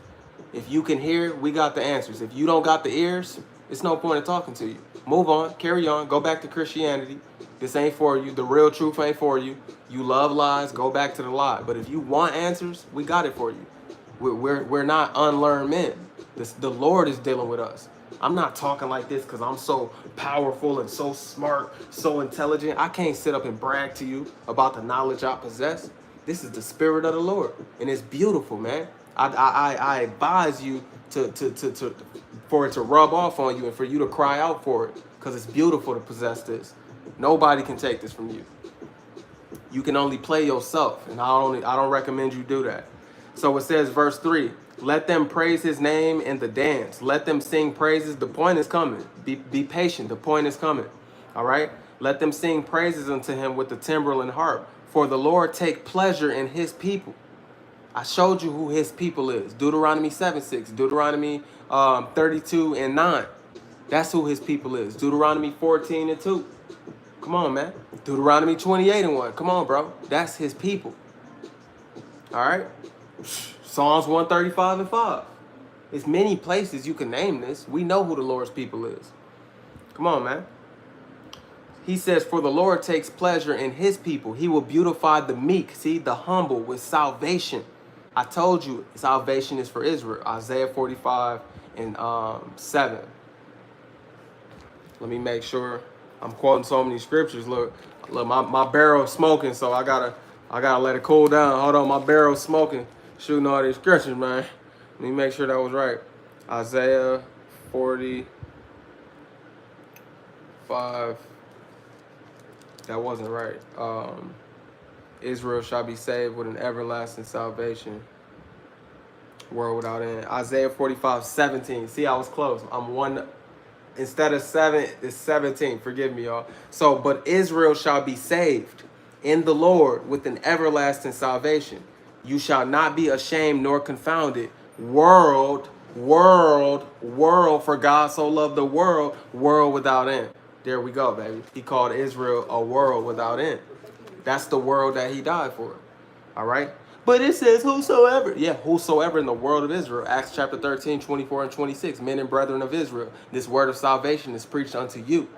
If you can hear, we got the answers. If you don't got the ears, it's no point in talking to you. Move on, carry on, go back to Christianity. This ain't for you. The real truth ain't for you. You love lies, go back to the lie. But if you want answers, we got it for you. We're not unlearned men. The Lord is dealing with us. I'm not talking like this because I'm so powerful and so smart, so intelligent. I can't sit up and brag to you about the knowledge I possess. This is the Spirit of the Lord, and it's beautiful, man. I advise you for it to rub off on you and for you to cry out for it, because it's beautiful to possess this. Nobody can take this from you. You can only play yourself, and I don't recommend you do that. So it says, verse 3. Let them praise his name in the dance. Let them sing praises. The point is coming. Be patient. The point is coming. All right? Let them sing praises unto him with the timbrel and harp. For the Lord take pleasure in his people. I showed you who his people is. Deuteronomy 7:6. Deuteronomy 32 and 9. That's who his people is. Deuteronomy 14 and 2. Come on, man. Deuteronomy 28 and 1. Come on, bro. That's his people. All right? Psalms 135 and 5. There's many places you can name this. We know who the Lord's people is. Come on, man. He says, for the Lord takes pleasure in his people. He will beautify the meek, see, the humble with salvation. I told you salvation is for Israel. Isaiah 45 and 7. Let me make sure I'm quoting so many scriptures. Look, my barrel's smoking, so I gotta let it cool down. Hold on, my barrel's smoking. Shooting all these scriptures, man. Let me make sure that was right. Isaiah 45. That wasn't right. Israel shall be saved with an everlasting salvation. World without end. Isaiah 45:17. See, I was close. I'm one. Instead of 7, it's 17. Forgive me, y'all. So, but Israel shall be saved in the Lord with an everlasting salvation. You shall not be ashamed nor confounded. World, for God so loved the world without end. There we go, baby. He called Israel a world without end. That's the world that he died for. All right? But it says whosoever. Yeah, whosoever in the world of Israel. Acts chapter 13, 24 and 26. Men and brethren of Israel. This word of salvation is preached unto you.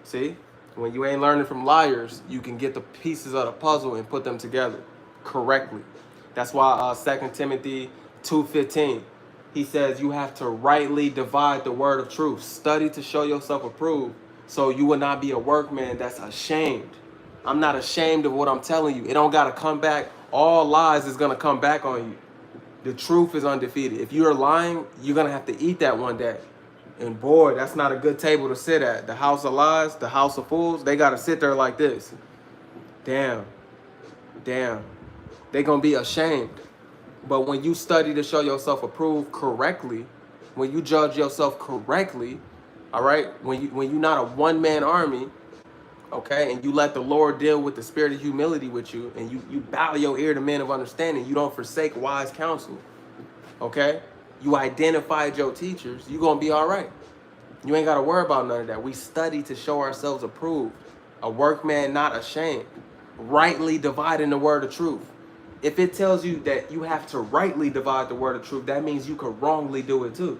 See? When you ain't learning from liars, you can get the pieces of the puzzle and put them together correctly. That's why 2 Timothy 2:15, he says you have to rightly divide the word of truth. Study to show yourself approved, so you will not be a workman that's ashamed. I'm not ashamed of what I'm telling you. It don't got to come back. All lies is going to come back on you. The truth is undefeated. If you're lying, you're going to have to eat that one day. And boy, that's not a good table to sit at. The house of lies, the house of fools, they got to sit there like this. Damn. Damn. They're going to be ashamed. But when you study to show yourself approved correctly, when you judge yourself correctly, all right, when you're not a one-man army, okay, and you let the Lord deal with the spirit of humility with you, and you bow your ear to men of understanding, you don't forsake wise counsel, okay? You identified your teachers, you're going to be all right. You ain't got to worry about none of that. We study to show ourselves approved, a workman not ashamed, rightly dividing the word of truth. If it tells you that you have to rightly divide the word of truth, that means you could wrongly do it too.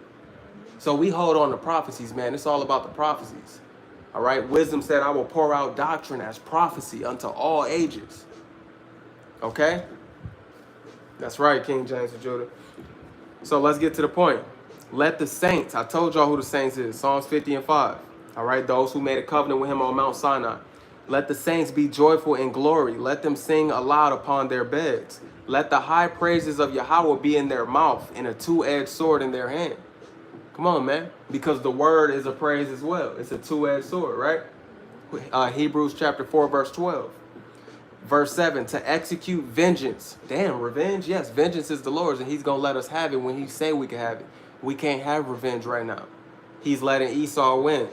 So we hold on to prophecies, man. It's all about the prophecies. All right. Wisdom said, I will pour out doctrine as prophecy unto all ages. Okay. That's right, King James and Judah. So let's get to the point. Let the saints, I told y'all who the saints is, Psalms 50 and 5. All right. Those who made a covenant with him on Mount Sinai. Let the saints be joyful in glory. Let them sing aloud upon their beds. Let the high praises of Yahweh be in their mouth and a two-edged sword in their hand. Come on, man. Because the word is a praise as well. It's a two-edged sword, right? Hebrews chapter 4, verse 12. Verse 7, to execute vengeance. Damn, revenge? Yes, vengeance is the Lord's, and he's going to let us have it when he say we can have it. We can't have revenge right now. He's letting Esau win.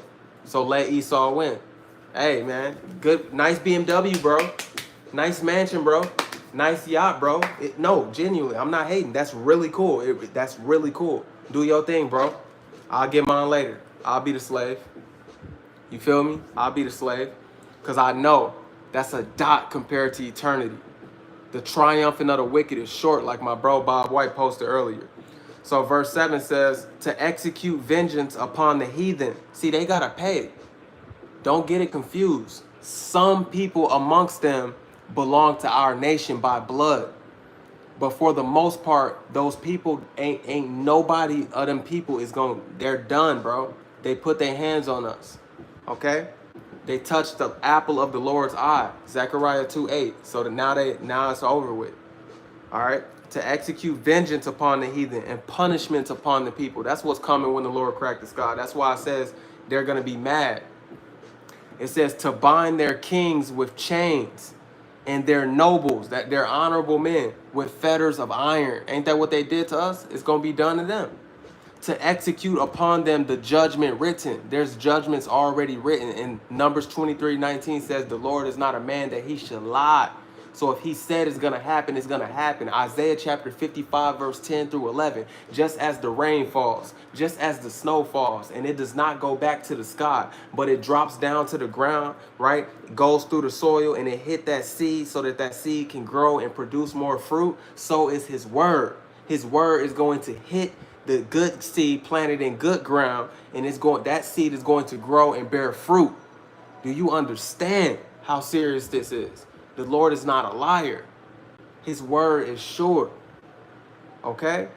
So let Esau win. Hey, man, good, nice BMW, bro. Nice mansion, bro. Nice yacht, bro. No, genuinely, I'm not hating. That's really cool. That's really cool. Do your thing, bro. I'll get mine later. I'll be the slave. You feel me? I'll be the slave. Because I know that's a dot compared to eternity. The triumphant of the wicked is short, like my bro Bob White posted earlier. So verse 7 says, to execute vengeance upon the heathen. See, they got to pay. Don't get it confused. Some people amongst them belong to our nation by blood. But for the most part, those people ain't nobody of them people is going, they're done, bro. They put their hands on us. Okay? They touched the apple of the Lord's eye. Zechariah 2:8. So that now it's over with. All right? To execute vengeance upon the heathen and punishment upon the people. That's what's coming when the Lord cracked the sky. That's why it says they're going to be mad. It says to bind their kings with chains and their nobles, that they're honorable men, with fetters of iron. Ain't that what they did to us? It's going to be done to them. To execute upon them the judgment written. There's judgments already written. And Numbers 23:19 says the Lord is not a man that he should lie. So if he said it's going to happen, it's going to happen. Isaiah chapter 55, verse 10 through 11. Just as the rain falls, just as the snow falls, and it does not go back to the sky, but it drops down to the ground, right? It goes through the soil and it hit that seed so that that seed can grow and produce more fruit. So is his word. His word is going to hit the good seed planted in good ground, and that seed is going to grow and bear fruit. Do you understand how serious this is? The Lord is not a liar. His word is sure. Okay?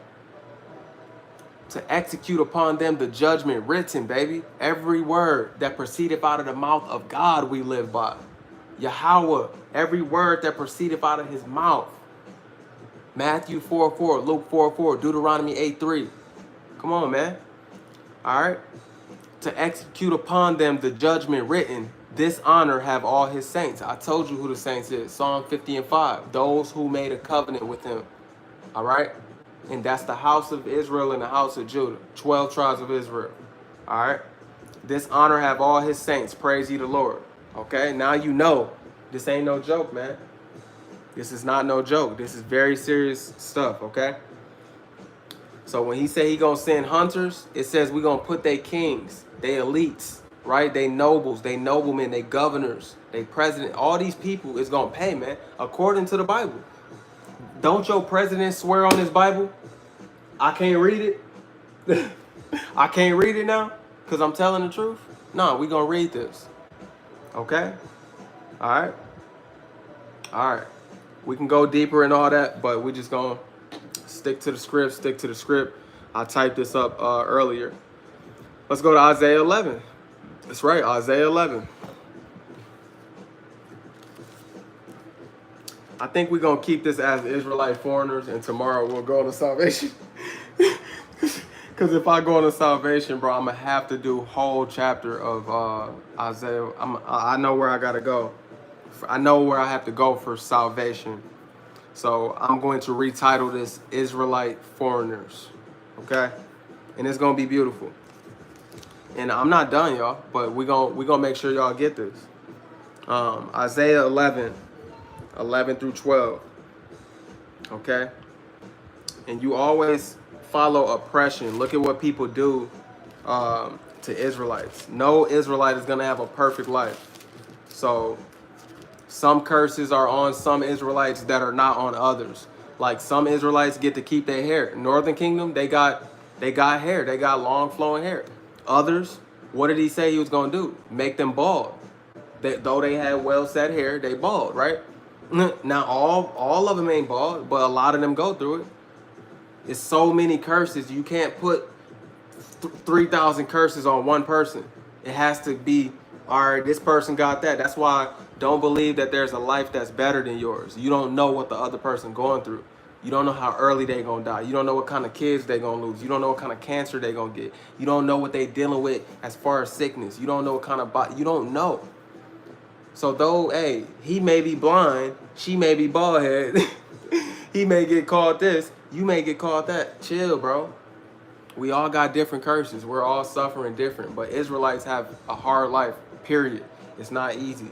To execute upon them the judgment written, baby. Every word that proceedeth out of the mouth of God we live by. Yahweh, every word that proceedeth out of his mouth. Matthew 4:4, Luke 4:4, Deuteronomy 8:3. Come on, man. All right? To execute upon them the judgment written. This honor have all his saints. I told you who the saints is. Psalm 50 and 5. Those who made a covenant with him. All right? And that's the house of Israel and the house of Judah. 12 tribes of Israel. All right? This honor have all his saints. Praise ye the Lord. Okay? Now you know. This ain't no joke, man. This is not no joke. This is very serious stuff, okay? So when he say he gonna send hunters, it says we gonna put they kings, they elites, right? They nobles, they noblemen, they governors, they president. All these people is going to pay, man, according to the Bible. Don't your president swear on this Bible? I can't read it. I can't read it now because I'm telling the truth. No, we going to read this. Okay? All right? All right. We can go deeper and all that, but we just going to stick to the script. I typed this up earlier. Let's go to Isaiah 11. That's right, Isaiah 11. I think we're going to keep this as Israelite foreigners, and tomorrow we'll go into salvation. Because if I go into salvation, bro, I'm going to have to do whole chapter of Isaiah. I know where I got to go. I know where I have to go for salvation. So I'm going to retitle this Israelite Foreigners. Okay? And it's going to be beautiful. And I'm not done, y'all, but we're gonna make sure y'all get this. Isaiah 11 through 12. Okay? And you always follow oppression. Look at what people do to Israelites. No Israelite is going to have a perfect life. So some curses are on some Israelites that are not on others. Like some Israelites get to keep their hair. Northern Kingdom, they got hair. They got long flowing hair. Others, what did he say he was going to do? Make them bald. Though they had well set hair, they bald, right? Now all of them ain't bald, but a lot of them go through it. It's so many curses. You can't put 3,000 curses on one person. It has to be, all right, this person got that. That's why don't believe that there's a life that's better than yours. You don't know what the other person going through. You don't know how early they gonna die. You don't know what kind of kids they gonna lose. You don't know what kind of cancer they gonna get. You don't know what they dealing with as far as sickness. You don't know what kind of body. You don't know. So though, hey, he may be blind, she may be bald head. He may get called this. You may get called that. Chill, bro. We all got different curses. We're all suffering different. But Israelites have a hard life, period. It's not easy.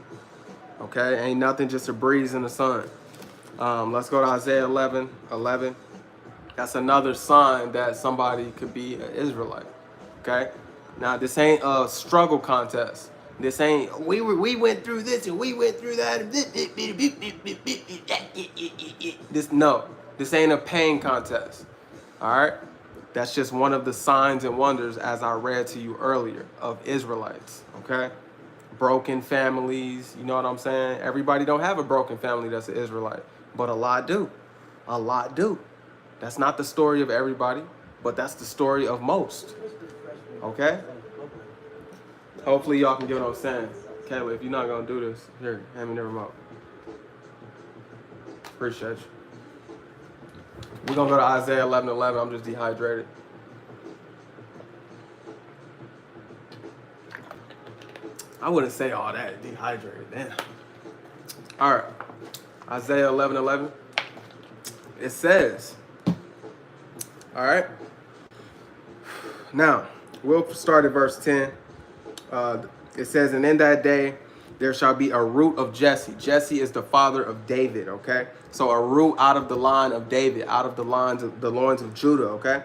Okay? Ain't nothing just a breeze in the sun. Let's go to Isaiah 11:11. That's another sign that somebody could be an Israelite. Okay? Now, this ain't a struggle contest. This ain't, we went through this and we went through that. This ain't a pain contest. All right? That's just one of the signs and wonders, as I read to you earlier, of Israelites. Okay? Broken families, you know what I'm saying? Everybody don't have a broken family that's an Israelite, but a lot do. A lot do. That's not the story of everybody, but that's the story of most. Okay? Hopefully y'all can get what I'm saying. Kayla, if you're not going to do this, here, hand me the remote. Appreciate you. We're going to go to Isaiah 11:11. I'm just dehydrated. I wouldn't say all that, dehydrated. Damn. All right. Isaiah 11:11. It says, all right. Now, we'll start at verse 10. It says, and in that day, there shall be a root of Jesse. Jesse is the father of David, okay? So a root out of the line of David, out of the loins of Judah, okay?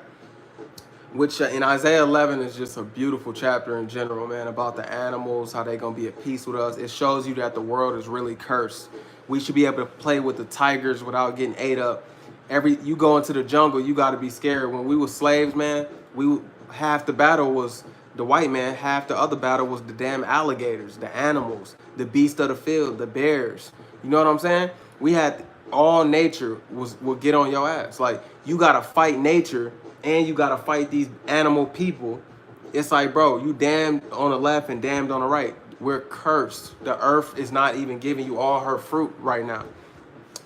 Which in Isaiah 11 is just a beautiful chapter in general, man, about the animals, how they going to be at peace with us. It shows you that the world is really cursed. We should be able to play with the tigers without getting ate up. You go into the jungle, you got to be scared. When we were slaves, man, half the battle was the white man, half the other battle was the damn alligators, the animals, the beasts of the field, the bears. You know what I'm saying? We had all nature will get on your ass. Like, you got to fight nature and you got to fight these animal people. It's like, bro, you damned on the left and damned on the right. We're cursed. The earth is not even giving you all her fruit right now.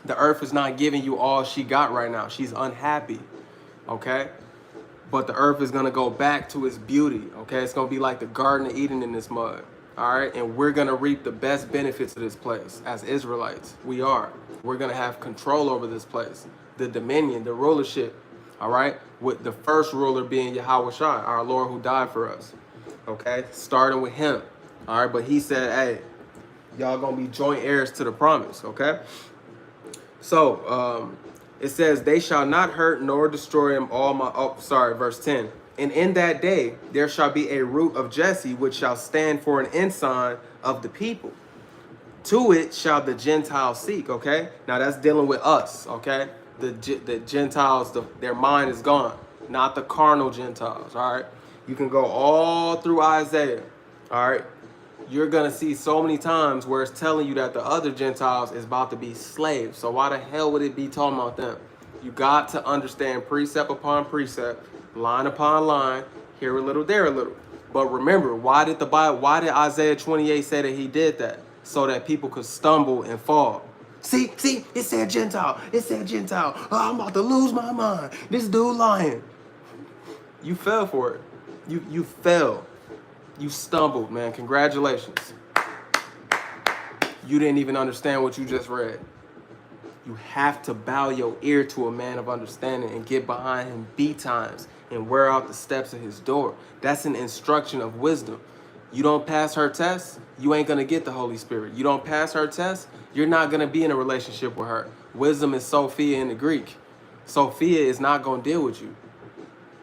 The earth is not giving you all she got right now. She's unhappy, okay? But the earth is going to go back to its beauty, okay? It's going to be like the Garden of Eden in this mud, all right? And we're going to reap the best benefits of this place as Israelites. We are. We're going to have control over this place, the dominion, the rulership, all right? With the first ruler being Yahweh Shai, our Lord who died for us, okay? Starting with him, all right? But he said, hey, y'all going to be joint heirs to the promise, okay? So, it says, they shall not hurt nor destroy him verse 10. And in that day, there shall be a root of Jesse, which shall stand for an ensign of the people. To it shall the Gentiles seek, okay? Now that's dealing with us, okay? The Gentiles, their mind is gone, not the carnal Gentiles, all right? You can go all through Isaiah, all right? You're going to see so many times where it's telling you that the other Gentiles is about to be slaves. So why the hell would it be talking about them? You got to understand precept upon precept, line upon line, here a little, there a little. But remember, why did Isaiah 28 say that he did that? So that people could stumble and fall. See, it said Gentile. It said Gentile. Oh, I'm about to lose my mind. This dude lying. You fell for it. You fell. You stumbled, man. Congratulations. You didn't even understand what you just read. You have to bow your ear to a man of understanding and get behind him betimes and wear out the steps of his door. That's an instruction of wisdom. You don't pass her test, you ain't going to get the Holy Spirit. You don't pass her test, you're not going to be in a relationship with her. Wisdom is Sophia in the Greek. Sophia is not going to deal with you.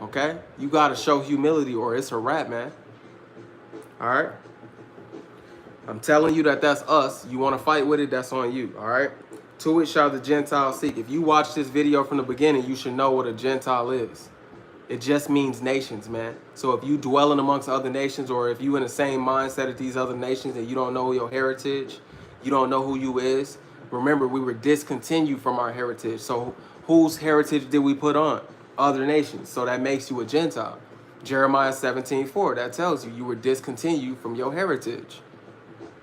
Okay? You got to show humility or it's a wrap, man. All right? I'm telling you that's us. You want to fight with it, that's on you. All right? To it shall the Gentiles seek. If you watch this video from the beginning, you should know what a Gentile is. It just means nations, man. So if you dwelling amongst other nations, or if you in the same mindset as these other nations and you don't know your heritage, you don't know who you is, remember we were discontinued from our heritage. So whose heritage did we put on? Other nations. So that makes you a Gentile. Jeremiah 17:4, that tells you were discontinued from your heritage.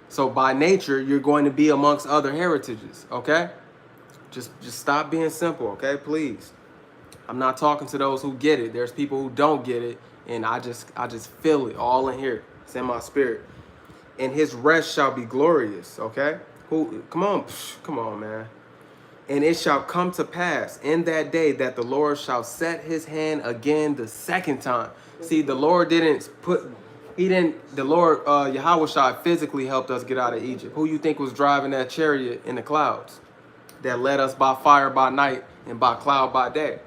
So by nature, you're going to be amongst other heritages, okay? Just stop being simple, okay? Please. I'm not talking to those who get it. There's people who don't get it, and I just feel it all in here. It's in my spirit. And his rest shall be glorious, okay? Come on, man. And it shall come to pass in that day that the Lord shall set his hand again the second time. See, the Lord the Lord, Yahweh physically helped us get out of Egypt. Who you think was driving that chariot in the clouds that led us by fire by night and by cloud by day?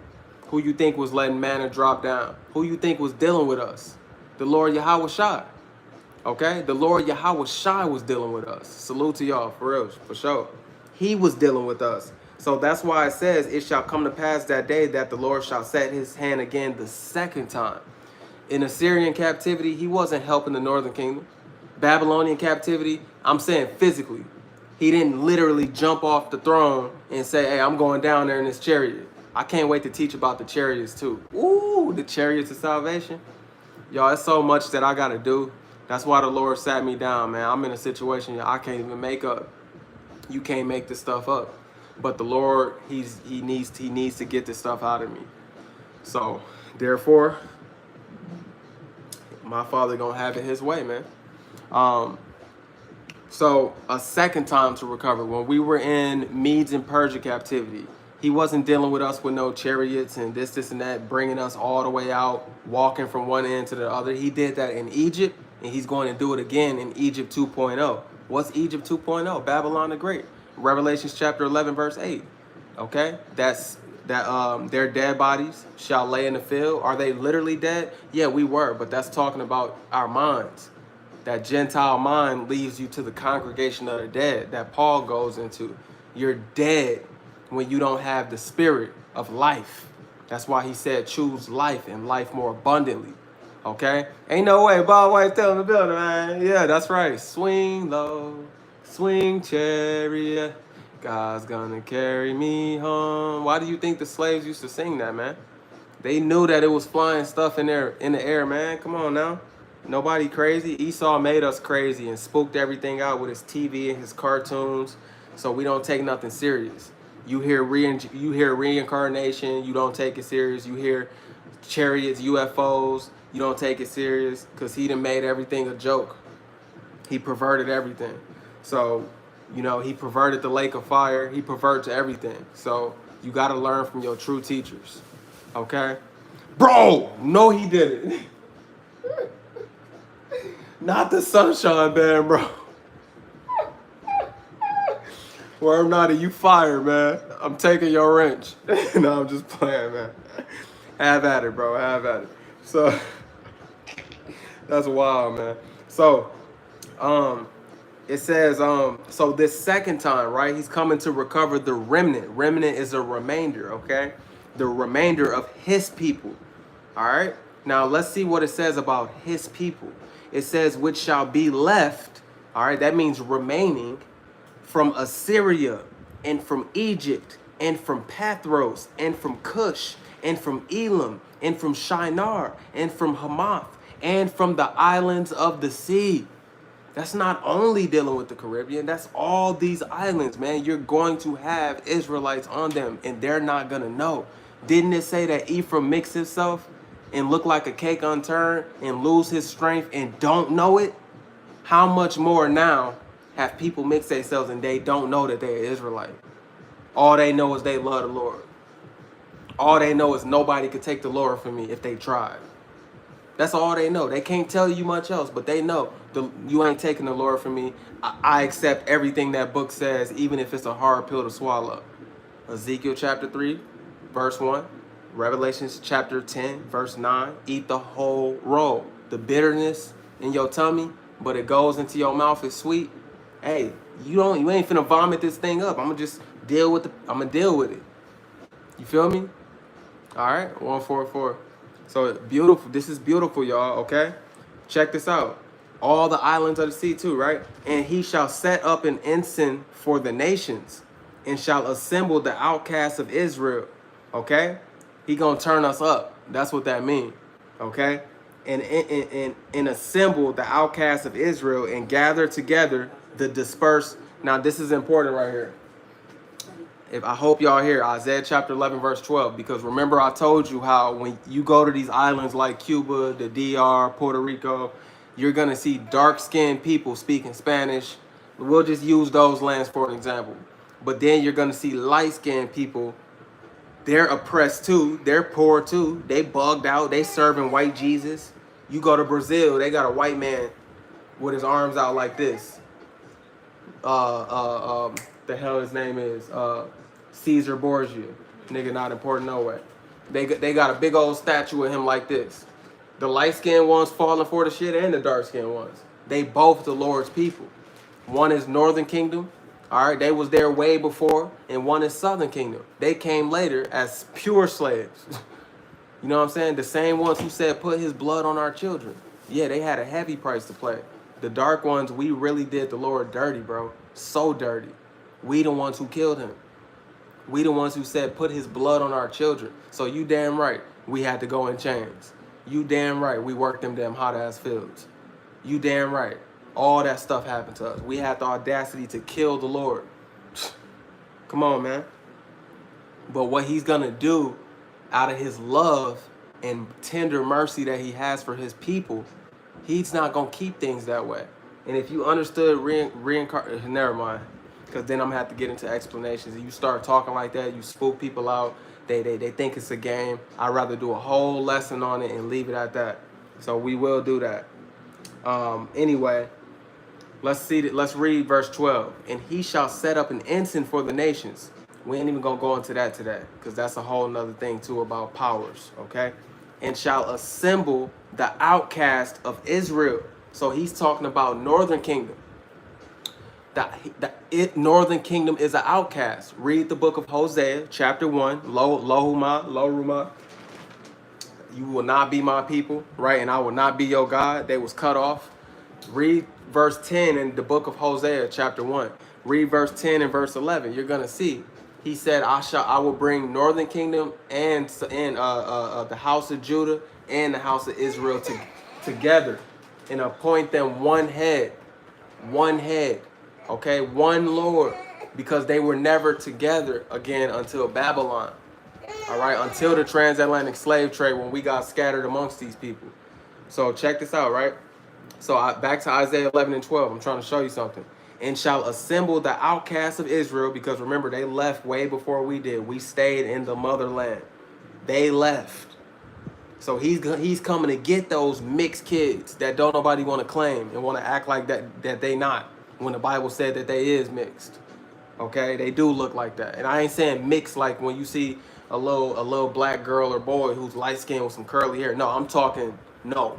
Who you think was letting manna drop down? Who you think was dealing with us? The Lord Yahweh. Okay? The Lord Yahweh was dealing with us. Salute to y'all, for real, for sure. He was dealing with us. So that's why it says, it shall come to pass that day that the Lord shall set his hand again the second time. In Assyrian captivity, he wasn't helping the northern kingdom. Babylonian captivity, I'm saying physically. He didn't literally jump off the throne and say, hey, I'm going down there in this chariot. I can't wait to teach about the chariots too. Ooh, the chariots of salvation. Y'all, it's so much that I got to do. That's why the Lord sat me down, man. I'm in a situation I can't even make up. You can't make this stuff up. But the Lord, he needs to get this stuff out of me. So, therefore, my Father gonna have it his way, man. So a second time to recover. When we were in Medes and Persia captivity, he wasn't dealing with us with no chariots and this and that, bringing us all the way out, walking from one end to the other. He did that in Egypt, and he's going to do it again in Egypt 2.0. What's Egypt 2.0? Babylon the Great. Revelations chapter 11, verse 8. Okay? Their dead bodies shall lay in the field. Are they literally dead? Yeah, we were, but that's talking about our minds. That Gentile mind leads you to the congregation of the dead that Paul goes into. You're dead when you don't have the spirit of life. That's why he said choose life and life more abundantly. Okay? Ain't no way. Bob White still in the building, man. Yeah, that's right. Swing low, swing chariot. God's gonna carry me home. Why do you think the slaves used to sing that, man? They knew that it was flying stuff in the air, man. Come on now. Nobody crazy. Esau made us crazy and spooked everything out with his TV and his cartoons, so we don't take nothing serious. You hear reincarnation, you don't take it serious. You hear chariots, UFOs, you don't take it serious, because he done made everything a joke. He perverted everything. So, you know, he perverted the lake of fire. He perverted everything. So you got to learn from your true teachers. Okay? Bro, no, he didn't. Not the sunshine band, bro. Word naughty, you fired, man. I'm taking your wrench. No, I'm just playing, man. Have at it, bro. Have at it. So, that's wild, man. So, it says, so this second time, right, he's coming to recover the remnant. Remnant is a remainder, okay? The remainder of his people, all right? Now, let's see what it says about his people. It says, which shall be left, all right? That means remaining from Assyria and from Egypt and from Pathros and from Cush and from Elam and from Shinar and from Hamath and from the islands of the sea. That's not only dealing with the Caribbean. That's all these islands, man. You're going to have Israelites on them, and they're not going to know. Didn't it say that Ephraim mixed himself and look like a cake unturned and lose his strength and don't know it? How much more now have people mixed themselves and they don't know that they're Israelite? All they know is they love the Lord. All they know is nobody could take the Lord from me if they tried. That's all they know. They can't tell you much else, but they know you ain't taking the Lord from me. I accept everything that book says, even if it's a hard pill to swallow. Ezekiel chapter 3, verse 1. Revelations chapter 10, verse 9. Eat the whole roll. The bitterness in your tummy, but it goes into your mouth, is sweet. Hey, you ain't finna vomit this thing up. I'm gonna deal with it. You feel me? All right, 144. So beautiful. This is beautiful, y'all. Okay, check this out. All the islands of the sea too, right? And he shall set up an ensign for the nations, and shall assemble the outcasts of Israel. Okay, he gonna turn us up. That's what that means. Okay, and assemble the outcasts of Israel and gather together the dispersed. Now this is important right here. I hope y'all hear Isaiah chapter 11 verse 12, because remember I told you how when you go to these islands like Cuba, the DR, Puerto Rico, you're gonna see dark-skinned people speaking Spanish. We'll just use those lands for an example. But then you're gonna see light-skinned people. They're oppressed too. They're poor too. They bugged out. They serving white Jesus. You go to Brazil, they got a white man with his arms out like this. The hell his name is Caesar Borgia. Nigga not important no way. They got a big old statue of him like this. The light-skinned ones falling for the shit and the dark-skinned ones. They both the Lord's people. One is Northern Kingdom. All right, they was there way before. And one is Southern Kingdom. They came later as pure slaves. You know what I'm saying? The same ones who said put his blood on our children. Yeah, they had a heavy price to pay. The dark ones, we really did the Lord dirty, bro. So dirty. We the ones who killed him. We the ones who said put his blood on our children. So you damn right we had to go in chains. You damn right we worked them damn hot ass fields. You damn right. All that stuff happened to us. We had the audacity to kill the Lord. Come on, man. But what he's gonna do out of his love and tender mercy that he has for his people, he's not gonna keep things that way. And if you understood reincarnation, never mind. Because then I'm gonna have to get into explanations. You start talking like that, you spook people out. They think it's a game. I'd rather do a whole lesson on it and leave it at that. So we will do that. Anyway, let's read verse 12. And he shall set up an ensign for the nations. We ain't even gonna go into that today, because that's a whole nother thing too about powers. Okay, and shall assemble the outcast of Israel. So he's talking about Northern Kingdom. Northern Kingdom is an outcast. Read the book of Hosea, chapter 1. Lo Ruma. You will not be my people, right? And I will not be your God. They was cut off. Read verse 10 in the book of Hosea, chapter 1. Read verse 10 and verse 11. You're gonna see. He said, I will bring Northern Kingdom and the house of Judah and the house of Israel together and appoint them one head. Okay, one Lord, because they were never together again until Babylon. All right, until the transatlantic slave trade, when we got scattered amongst these people. So check this out, right? So back to Isaiah 11 and 12. I'm trying to show you something. And shall assemble the outcasts of Israel, because remember, they left way before we did. We stayed in the motherland. They left. So he's coming to get those mixed kids that don't nobody want to claim and want to act like that they not, when the Bible said that they is mixed. Okay, they do look like that. And I ain't saying mixed like when you see a little black girl or boy who's light skinned with some curly hair. No, I'm talking, no,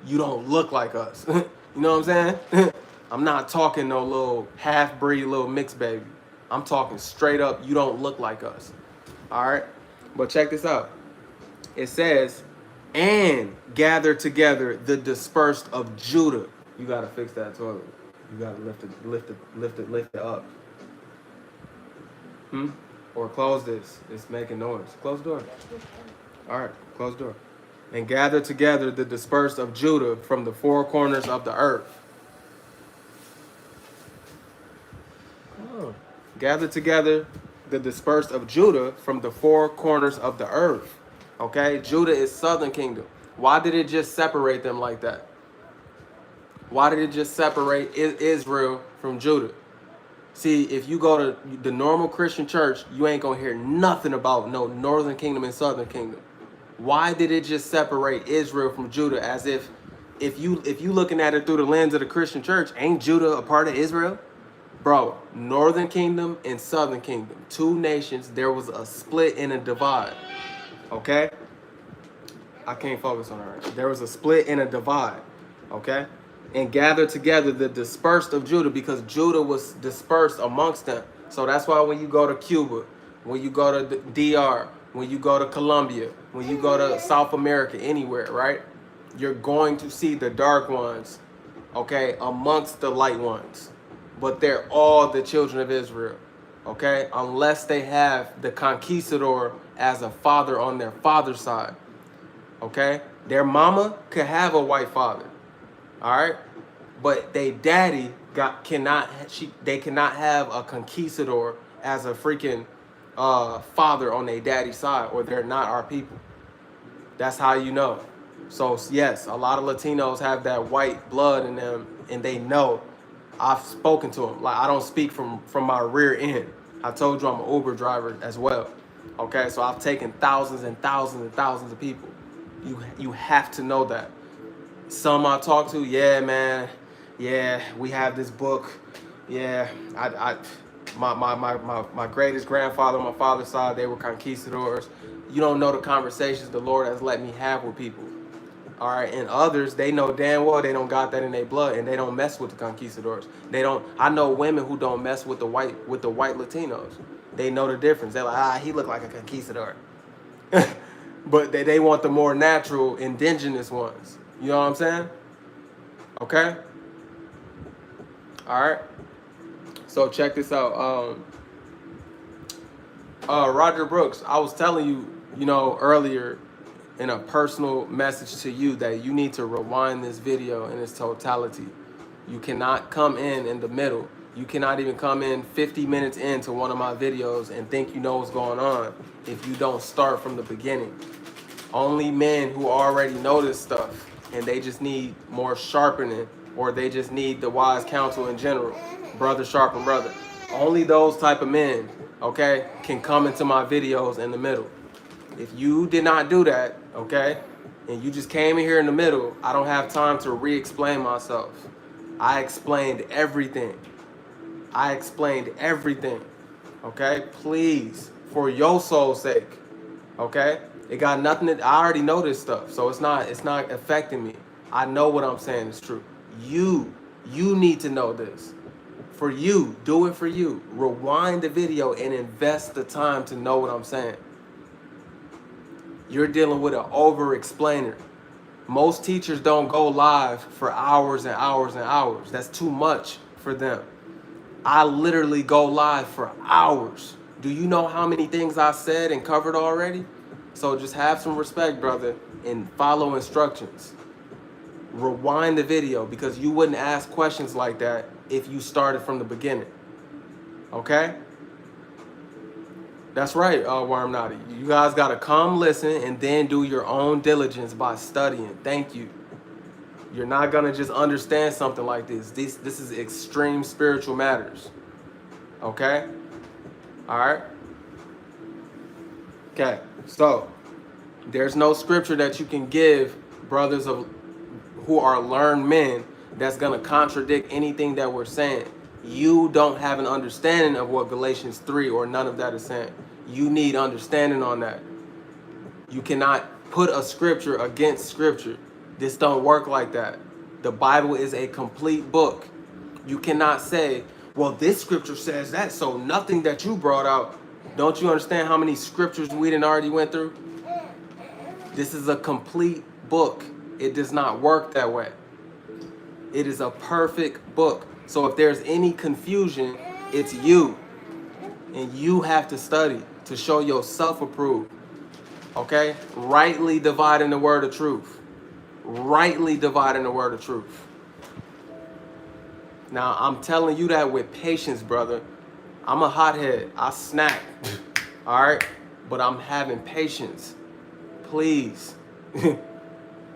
you don't look like us. You know what I'm saying? I'm not talking no little half-breed little mixed baby. I'm talking straight up, you don't look like us. All right, but check this out. It says, and gather together the dispersed of Judah. You gotta fix that toilet. You gotta lift it up. Or close this. It's making noise. Close the door. All right, close the door. And gather together the dispersed of Judah from the four corners of the earth. Gather together the dispersed of Judah from the four corners of the earth. Okay, Judah is southern kingdom. Why did it just separate them like that? Why did it just separate Israel from Judah? See, if you go to the normal Christian church, you ain't gonna hear nothing about no northern kingdom and southern kingdom. Why did it just separate Israel from Judah? As if you looking at it through the lens of the Christian church, ain't Judah a part of Israel? Bro, northern kingdom and southern kingdom, two nations. There was a split and a divide. Okay, I can't focus on it right. There was a split and a divide. Okay, and gathered together the dispersed of Judah, because Judah was dispersed amongst them. So that's why when you go to Cuba, when you go to the DR, when you go to Colombia, when you go to South America, anywhere, right? You're going to see the dark ones, okay, amongst the light ones. But they're all the children of Israel, okay? Unless they have the conquistador as a father on their father's side, okay? Their mama could have a white father, all right? But they daddy cannot have a conquistador as a freaking father on their daddy's side, or they're not our people. That's how you know. So yes, a lot of Latinos have that white blood in them, and they know. I've spoken to them. Like, I don't speak from my rear end. I told you I'm an Uber driver as well. Okay, so I've taken thousands and thousands and thousands of people. You have to know that. Some I talk to, yeah, man, yeah, we have this book. Yeah, my greatest grandfather on my father's side, they were conquistadors. You don't know the conversations the Lord has let me have with people. All right, and others, they know damn well they don't got that in their blood, and they don't mess with the conquistadors. They don't. I know women who don't mess with the white Latinos. They know the difference. They're like, he look like a conquistador, but they want the more natural, indigenous ones. You know what I'm saying? Okay. All right. So check this out. Roger Brooks, I was telling you, earlier, in a personal message to you, that you need to rewind this video in its totality. You cannot come in the middle. You cannot even come in 50 minutes into one of my videos and think you know what's going on if you don't start from the beginning. Only men who already know this stuff, and they just need more sharpening, or they just need the wise counsel in general. Brother sharpen brother. Only those type of men, okay, can come into my videos in the middle. If you did not do that, okay, and you just came in here in the middle, I don't have time to re-explain myself. I explained everything. Okay? Please, for your soul's sake, okay? It got nothing to, I already know this stuff, so it's not affecting me. I know what I'm saying is true. You need to know this. For you, do it for you. Rewind the video and invest the time to know what I'm saying. You're dealing with an over-explainer. Most teachers don't go live for hours and hours and hours. That's too much for them. I literally go live for hours. Do you know how many things I said and covered already? So just have some respect, brother, and follow instructions. Rewind the video, because you wouldn't ask questions like that if you started from the beginning. Okay? That's right, Worm Naughty. You guys got to come listen and then do your own diligence by studying. Thank you. You're not going to just understand something like this. This is extreme spiritual matters. Okay? All right? Okay. So, there's no scripture that you can give brothers who are learned men that's going to contradict anything that we're saying. You don't have an understanding of what Galatians 3 or none of that is saying. You need understanding on that. You cannot put a scripture against scripture. This don't work like that. The Bible is a complete book. You cannot say, well, this scripture says that, so nothing that you brought out. Don't you understand how many scriptures we done already went through? This is a complete book. It does not work that way. It is a perfect book. So if there's any confusion, it's you. And you have to study to show yourself approved. Okay? Rightly dividing the word of truth. Rightly dividing the word of truth. Now, I'm telling you that with patience, brother. I'm a hothead. I snack. All right? But I'm having patience. Please.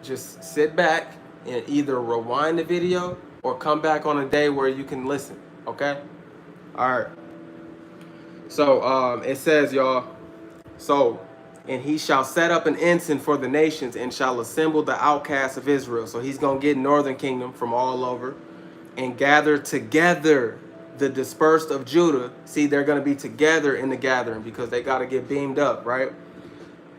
Just sit back and either rewind the video or come back on a day where you can listen. Okay? All right. So it says, y'all, so, and he shall set up an ensign for the nations and shall assemble the outcasts of Israel. So he's going to get northern kingdom from all over and gather together the dispersed of Judah. See, they're going to be together in the gathering because they got to get beamed up, right?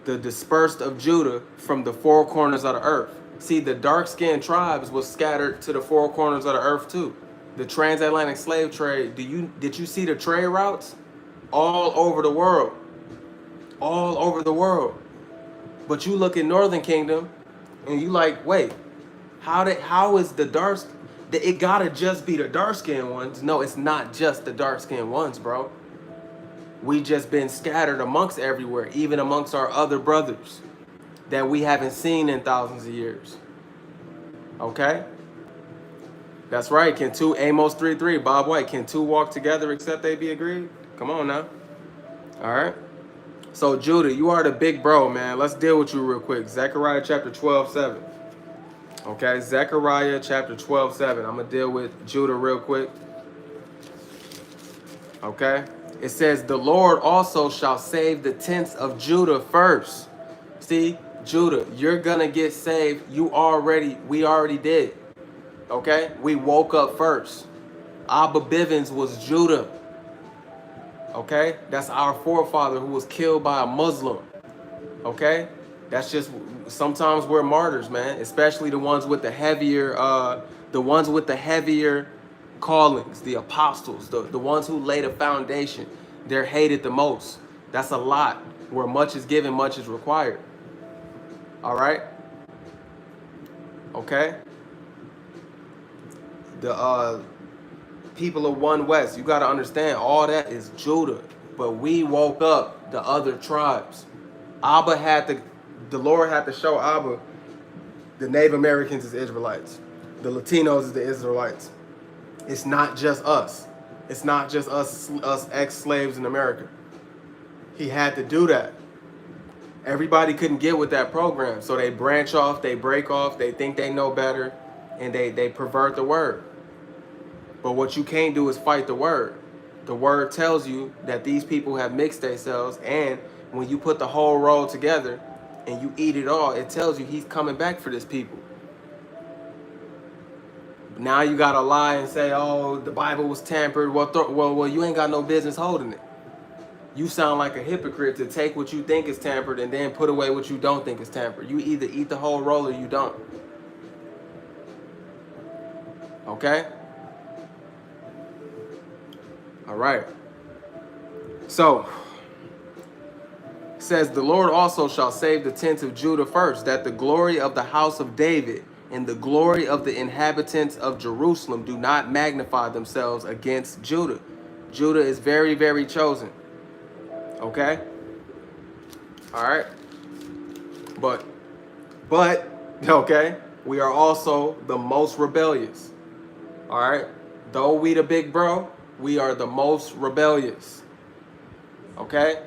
The dispersed of Judah from the four corners of the earth. See, the dark-skinned tribes was scattered to the four corners of the earth too. The transatlantic slave trade, did you see the trade routes? All over the world. All over the world. But you look in Northern Kingdom and you like, wait, how is the dark, it gotta just be the dark-skinned ones. No, it's not just the dark-skinned ones, bro. We just been scattered amongst everywhere, even amongst our other brothers that we haven't seen in thousands of years. Okay? That's right. Can two, Amos 3:3, Bob White, can two walk together except they be agreed? Come on now. All right. So Judah, you are the big bro, man. Let's deal with you real quick. Zechariah chapter 12:7. Okay, Zechariah chapter 12:7. I'm gonna deal with Judah real quick. Okay. It says, the Lord also shall save the tents of Judah first. See, Judah, you're gonna get saved. We already did. Okay? We woke up first. Abba Bivens was Judah. Okay? That's our forefather who was killed by a Muslim. Okay? That's just, sometimes we're martyrs, man. Especially the ones with the heavier callings, the apostles, the ones who laid a foundation. They're hated the most. That's a lot. Where much is given, much is required. All right? Okay? The people of One West, you got to understand, all that is Judah. But we woke up the other tribes. The Lord had to show Abba the Native Americans is Israelites. The Latinos is the Israelites. It's not just us. It's not just us ex-slaves in America. He had to do that. Everybody couldn't get with that program. So they branch off, they break off, they think they know better, and they pervert the word. But what you can't do is fight the word. The word tells you that these people have mixed themselves, and when you put the whole roll together and you eat it all, it tells you he's coming back for this people. Now you gotta lie and say, oh, the Bible was tampered. Well, you ain't got no business holding it. You sound like a hypocrite to take what you think is tampered and then put away what you don't think is tampered. You either eat the whole roll or you don't. Okay? All right. So, it says, the Lord also shall save the tents of Judah first, that the glory of the house of David and the glory of the inhabitants of Jerusalem do not magnify themselves against Judah. Judah is very, very chosen. Okay? All right? But, okay, we are also the most rebellious. All right? Though we the big bro, we are the most rebellious. Okay?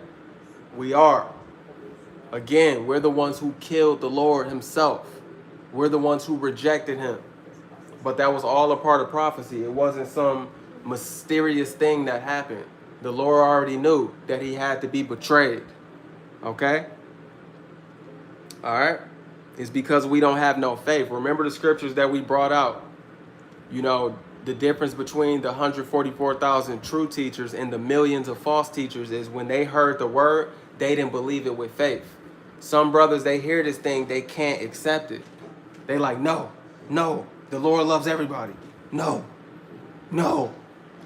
We are. Again, we're the ones who killed the Lord himself. We're the ones who rejected him. But that was all a part of prophecy. It wasn't some mysterious thing that happened. The Lord already knew that he had to be betrayed. Okay? All right? It's because we don't have no faith. Remember the scriptures that we brought out. You know, the difference between the 144,000 true teachers and the millions of false teachers is when they heard the word, they didn't believe it with faith. Some brothers, they hear this thing, they can't accept it. They like, no, the Lord loves everybody. No,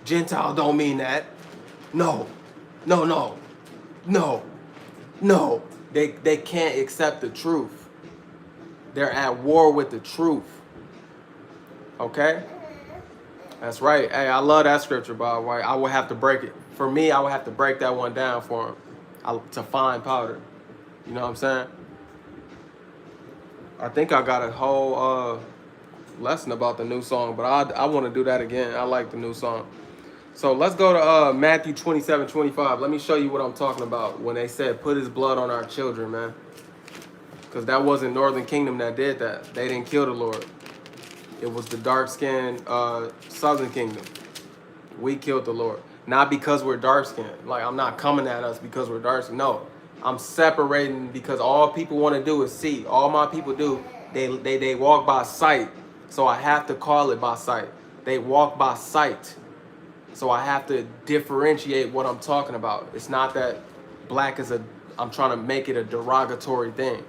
Gentile don't mean that. No. They can't accept the truth. They're at war with the truth. Okay? That's right. Hey, I love that scripture, Bob White. I will have to break it. For me, I would have to break that one down for him to find powder. You know what I'm saying? I think I got a whole lesson about the new song, but I want to do that again. I like the new song. So let's go to Matthew 27:25. Let me show you what I'm talking about when they said put his blood on our children, man. Because that wasn't Northern Kingdom that did that. They didn't kill the Lord. It was the dark-skinned Southern Kingdom. We killed the Lord. Not because we're dark-skinned. Like, I'm not coming at us because we're dark-skinned. No. I'm separating because all people want to do is see. All my people do, they walk by sight. So I have to call it by sight. They walk by sight. So I have to differentiate what I'm talking about. It's not that black is I'm trying to make it a derogatory thing.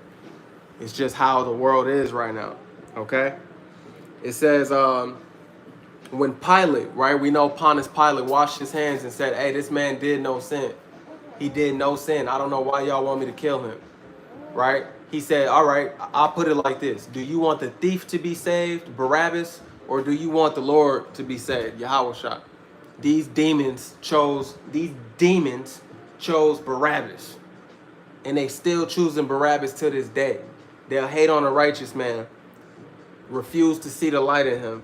It's just how the world is right now, okay? It says, when Pilate, right? We know Pontius Pilate washed his hands and said, hey, this man did no sin. He did no sin. I don't know why y'all want me to kill him, right? He said, all right, I'll put it like this. Do you want the thief to be saved, Barabbas, or do you want the Lord to be saved, Yahushua? These demons chose Barabbas. And they still choosing Barabbas to this day. They'll hate on a righteous man, refuse to see the light in him,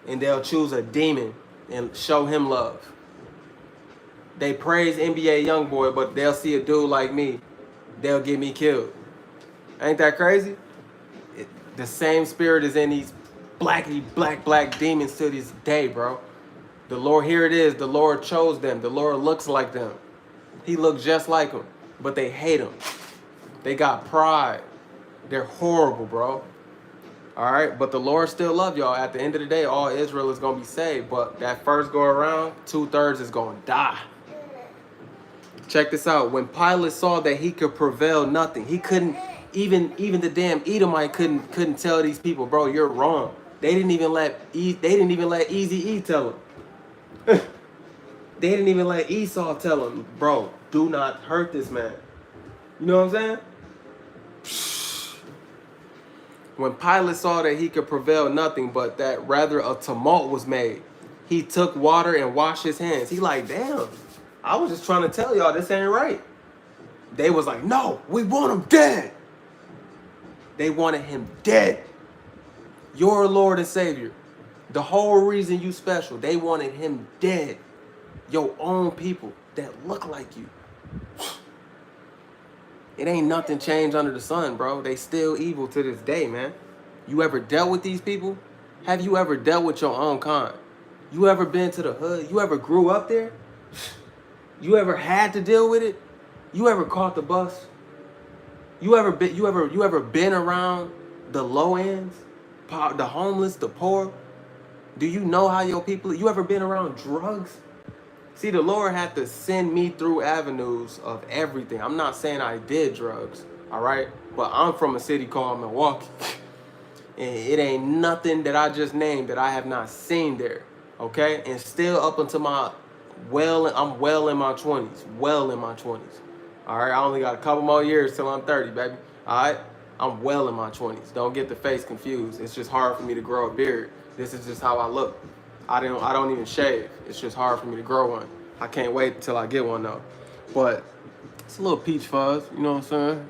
and they'll choose a demon and show him love. They praise NBA Youngboy, but they'll see a dude like me, they'll get me killed. Ain't that crazy? The same spirit is in these black demons to this day, bro. The Lord, here it is, the Lord chose them. The Lord looks like them. He looks just like them, but they hate him. They got pride. They're horrible, bro. All right, but the Lord still love y'all. At the end of the day, all Israel is going to be saved, but that first go around, 2/3 is going to die. Check this out. When Pilate saw that he could prevail nothing, he couldn't, even the damn Edomite couldn't tell these people, bro, you're wrong. They didn't even let Easy-E tell him. They didn't even let Esau tell him, bro, do not hurt this man. You know what I'm saying? When Pilate saw that he could prevail nothing, but that rather a tumult was made, he took water and washed his hands. He like, damn, I was just trying to tell y'all this ain't right. They was like, no, we want him dead. They wanted him dead. Your Lord and Savior. The whole reason you special, they wanted him dead. Your own people that look like you. It ain't nothing changed under the sun, bro. They still evil to this day, man. You ever dealt with these people? Have you ever dealt with your own kind? You ever been to the hood? You ever grew up there? You ever had to deal with it? You ever caught the bus? You ever been around the low ends, the homeless, the poor? Do you know how your people? You ever been around drugs? See, the Lord had to send me through avenues of everything. I'm not saying I did drugs, all right? But I'm from a city called Milwaukee. And it ain't nothing that I just named that I have not seen there, okay? And still up until I'm well in my 20s. Well in my 20s. All right? I only got a couple more years till I'm 30, baby. All right? I'm well in my 20s. Don't get the face confused. It's just hard for me to grow a beard. This is just how I look. I don't even shave. It's just hard for me to grow one. I can't wait until I get one though. But it's a little peach fuzz, you know what I'm saying?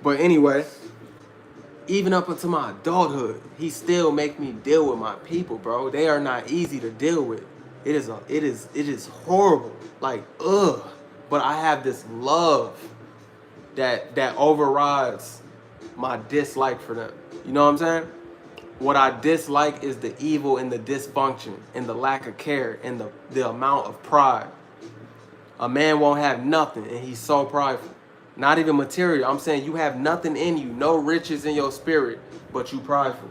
But anyway, even up until my adulthood, he still make me deal with my people, bro. They are not easy to deal with. It is horrible. Like, ugh. But I have this love that overrides my dislike for them. You know what I'm saying? What I dislike is the evil and the dysfunction and the lack of care and the amount of pride. A man won't have nothing and he's so prideful. Not even material. I'm saying you have nothing in you, no riches in your spirit, but you prideful.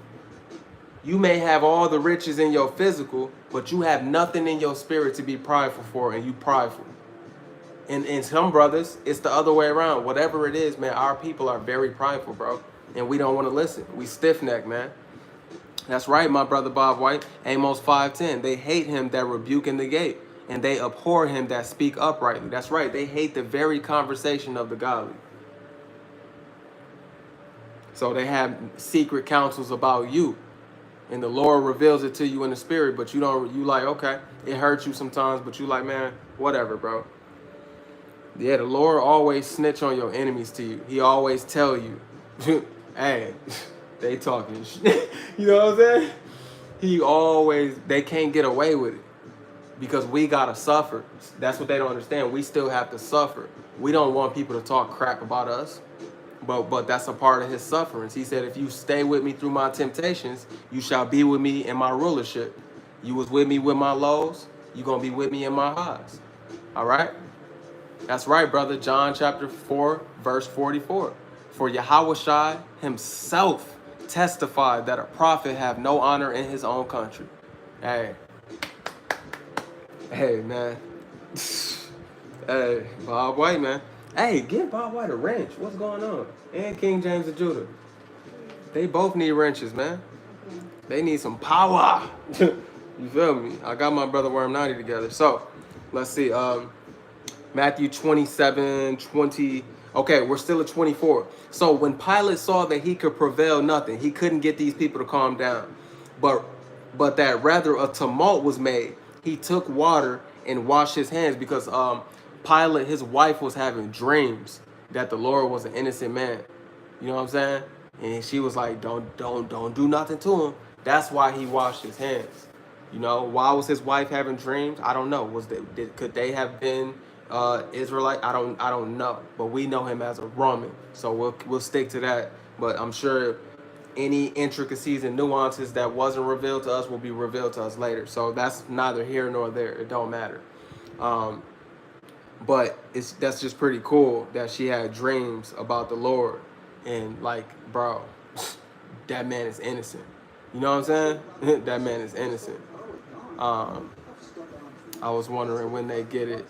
You may have all the riches in your physical, but you have nothing in your spirit to be prideful for, and you prideful. And some brothers, it's the other way around. Whatever it is, man, our people are very prideful, bro. And we don't want to listen. We stiff-necked, man. That's right, my brother Bob White. Amos 5:10. They hate him that rebuke in the gate, and they abhor him that speak uprightly. That's right. They hate the very conversation of the godly. So they have secret counsels about you, and the Lord reveals it to you in the spirit, but you like, okay, it hurts you sometimes, but you like, man, whatever, bro. Yeah, the Lord always snitch on your enemies to you. He always tell you, hey, they talking shit. You know what I'm saying? They can't get away with it. because we gotta suffer. That's what they don't understand. We still have to suffer. We don't want people to talk crap about us, but that's a part of his sufferings. He said, if you stay with me through my temptations, you shall be with me in my rulership. You was with me with my lows, you're gonna be with me in my highs. All right? That's right, brother. John chapter 4, verse 44. For Yahushua himself testified that a prophet have no honor in his own country. Hey, man. Hey, Bob White, man. Hey, give Bob White a wrench. What's going on? And King James of Judah. They both need wrenches, man. They need some power. You feel me? I got my brother Worm 90 together. So, let's see. Matthew 27:20. Okay, we're still at 24. So when Pilate saw that he could prevail nothing, he couldn't get these people to calm down, but that rather a tumult was made, he took water and washed his hands, because Pilate, his wife, was having dreams that the Lord was an innocent man. You know what I'm saying? And she was like, don't do nothing to him. That's why he washed his hands. You know, why was his wife having dreams? I don't know. Could they have been Israelite? I don't know. But we know him as a Roman, so we'll stick to that. But I'm sure any intricacies and nuances that wasn't revealed to us will be revealed to us later. So that's neither here nor there. It don't matter. But that's just pretty cool that she had dreams about the Lord, and like, bro, that man is innocent. You know what I'm saying? That man is innocent. I was wondering when they get it.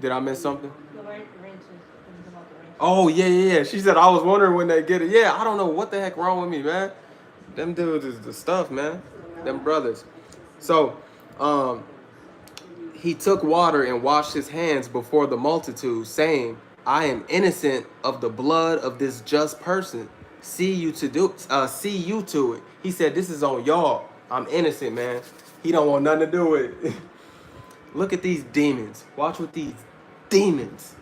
Did I miss something? Oh, yeah. She said, I was wondering when they get it. Yeah, I don't know what the heck wrong with me, man. Them dudes is the stuff, man. Them brothers. So, he took water and washed his hands before the multitude, saying, I am innocent of the blood of this just person. See you to it. He said, this is on y'all. I'm innocent, man. He don't want nothing to do with it. Look at these demons. Watch what these demons.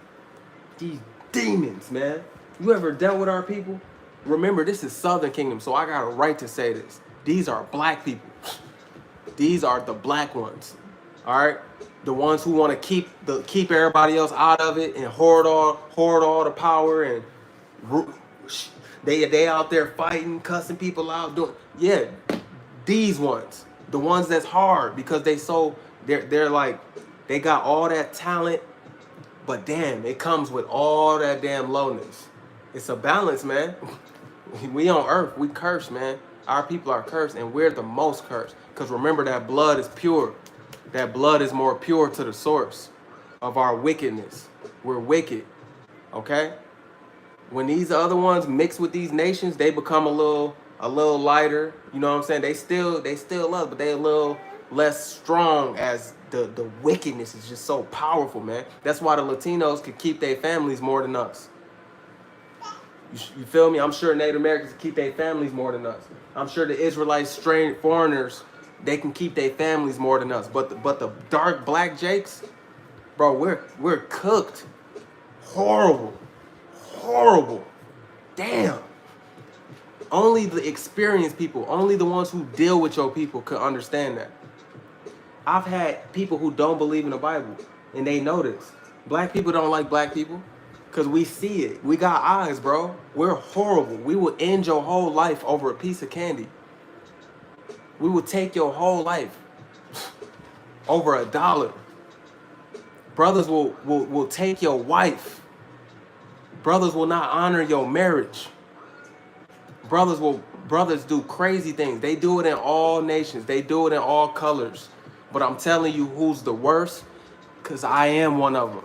These demons, man. You ever dealt with our people? Remember, this is Southern Kingdom, so I got a right to say this. These are black people. These are the black ones. All right? The ones who want to keep everybody else out of it and hoard all the power, and they out there fighting, cussing people out, these ones. The ones that's hard because they're like, they got all that talent, but damn, it comes with all that damn lowness. It's a balance, man. We on earth, we cursed, man. Our people are cursed, and we're the most cursed. Because remember, that blood is pure. That blood is more pure to the source of our wickedness. We're wicked, okay? When these other ones mix with these nations, they become a little lighter. You know what I'm saying? They still love, but they a little less strong, as the wickedness is just so powerful, man. That's why the Latinos could keep their families more than us. You feel me? I'm sure Native Americans can keep their families more than us. I'm sure the Israelites, strange foreigners, they can keep their families more than us. But the dark black jakes, bro, we're cooked. Horrible. Damn. Only the experienced people, only the ones who deal with your people could understand that. I've had people who don't believe in the Bible, and they know this. Black people don't like black people because we see it. We got eyes, bro. We're horrible. We will end your whole life over a piece of candy. We will take your whole life over $1. Brothers will take your wife. Brothers will not honor your marriage. Brothers do crazy things. They do it in all nations. They do it in all colors. But I'm telling you who's the worst, because I am one of them.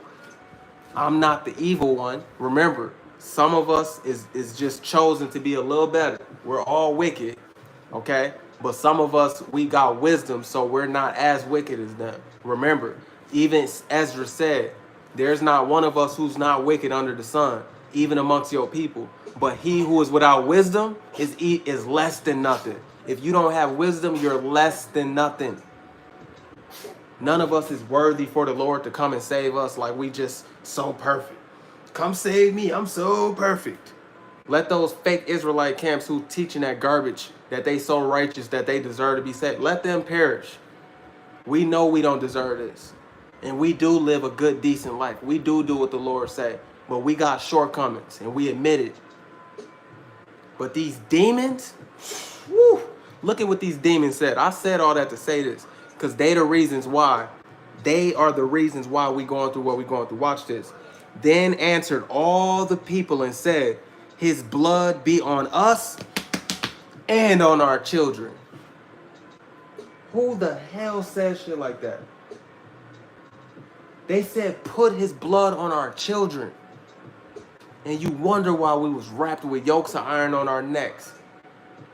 I'm not the evil one. Remember, some of us is just chosen to be a little better. We're all wicked, okay? But some of us, we got wisdom, so we're not as wicked as them. Remember, even Ezra said, there's not one of us who's not wicked under the sun, even amongst your people. But he who is without wisdom is less than nothing. If you don't have wisdom, you're less than nothing. None of us is worthy for the Lord to come and save us like we just so perfect. Come save me, I'm so perfect. Let those fake Israelite camps who teaching that garbage, that they so righteous that they deserve to be saved, let them perish. We know we don't deserve this. And we do live a good, decent life. We do what the Lord say. But we got shortcomings, and we admit it. But these demons, whew, look at what these demons said. I said all that to say this, because they the reasons why. They are the reasons why we going through what we going through. Watch this. Then answered all the people and said, his blood be on us and on our children. Who the hell says shit like that? They said, put his blood on our children. And you wonder why we was wrapped with yokes of iron on our necks,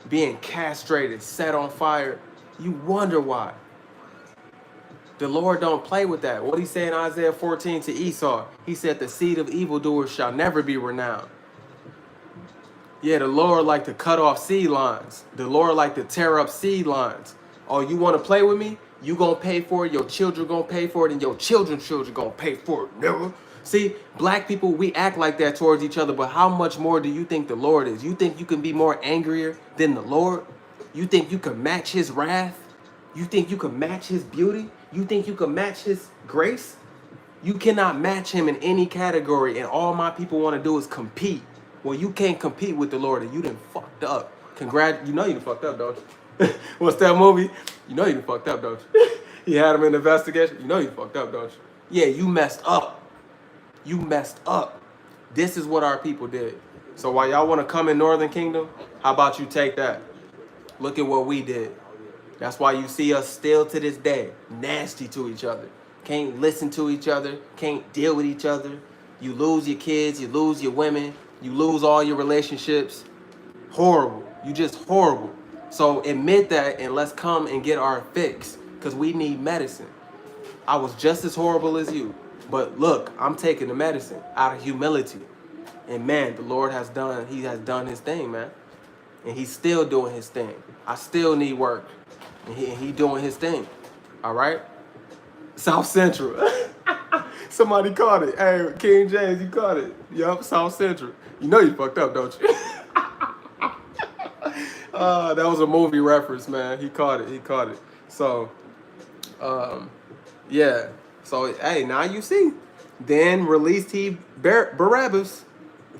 being castrated, set on fire. You wonder why. The Lord don't play with that. What he said in Isaiah 14 to Esau, he said, the seed of evildoers shall never be renowned. Yeah, the Lord like to cut off seed lines. The Lord like to tear up seed lines. Oh, you want to play with me? You gonna pay for it, your children gonna pay for it, and your children's children gonna pay for it. Never. See, black people, we act like that towards each other, but how much more do you think the Lord is? You think you can be more angrier than the Lord? You think you can match his wrath? You think you can match his beauty? You think you can match his grace? You cannot match him in any category, and all my people want to do is compete. Well, you can't compete with the Lord, and you done fucked up. You know you done fucked up, don't you? What's that movie? You know you done fucked up, don't you? He had him in investigation. You know you fucked up, don't you? Yeah, you messed up. You messed up. This is what our people did. So while y'all want to come in Northern Kingdom, how about you take that? Look at what we did. That's why you see us still to this day nasty to each other. Can't listen to each other. Can't deal with each other. You lose your kids. You lose your women. You lose all your relationships. Horrible. You just horrible. So admit that and let's come and get our fix, because we need medicine. I was just as horrible as you. But look, I'm taking the medicine out of humility. And man, the Lord has done his thing, man. And he's still doing his thing. I still need work. And he doing his thing. All right? South Central. Somebody caught it. Hey, King James, you caught it. Yup, South Central. You know you fucked up, don't you? That was a movie reference, man. He caught it. So, yeah. So, hey, now you see. Then released he Barabbas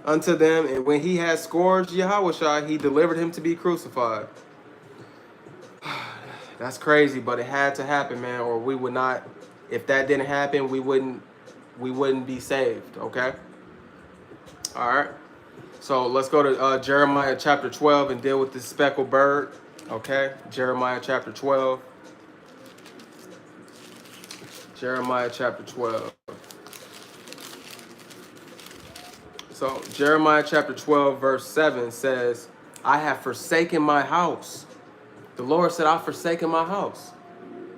unto them, and when he had scourged Yahushua, he delivered him to be crucified. That's crazy, but it had to happen, man, or we would not. If that didn't happen, we wouldn't be saved. Okay. All right. So let's go to Jeremiah chapter 12 and deal with this speckled bird. Okay. Jeremiah chapter 12. Jeremiah chapter 12. So Jeremiah chapter 12 verse 7 says, I have forsaken my house. The Lord said, I've forsaken my house.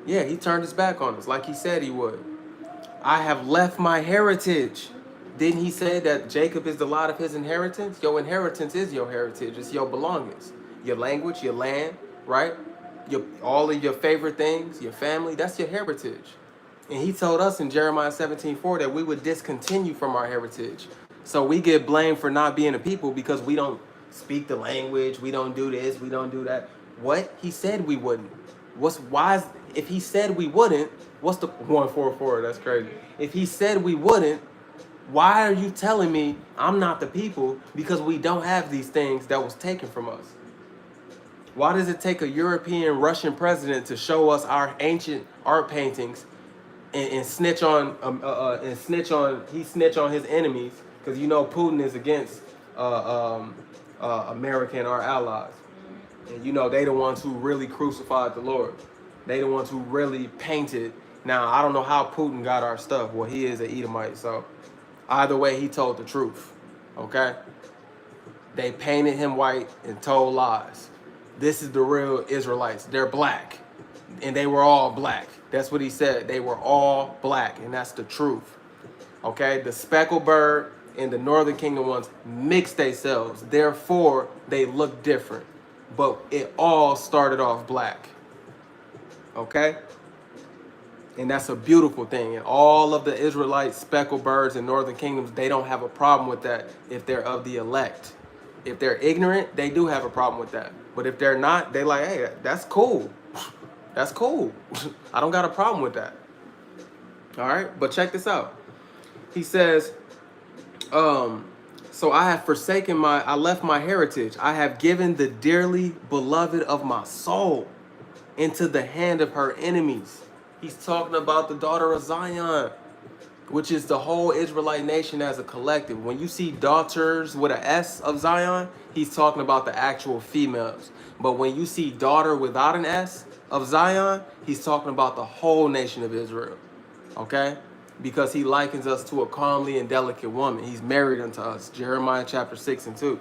Yeah, he turned his back on us like he said he would. I have left my heritage. Didn't he say that Jacob is the lot of his inheritance? Your inheritance is your heritage. It's your belongings. Your language, your land, right? All of your favorite things, your family, that's your heritage. And he told us in Jeremiah 17:4 that we would discontinue from our heritage. So we get blamed for not being a people because we don't speak the language, we don't do this, we don't do that. What? He said we wouldn't. If he said we wouldn't, what's the 144? That's crazy. If he said we wouldn't, why are you telling me I'm not the people because we don't have these things that was taken from us? Why does it take a European Russian president to show us our ancient art paintings and snitch on his enemies? Because you know Putin is against America and our allies. And you know they the ones who really crucified the Lord. They the ones who really painted. Now I don't know how Putin got our stuff. Well, he is an Edomite, so either way he told the truth. Okay? They painted him white and told lies. This is the real Israelites. They're black. And they were all black. That's what he said. They were all black, and that's the truth. Okay? The speckled bird and the Northern Kingdom ones mix themselves. Therefore, they look different. But it all started off black. Okay? And that's a beautiful thing. And all of the Israelite speckled birds in Northern Kingdoms, they don't have a problem with that if they're of the elect. If they're ignorant, they do have a problem with that. But if they're not, they like, hey, that's cool. That's cool. I don't got a problem with that. All right, but check this out. He says, so I have forsaken I left my heritage. I have given the dearly beloved of my soul into the hand of her enemies. He's talking about the daughter of Zion, which is the whole Israelite nation as a collective. When you see daughters with an S of Zion, he's talking about the actual females. But when you see daughter without an S of Zion, he's talking about the whole nation of Israel. Okay? Because he likens us to a comely and delicate woman. He's married unto us. Jeremiah chapter 6 and 2.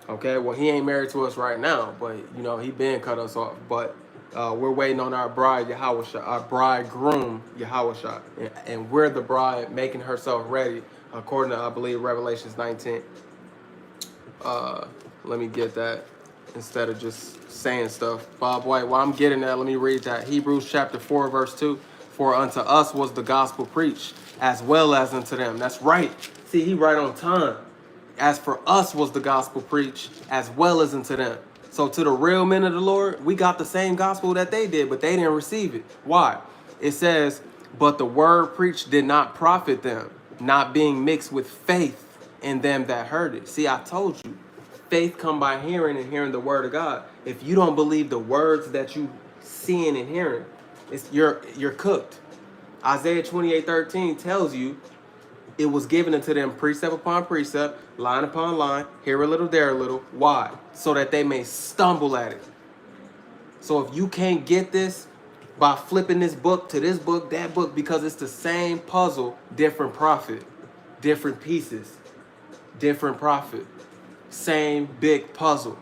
Okay? Well, he ain't married to us right now, but, you know, he been cut us off. But we're waiting on our bride, Yahawashah, our bridegroom, Yahawashah. And we're the bride making herself ready, according to, I believe, Revelations 19. Let me get that instead of just saying stuff. Bob White, while I'm getting that, let me read that. Hebrews chapter 4, verse 2. For unto us was the gospel preached, as well as unto them. That's right. See, he right on time. As for us was the gospel preached, as well as unto them. So to the real men of the Lord, we got the same gospel that they did, but they didn't receive it. Why? It says, but the word preached did not profit them, not being mixed with faith in them that heard it. See, I told you, faith come by hearing and hearing the word of God. If you don't believe the words that you seeing and hearing, you're cooked. Isaiah 28:13 tells you it was given unto them precept upon precept, line upon line, here a little, there a little. Why? So that they may stumble at it. So if you can't get this by flipping this book to this book, that book, because it's the same puzzle, different prophet, different pieces, different prophet, same big puzzle.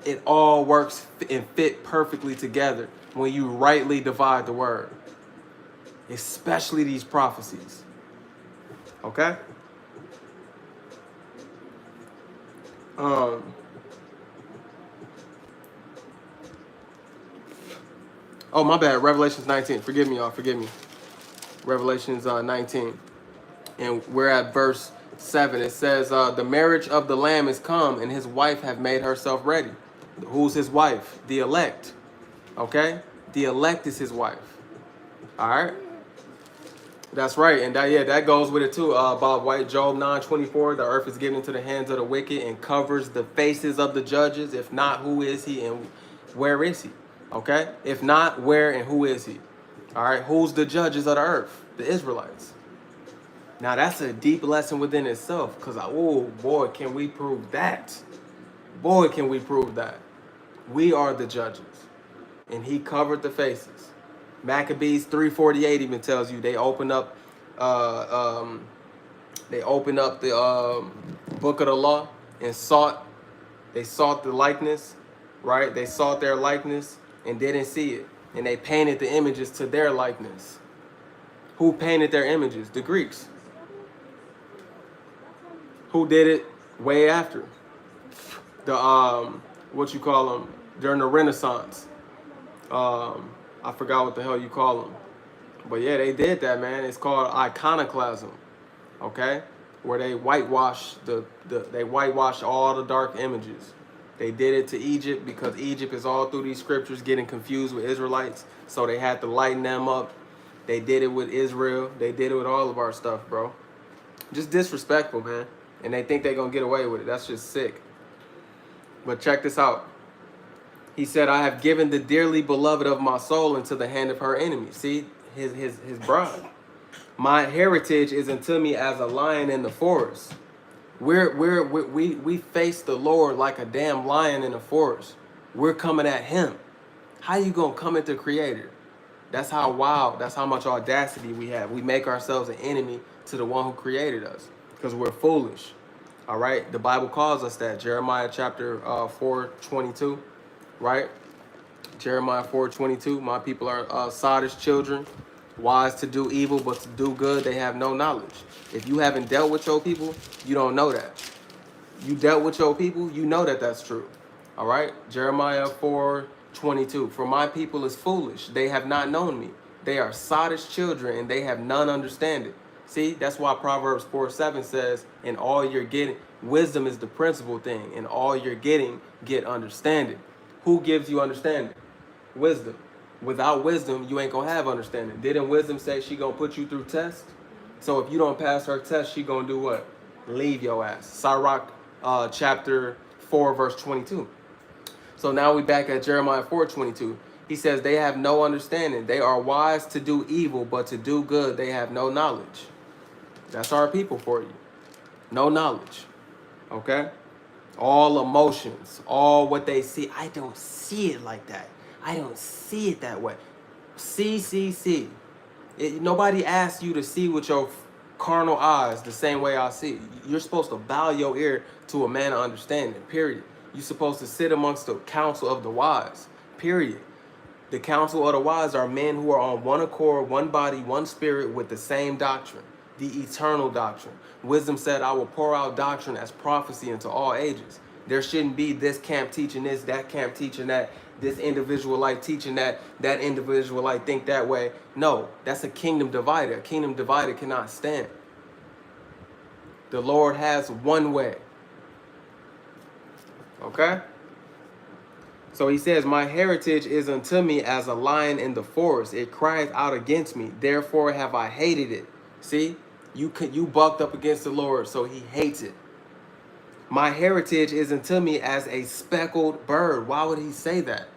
It all works and fit perfectly together when you rightly divide the word, especially these prophecies. Okay? Oh, my bad. Revelations 19. Forgive me, y'all. Forgive me. Revelations 19. And we're at verse 7. It says, the marriage of the Lamb is come, and his wife have made herself ready. Who's his wife? The elect. Okay? The elect is his wife. All right? That's right. And that goes with it too. Bob White, Job 9:24. The earth is given into the hands of the wicked and covers the faces of the judges. If not, who is he and where is he? Okay? If not, where and who is he? All right? Who's the judges of the earth? The Israelites. Now, that's a deep lesson within itself. Because, oh, boy, can we prove that. Boy, can we prove that. We are the judges. And he covered the faces. Maccabees 3:48 even tells you they open up the book of the law and sought the likeness, right? They sought their likeness and didn't see it. And they painted the images to their likeness. Who painted their images? The Greeks. Who did it way after? The during the Renaissance. I forgot what the hell you call them. But yeah, they did that, man. It's called iconoclasm. Okay? Where they whitewash they whitewash all the dark images. They did it to Egypt because Egypt is all through these scriptures getting confused with Israelites. So they had to lighten them up. They did it with Israel. They did it with all of our stuff, bro. Just disrespectful, man. And they think they're going to get away with it. That's just sick. But check this out. He said, I have given the dearly beloved of my soul into the hand of her enemy. See, his bride. My heritage is unto me as a lion in the forest. We face the Lord like a damn lion in the forest. We're coming at him. How you going to come at the Creator? That's how wild, that's how much audacity we have. We make ourselves an enemy to the one who created us because we're foolish. All right? The Bible calls us that. Jeremiah chapter 4:22. Right? Jeremiah 4:22. My people are sottish children, wise to do evil, but to do good, they have no knowledge. If you haven't dealt with your people, you don't know that. You dealt with your people, you know that that's true. All right? Jeremiah 4:22. For my people is foolish. They have not known me. They are sottish children, and they have none understanding. See, that's why Proverbs 4:7 says, in all you're getting, wisdom is the principal thing. In all you're getting, get understanding. Who gives you understanding? Wisdom. Without wisdom, you ain't gonna have understanding. Didn't wisdom say she gonna put you through tests? So if you don't pass her test, she gonna do what? Leave your ass. Sirach chapter 4, verse 22. So now we back at Jeremiah 4:22. He says, they have no understanding. They are wise to do evil, but to do good, they have no knowledge. That's our people for you. No knowledge. Okay? All emotions, all what they see. I don't see it like that. I don't see it that way. See. Nobody asked you to see with your carnal eyes the same way I see. You're supposed to bow your ear to a man of understanding, period. You're supposed to sit amongst the council of the wise, period. The council of the wise are men who are on one accord, one body, one spirit with the same doctrine, the eternal doctrine. Wisdom said, I will pour out doctrine as prophecy into all ages. There shouldn't be this camp teaching this, that camp teaching that, this individual like teaching that, that individual like think that way. No, that's a kingdom divided. A kingdom divided cannot stand. The Lord has one way. Okay? So he says, my heritage is unto me as a lion in the forest. It crieth out against me. Therefore have I hated it. See, you bucked up against the Lord, so he hates it. My heritage is unto me as a speckled bird. Why would he say that?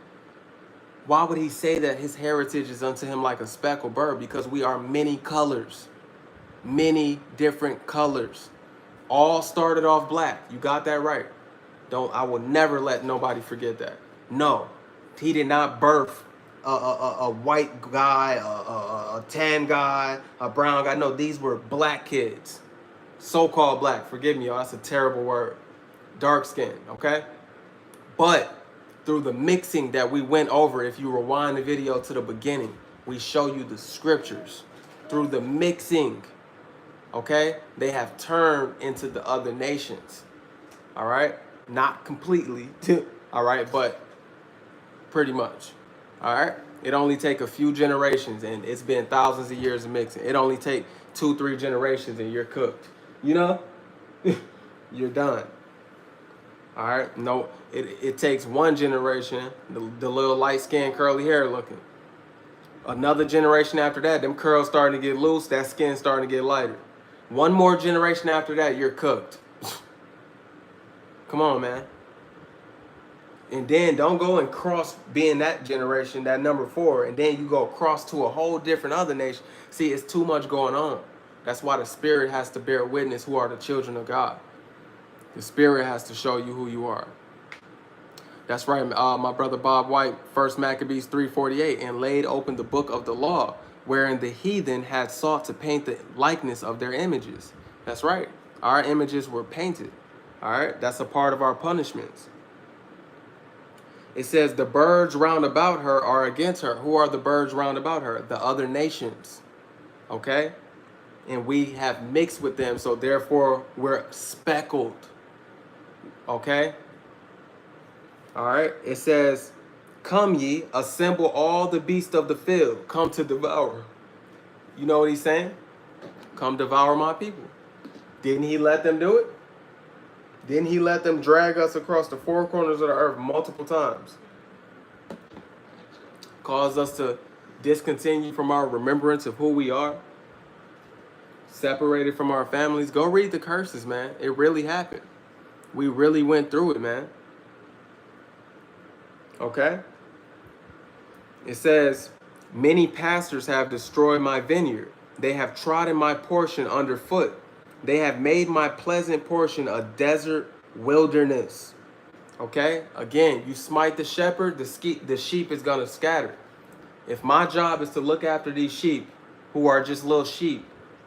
Why would he say that his heritage is unto him like a speckled bird? Because we are many colors. Many different colors. All started off black. You got that right. I will never let nobody forget that. No, he did not birth a white guy, a tan guy, a brown guy. No, these were black kids. So-called black. Forgive me, y'all. That's a terrible word. Dark skin, okay? But through the mixing that we went over, if you rewind the video to the beginning, we show you the scriptures. Through the mixing, okay? They have turned into the other nations. All right? Not completely, all right, but pretty much, all right? It only take a few generations, and it's been thousands of years of mixing. It only take 2-3 generations, and you're cooked. You know? You're done. All right? No, it takes one generation, the little light-skinned, curly hair looking. Another generation after that, them curls starting to get loose, that skin starting to get lighter. One more generation after that, you're cooked. Come on, man. And then don't go and cross being that generation, that number 4, and then you go cross to a whole different other nation. See, it's too much going on. That's why the Spirit has to bear witness who are the children of God. The Spirit has to show you who you are. That's right, my brother Bob White, 1 Maccabees 3:48, and laid open the book of the law, wherein the heathen had sought to paint the likeness of their images. That's right. Our images were painted. All right, that's a part of our punishments. It says the birds round about her are against her. Who are the birds round about her? The other nations. Okay? And we have mixed with them, so therefore we're speckled. Okay? All right? It says, come ye, assemble all the beasts of the field, come to devour. You know what he's saying? Come devour my people. Didn't he let them do it? Didn't he let them drag us across the 4 corners of the earth multiple times? Cause us to discontinue from our remembrance of who we are? Separated from our families? Go read the curses, man. It really happened. We really went through it, man. Okay? It says, many pastors have destroyed my vineyard. They have trodden my portion underfoot. They have made my pleasant portion a desert wilderness. Okay? Again, you smite the shepherd, the sheep is going to scatter. If my job is to look after these sheep who are just little sheep,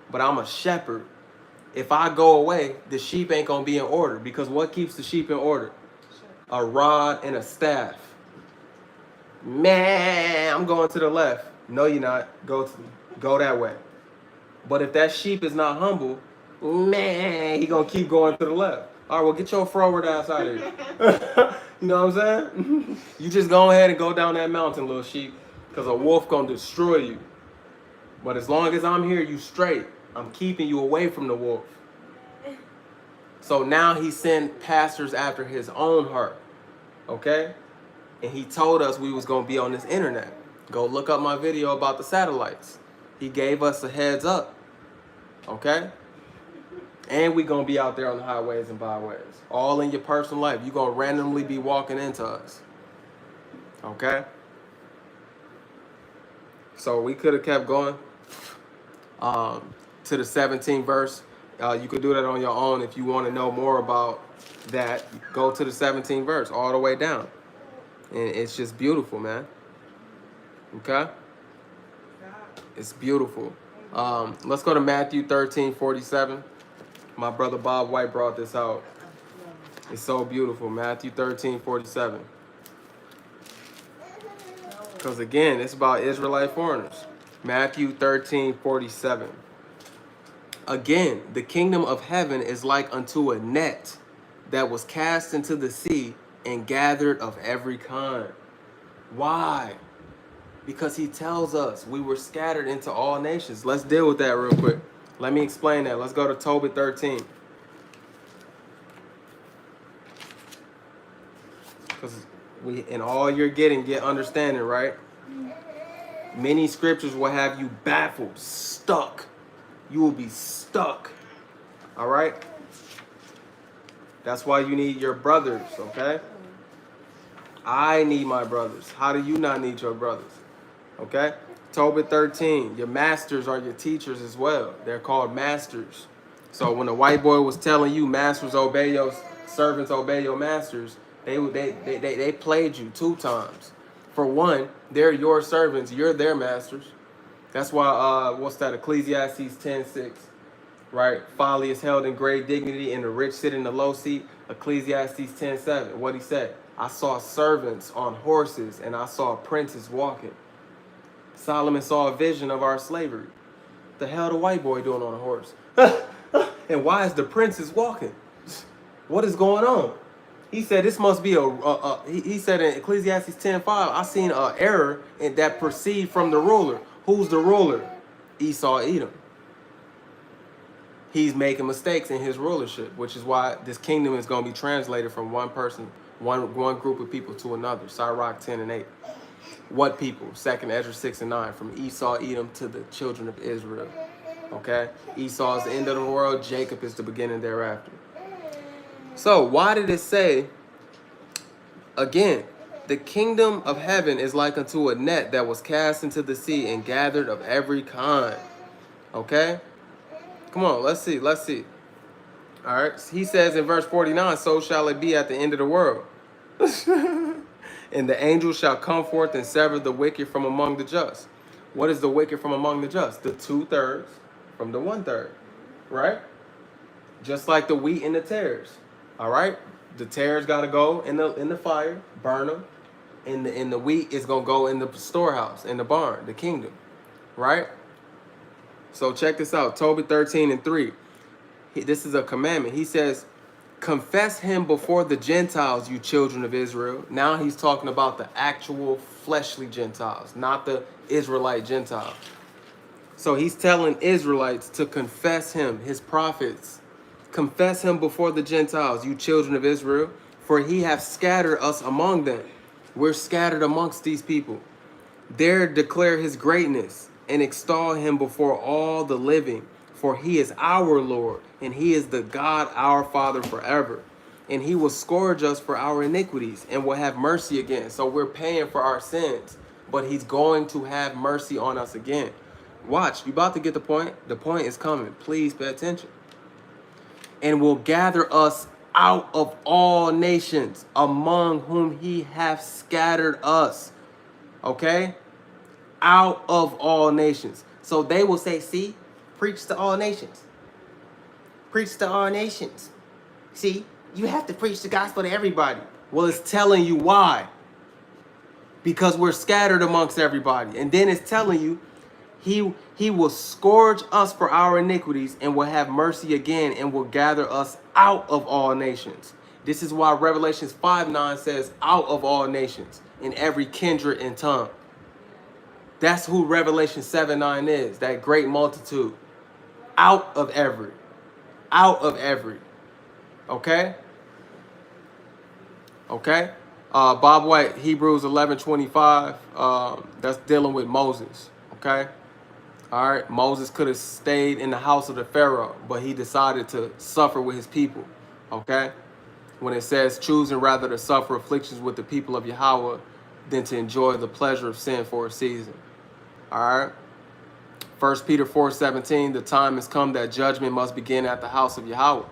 but I'm a shepherd, if I go away, the sheep ain't going to be in order. Because what keeps the sheep in order? A rod and a staff. Man, I'm going to the left. No, you're not. Go that way. But if that sheep is not humble, man, he gonna keep going to the left. All right, well, get your forward ass out of here. You know what I'm saying? You just go ahead and go down that mountain, little sheep, because a wolf gonna destroy you. But as long as I'm here, you straight. I'm keeping you away from the wolf. So now he sent pastors after his own heart. Okay? And he told us we was gonna be on this internet. Go look up my video about the satellites. He gave us a heads up. Okay? And we gonna be out there on the highways and byways. All in your personal life. You're gonna randomly be walking into us. Okay? So we could have kept going to the 17th verse. You could do that on your own if you want to know more about that. Go to the 17th verse all the way down. And it's just beautiful, man. Okay? It's beautiful. Let's go to Matthew 13:47. My brother Bob White brought this out. It's so beautiful. Matthew 13:47. Because again, it's about Israelite foreigners. Matthew 13:47. Again, the kingdom of heaven is like unto a net that was cast into the sea and gathered of every kind. Why? Because he tells us we were scattered into all nations. Let's deal with that real quick. Let me explain that. Let's go to Tobit 13. Because in all you're getting, get understanding, right? Many scriptures will have you baffled, stuck. You will be stuck. All right? That's why you need your brothers, okay? I need my brothers. How do you not need your brothers? Okay? Tobit 13. Your masters are your teachers as well. They're called masters. So when the white boy was telling you masters obey your servants, obey your masters, they played you 2 times. For one, they're your servants, you're their masters. That's why what's that? Ecclesiastes 10:6. Right? Folly is held in great dignity and the rich sit in the low seat. Ecclesiastes 10:7. What he said? I saw servants on horses and I saw princes walking. Solomon saw a vision of our slavery. The hell the white boy doing on a horse? And why is the princess walking? What is going on? He said this must be he said in Ecclesiastes 10:5, I seen an error that proceed from the ruler. Who's the ruler? Esau Edom. He's making mistakes in his rulership, which is why this kingdom is going to be translated from one person, one group of people to another. Sirach 10:8. What people? 2nd Ezra 6:9. From Esau Edom to the children of Israel. Okay? Esau is the end of the world. Jacob is the beginning thereafter. So why did it say, again, the kingdom of heaven is like unto a net that was cast into the sea and gathered of every kind. Okay? Come on, let's see. All right. He says in verse 49, so shall it be at the end of the world. And the angels shall come forth and sever the wicked from among the just. What is the wicked from among the just? The 2/3 from the 1/3. Right? Just like the wheat and the tares. All right? The tares got to go in the fire, burn them. And the wheat is going to go in the storehouse, in the barn, the kingdom. Right? So check this out. Tobit 13:3. This is a commandment. He says, confess him before the Gentiles, you children of Israel. Now he's talking about the actual fleshly Gentiles, not the Israelite Gentiles. So he's telling Israelites to confess him, his prophets. Confess him before the Gentiles, you children of Israel, for he hath scattered us among them. We're scattered amongst these people. There declare his greatness and extol him before all the living. For he is our Lord, and he is the God our Father forever. And he will scourge us for our iniquities and will have mercy again. So we're paying for our sins, but he's going to have mercy on us again. Watch, you about to get the point. The point is coming. Please pay attention. And will gather us out of all nations, among whom he hath scattered us. Okay? Out of all nations. So they will say, see, preach to all nations. Preach to all nations. See, you have to preach the gospel to everybody. Well, it's telling you why. Because we're scattered amongst everybody. And then it's telling you, he will scourge us for our iniquities and will have mercy again and will gather us out of all nations. This is why Revelations 5:9 says, out of all nations, in every kindred and tongue. That's who Revelation 7:9 is, that great multitude. Out of every. Okay? Okay? Bob White, Hebrews 11:25. That's dealing with Moses. Okay. All right. Moses could have stayed in the house of the Pharaoh, but he decided to suffer with his people. Okay. When it says choosing rather to suffer afflictions with the people of Yahweh than to enjoy the pleasure of sin for a season. All right. 1 Peter 4:17, the time has come that judgment must begin at the house of Yahweh.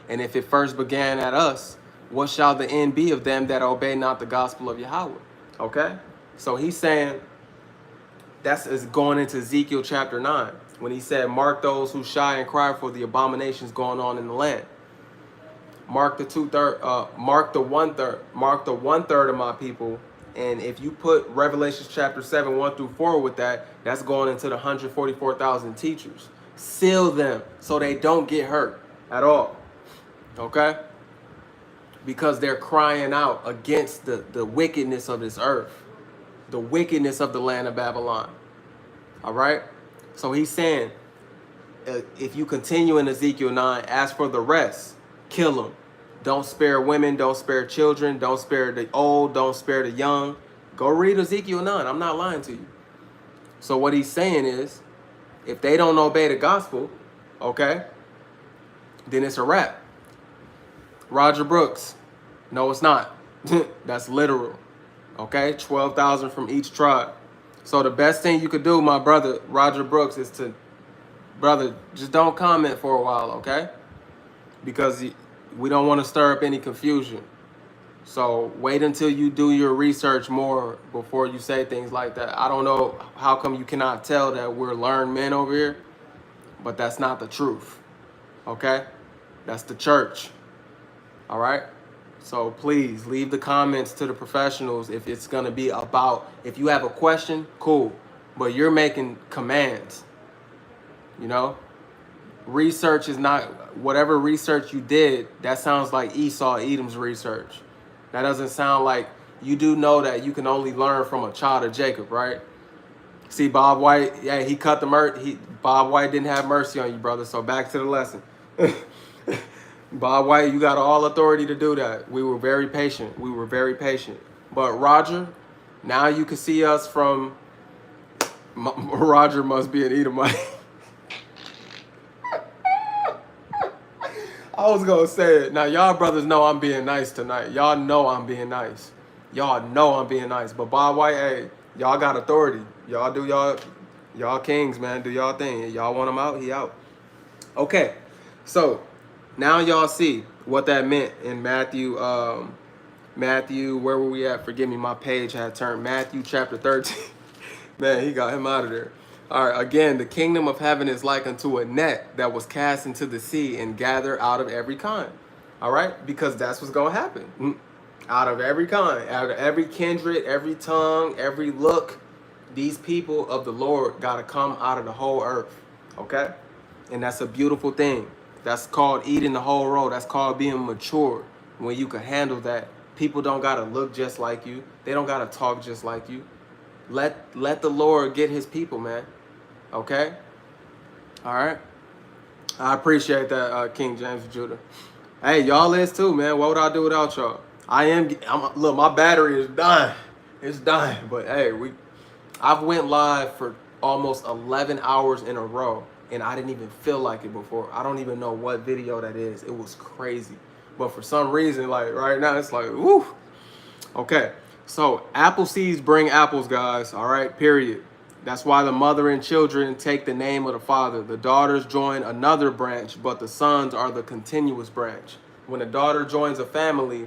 And if it first began at us, what shall the end be of them that obey not the gospel of Yahweh? Okay? So he's saying, that's is going into Ezekiel chapter 9, when he said, mark those who shy and cry for the abominations going on in the land. Mark the one third of my people. And if you put Revelation chapter 7, 1 through 4 with that, that's going into the 144,000 teachers. Seal them so they don't get hurt at all. Okay? Because they're crying out against the wickedness of this earth, the wickedness of the land of Babylon. All right? So he's saying, if you continue in Ezekiel 9, as for the rest, kill them. Don't spare women, don't spare children, don't spare the old, don't spare the young. Go read Ezekiel 9. I'm not lying to you. So what he's saying is, if they don't obey the gospel, okay, then it's a wrap. Roger Brooks. No, it's not. That's literal. Okay? 12,000 from each tribe. So the best thing you could do, my brother, Roger Brooks, is to, brother, just don't comment for a while, okay? Because we don't want to stir up any confusion. So wait until you do your research more before you say things like that. I don't know how come you cannot tell that we're learned men over here, but that's not the truth, okay? That's the church, all right? So please leave the comments to the professionals if it's going to be about, if you have a question, cool, but you're making commands, you know? Research is not, whatever research you did, that sounds like Esau, Edom's research. That doesn't sound like, you do know that you can only learn from a child of Jacob, right? See, Bob White, yeah, he cut the Bob White didn't have mercy on you, brother. So back to the lesson. Bob White, you got all authority to do that. We were very patient. We were very patient. But Roger, now you can see us from, Roger must be an Edomite. I was going to say it. Now, y'all brothers know I'm being nice tonight. Y'all know I'm being nice. Y'all know I'm being nice. But Bob White, hey, y'all got authority. Y'all do y'all kings, man. Do y'all thing. Y'all want him out, he out. Okay, so now y'all see what that meant in Matthew. Matthew, where were we at? Forgive me, my page had turned. Matthew chapter 13. Man, he got him out of there. All right, again, the kingdom of heaven is like unto a net that was cast into the sea and gathered out of every kind. All right, because that's what's going to happen. Out of every kind, out of every kindred, every tongue, every look, these people of the Lord got to come out of the whole earth. Okay, and that's a beautiful thing. That's called eating the whole road. That's called being mature, when you can handle that. People don't got to look just like you. They don't got to talk just like you. Let the Lord get his people, man. Okay? All right? I appreciate that, King James of Judah. Hey, y'all is too, man. What would I do without y'all? Look, my battery is dying. It's dying. But hey, I've went live for almost 11 hours in a row, and I didn't even feel like it before. I don't even know what video that is. It was crazy. But for some reason, like right now, it's like, woo. Okay. So apple seeds bring apples, guys. All right, period. That's why the mother and children take the name of the father. The daughters join another branch, but the sons are the continuous branch. When a daughter joins a family,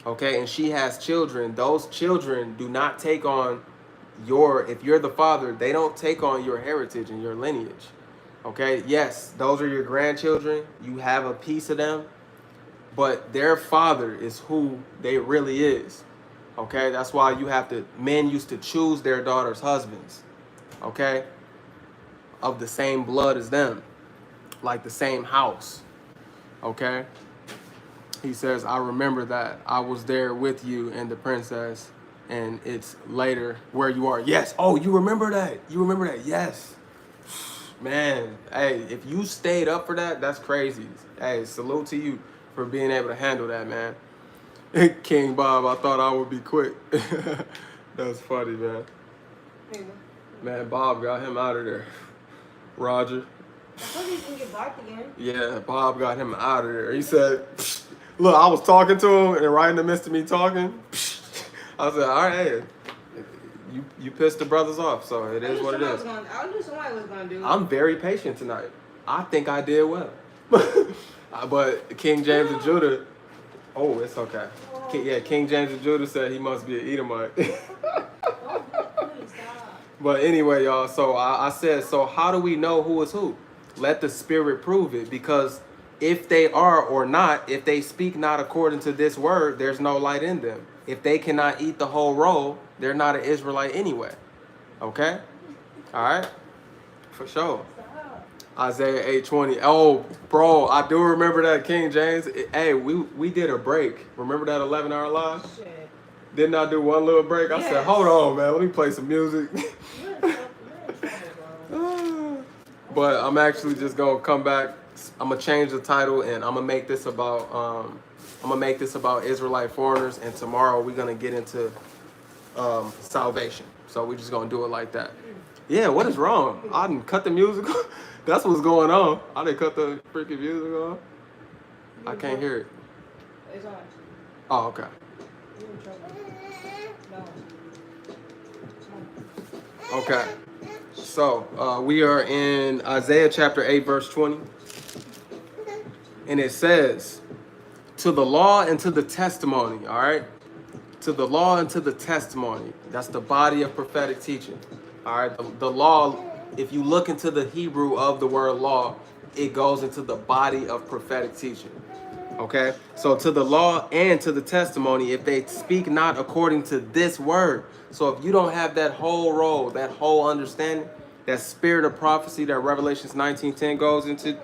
okay, and she has children, those children do not take on if you're the father, they don't take on your heritage and your lineage. Okay, yes, those are your grandchildren. You have a piece of them, but their father is who they really is. Okay, that's why men used to choose their daughters' husbands, okay, of the same blood as them, like the same house, okay? He says, I remember that. I was there with you and the princess, and it's later where you are. Yes, oh, you remember that? You remember that? Yes. Man, hey, if you stayed up for that, that's crazy. Hey, salute to you for being able to handle that, man. King Bob, I thought I would be quick. That's funny, man. Man, Bob got him out of there. Roger. I thought he was gonna get barked again. Yeah, Bob got him out of there. He said, look, I was talking to him, and right in the midst of me talking, I said, all right, hey, you pissed the brothers off, so it is what it is. I knew somebody was gonna do it. I'm very patient tonight. I think I did well. But King James of Judah, oh, it's okay. King James of Judah said he must be an Edomite. But anyway, y'all, so I said, so how do we know who is who? Let the Spirit prove it, because if they are or not, if they speak not according to this word, there's no light in them. If they cannot eat the whole roll, they're not an Israelite anyway. Okay? All right? For sure. Isaiah 8:20. Oh, bro, I do remember that, King James. Hey, we did a break. Remember that 11-hour live? Shit. Didn't I do one little break? I said, hold on, man. Let me play some music. But I'm actually just gonna come back. I'm gonna change the title, and I'm gonna make this about Israelite foreigners. And tomorrow we're gonna get into salvation. So we're just gonna do it like that. Yeah, what is wrong? I didn't cut the music. That's what's going on. I didn't cut the freaking music off. I can't hear it. It's on. Oh, okay. You're in trouble. No. Okay. So we are in Isaiah chapter 8, verse 20. And it says, to the law and to the testimony, all right? To the law and to the testimony. That's the body of prophetic teaching. All right, the law, if you look into the Hebrew of the word law, it goes into the body of prophetic teaching. Okay, so to the law and to the testimony, if they speak not according to this word. So if you don't have that whole role, that whole understanding, that spirit of prophecy that Revelations 19:10 goes into,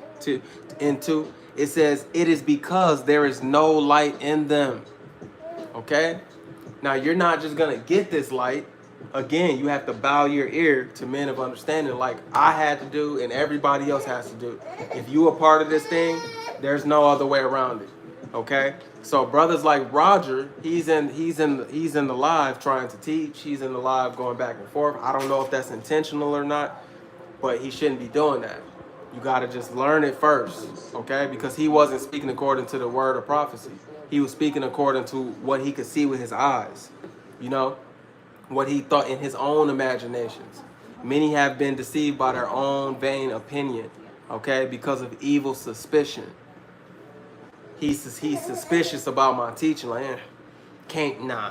it says, it is because there is no light in them. Okay, now you're not just gonna get this light. Again, you have to bow your ear to men of understanding, like I had to do and everybody else has to do. If you are part of this thing, there's no other way around it. Okay? So brothers like Roger, he's in the live trying to teach. He's in the live going back and forth. I don't know if that's intentional or not, but he shouldn't be doing that. You got to just learn it first, okay? Because he wasn't speaking according to the word of prophecy. He was speaking according to what he could see with his eyes, you know? What he thought in his own imaginations. Many have been deceived by their own vain opinion, okay, because of evil suspicion. He's suspicious about my teaching, like,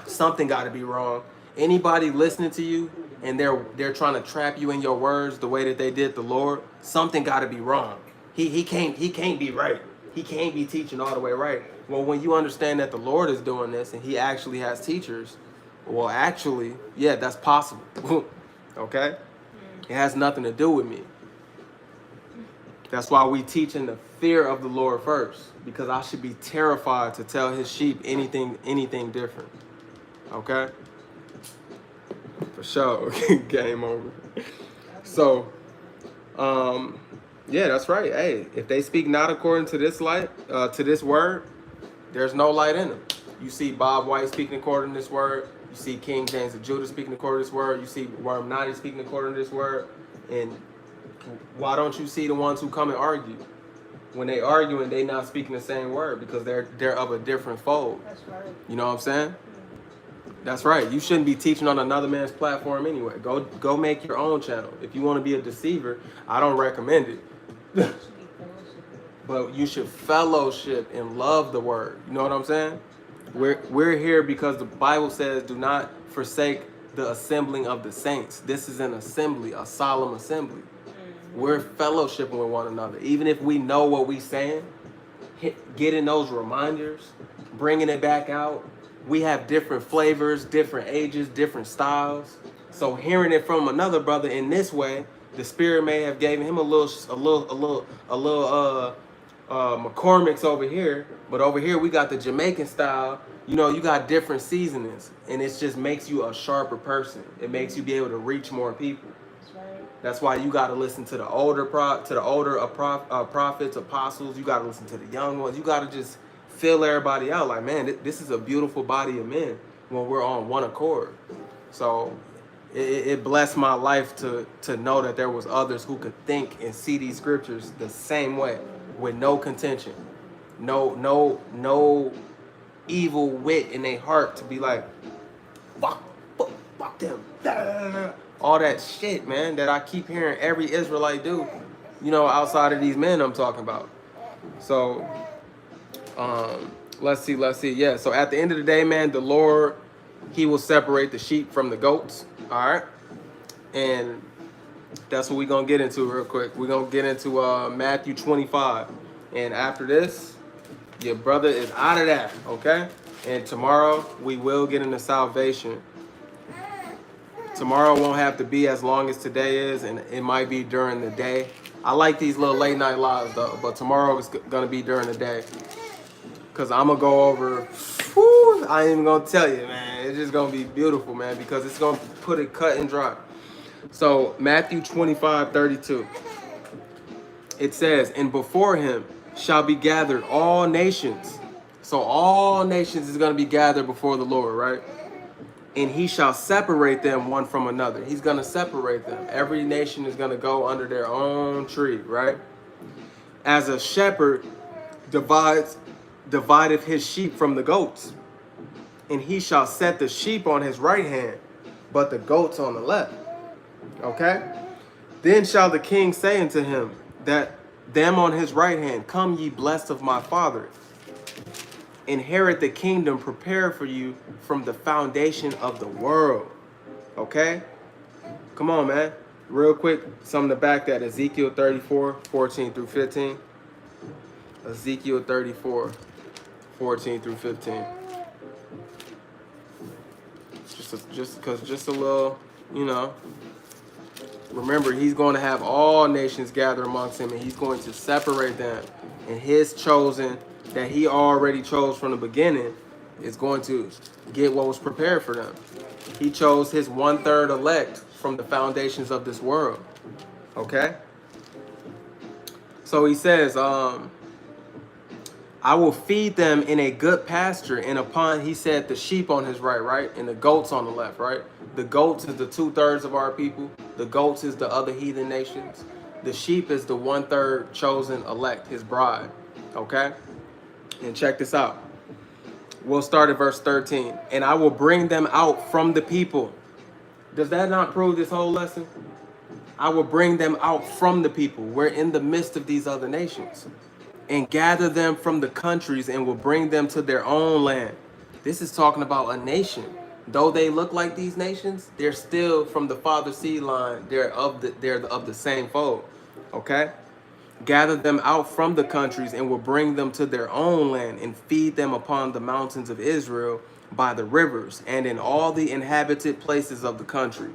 something got to be wrong. Anybody listening to you and they're trying to trap you in your words the way that they did the Lord, something got to be wrong. He can't be right. He can't be teaching all the way right. Well, when you understand that the Lord is doing this and he actually has teachers, well, actually, yeah, that's possible. Okay? It has nothing to do with me. That's why we teach in the fear of the Lord first, because I should be terrified to tell his sheep anything different. Okay? For sure. Game over. So, yeah, that's right. Hey, if they speak not according to this light, to this word, there's no light in them. You see Bob White speaking according to this word. You see King James of Judah speaking according to this word. You see Worm Nadi speaking according to this word. And why don't you see the ones who come and argue? When they argue and they not speaking the same word, because they're of a different fold. That's right. You know what I'm saying? That's right. You shouldn't be teaching on another man's platform anyway. Go make your own channel. If you want to be a deceiver, I don't recommend it. But you should fellowship and love the word. You know what I'm saying? We're here because the Bible says, do not forsake the assembling of the saints. This is an assembly, a solemn assembly. We're fellowshipping with one another. Even if we know what we're saying, getting those reminders, bringing it back out. We have different flavors, different ages, different styles. So hearing it from another brother in this way, the Spirit may have given him a little McCormick's over here, but over here we got the Jamaican style. You know, you got different seasonings, and it just makes you a sharper person. It makes you be able to reach more people. That's right. That's why you got to listen to the older prophets, apostles. You got to listen to the young ones. You got to just fill everybody out. Like, man, this is a beautiful body of men when we're on one accord. So it blessed my life to know that there was others who could think and see these scriptures the same way, with no contention, no evil wit in their heart to be like, fuck them, all that shit, man, that I keep hearing every Israelite do, you know, outside of these men I'm talking about. So let's see. Yeah, so at the end of the day, man, the Lord, he will separate the sheep from the goats. All right. And that's what we're going to get into real quick. We're going to get into Matthew 25. And after this, your brother is out of that. Okay. And tomorrow we will get into salvation. Tomorrow won't have to be as long as today is, and it might be during the day. I like these little late night lives though, but tomorrow is going to be during the day. Because I'm going to go over, I ain't even going to tell you, man. It's just going to be beautiful, man, because it's going to put it cut and dry. So Matthew 25:32. It says, and before him shall be gathered all nations. So all nations is going to be gathered before the Lord, right? And he shall separate them one from another. He's going to separate them. Every nation is going to go under their own tree, right? As a shepherd divideth his sheep from the goats. And he shall set the sheep on his right hand, but the goats on the left. Okay? Then shall the king say unto him that them on his right hand, come ye blessed of my father, inherit the kingdom prepared for you from the foundation of the world. Okay? Come on, man. Real quick, something to back that. Ezekiel 34:14-15. Ezekiel 34:14-15. Just a little, you know. Remember, he's going to have all nations gather amongst him, and he's going to separate them. And his chosen, that he already chose from the beginning, is going to get what was prepared for them. He chose his 1/3 elect from the foundations of this world. Okay? So he says, I will feed them in a good pasture, and upon, he said, the sheep on his right, and the goats on the left, right? The goats is the 2/3 of our people. The goats is the other heathen nations. The sheep is the 1/3 chosen elect, his bride. Okay? And check this out. We'll start at verse 13. And I will bring them out from the people. Does that not prove this whole lesson? I will bring them out from the people. We're in the midst of these other nations. And gather them from the countries and will bring them to their own land. This is talking about a nation. Though they look like these nations, they're still from the father seed line. They're of the same fold. Okay? Gather them out from the countries and will bring them to their own land and feed them upon the mountains of Israel by the rivers and in all the inhabited places of the country.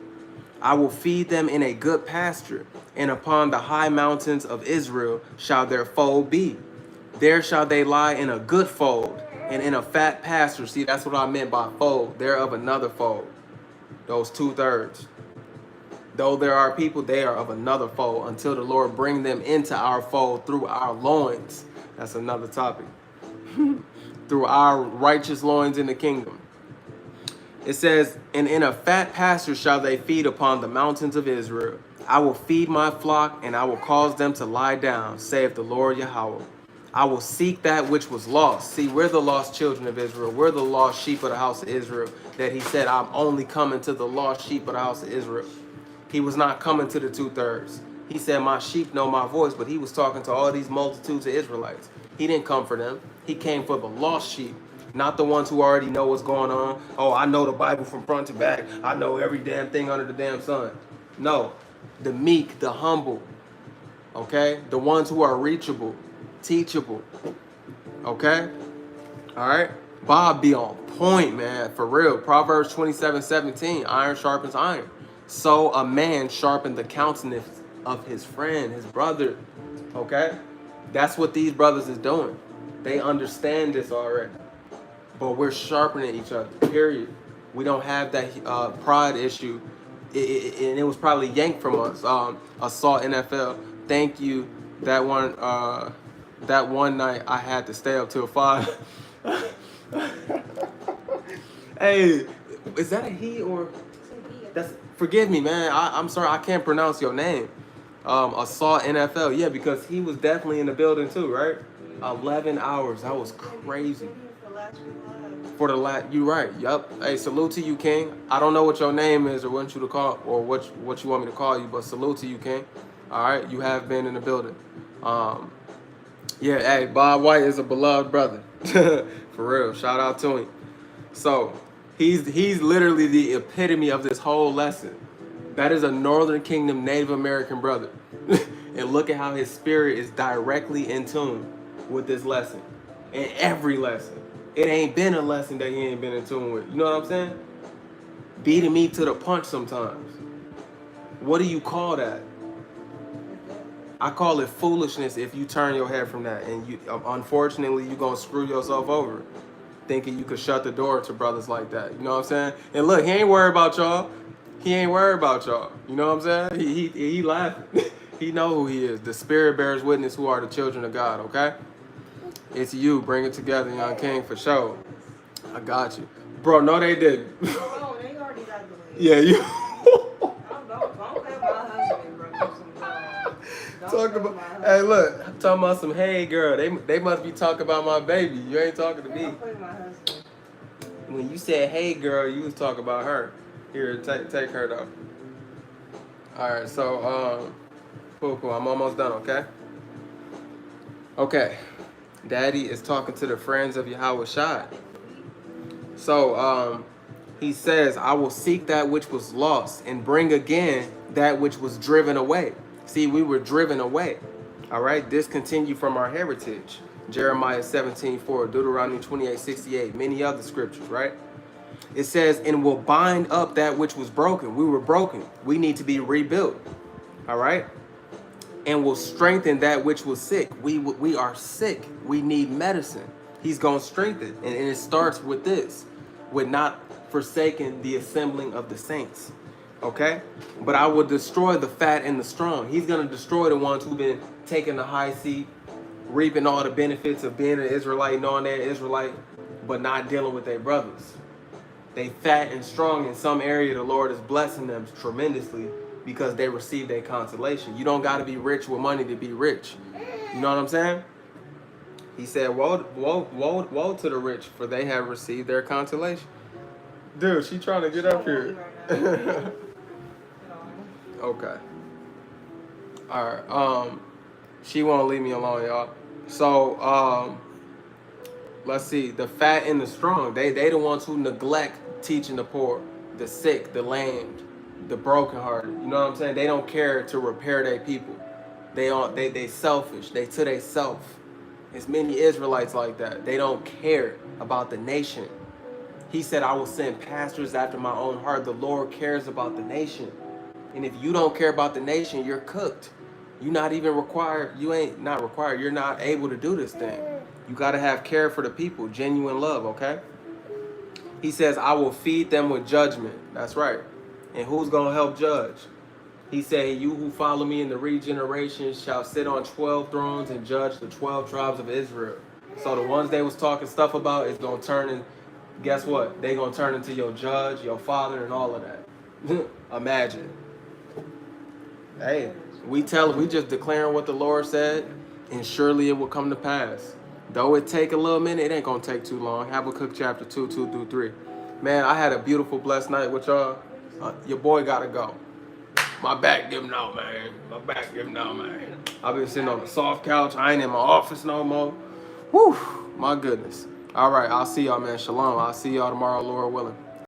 I will feed them in a good pasture, and upon the high mountains of Israel shall their fold be. There shall they lie in a good fold and in a fat pasture. See, that's what I meant by fold. They're of another fold. Those 2/3. Though there are people, they are of another fold until the Lord bring them into our fold through our loins. That's another topic. Through our righteous loins in the kingdom. It says, and in a fat pasture shall they feed upon the mountains of Israel. I will feed my flock, and I will cause them to lie down, saith the Lord Yahweh. I will seek that which was lost. See, we're the lost children of Israel. We're the lost sheep of the house of Israel. That he said, I'm only coming to the lost sheep of the house of Israel. He was not coming to the 2/3. He said, my sheep know my voice, but he was talking to all these multitudes of Israelites. He didn't come for them. He came for the lost sheep, not the ones who already know what's going on. Oh, I know the Bible from front to back. I know every damn thing under the damn sun. No, the meek, the humble, okay? The ones who are reachable, teachable, okay? All right? Bob be on point, man, for real. Proverbs 27:17, iron sharpens iron. So a man sharpened the countenance of his friend, his brother, okay? That's what these brothers is doing. They understand this already. But we're sharpening each other, period. We don't have that pride issue. And it was probably yanked from us. Assault NFL. Thank you. That one, that one night I had to stay up till 5. Hey, is that a he or that's? Forgive me, man. I'm sorry, I can't pronounce your name. Assault NFL, yeah, because he was definitely in the building too, right? 11 hours. That was crazy. For the last, you right. Yup. Hey, salute to you, King. I don't know what your name is or want you to call or what you want me to call you, but salute to you, King. All right, you have been in the building. Yeah. Hey, Bob White is a beloved brother. For real. Shout out to him. So he's literally the epitome of this whole lesson. That is a Northern Kingdom Native American brother. And look at how his spirit is directly in tune with this lesson. In every lesson. It ain't been a lesson that he ain't been in tune with. You know what I'm saying? Beating me to the punch sometimes. What do you call that? I call it foolishness if you turn your head from that. And you, unfortunately, you're going to screw yourself over thinking you could shut the door to brothers like that. You know what I'm saying? And look, he ain't worried about y'all. He ain't worried about y'all. You know what I'm saying? He laughing. He know who he is. The Spirit bears witness who are the children of God, okay? It's you. Bring it together, young king, for sure. I got you. Bro, no, they didn't. No, they already got the lead. Yeah, you. Don't play my husband, bro. Talk about, hey, look, I'm talking about some hey girl. They must be talking about my baby. You ain't talking to me. Don't play my husband. When you said hey girl, you was talking about her. Here, take her though. All right, so cool. I'm almost done. Okay. Daddy is talking to the friends of Yahweh Shai. So he says, I will seek that which was lost and bring again that which was driven away. See, we were driven away. All right, discontinue from our heritage. Jeremiah 17:4, Deuteronomy 28:68, many other scriptures, right? It says, and will bind up that which was broken. We were broken. We need to be rebuilt. All right. And will strengthen that which was sick. We are sick. We need medicine. He's going to strengthen. And it starts with this, with not forsaking the assembling of the saints. Okay? But I will destroy the fat and the strong. He's going to destroy the ones who've been taking the high seat, reaping all the benefits of being an Israelite, knowing they're Israelite, but not dealing with their brothers. They fat and strong in some area. The Lord is blessing them tremendously because they received a consolation. You don't got to be rich with money to be rich. You know what I'm saying? He said, woe to the rich, for they have received their consolation. Dude, she trying to get up here. Okay. All right. She won't leave me alone, y'all. So, let's see. The fat and the strong, they the ones who neglect teaching the poor, the sick, the lamed, the brokenhearted. You know what I'm saying? They don't care to repair their people. They selfish. They to they self. There's many Israelites like that. They don't care about the nation. He said, I will send pastors after my own heart. The Lord cares about the nation. And if you don't care about the nation, you're cooked. You're not even required. You ain't not required. You're not able to do this thing. You got to have care for the people, genuine love, okay? He says, I will feed them with judgment. That's right. And who's going to help judge? He said, you who follow me in the regeneration shall sit on 12 thrones and judge the 12 tribes of Israel. So the ones they was talking stuff about is going to turn in, guess what? They going to turn into your judge, your father, and all of that. Imagine. Hey, we just declaring what the Lord said, and surely it will come to pass. Though it take a little minute, it ain't going to take too long. Habakkuk chapter 2, 2 through 3. Man, I had a beautiful, blessed night with y'all. Your boy got to go. My back giving out, man. I've been sitting on the soft couch. I ain't in my office no more. Whew, my goodness. All right, I'll see y'all, man. Shalom. I'll see y'all tomorrow, Lord willing.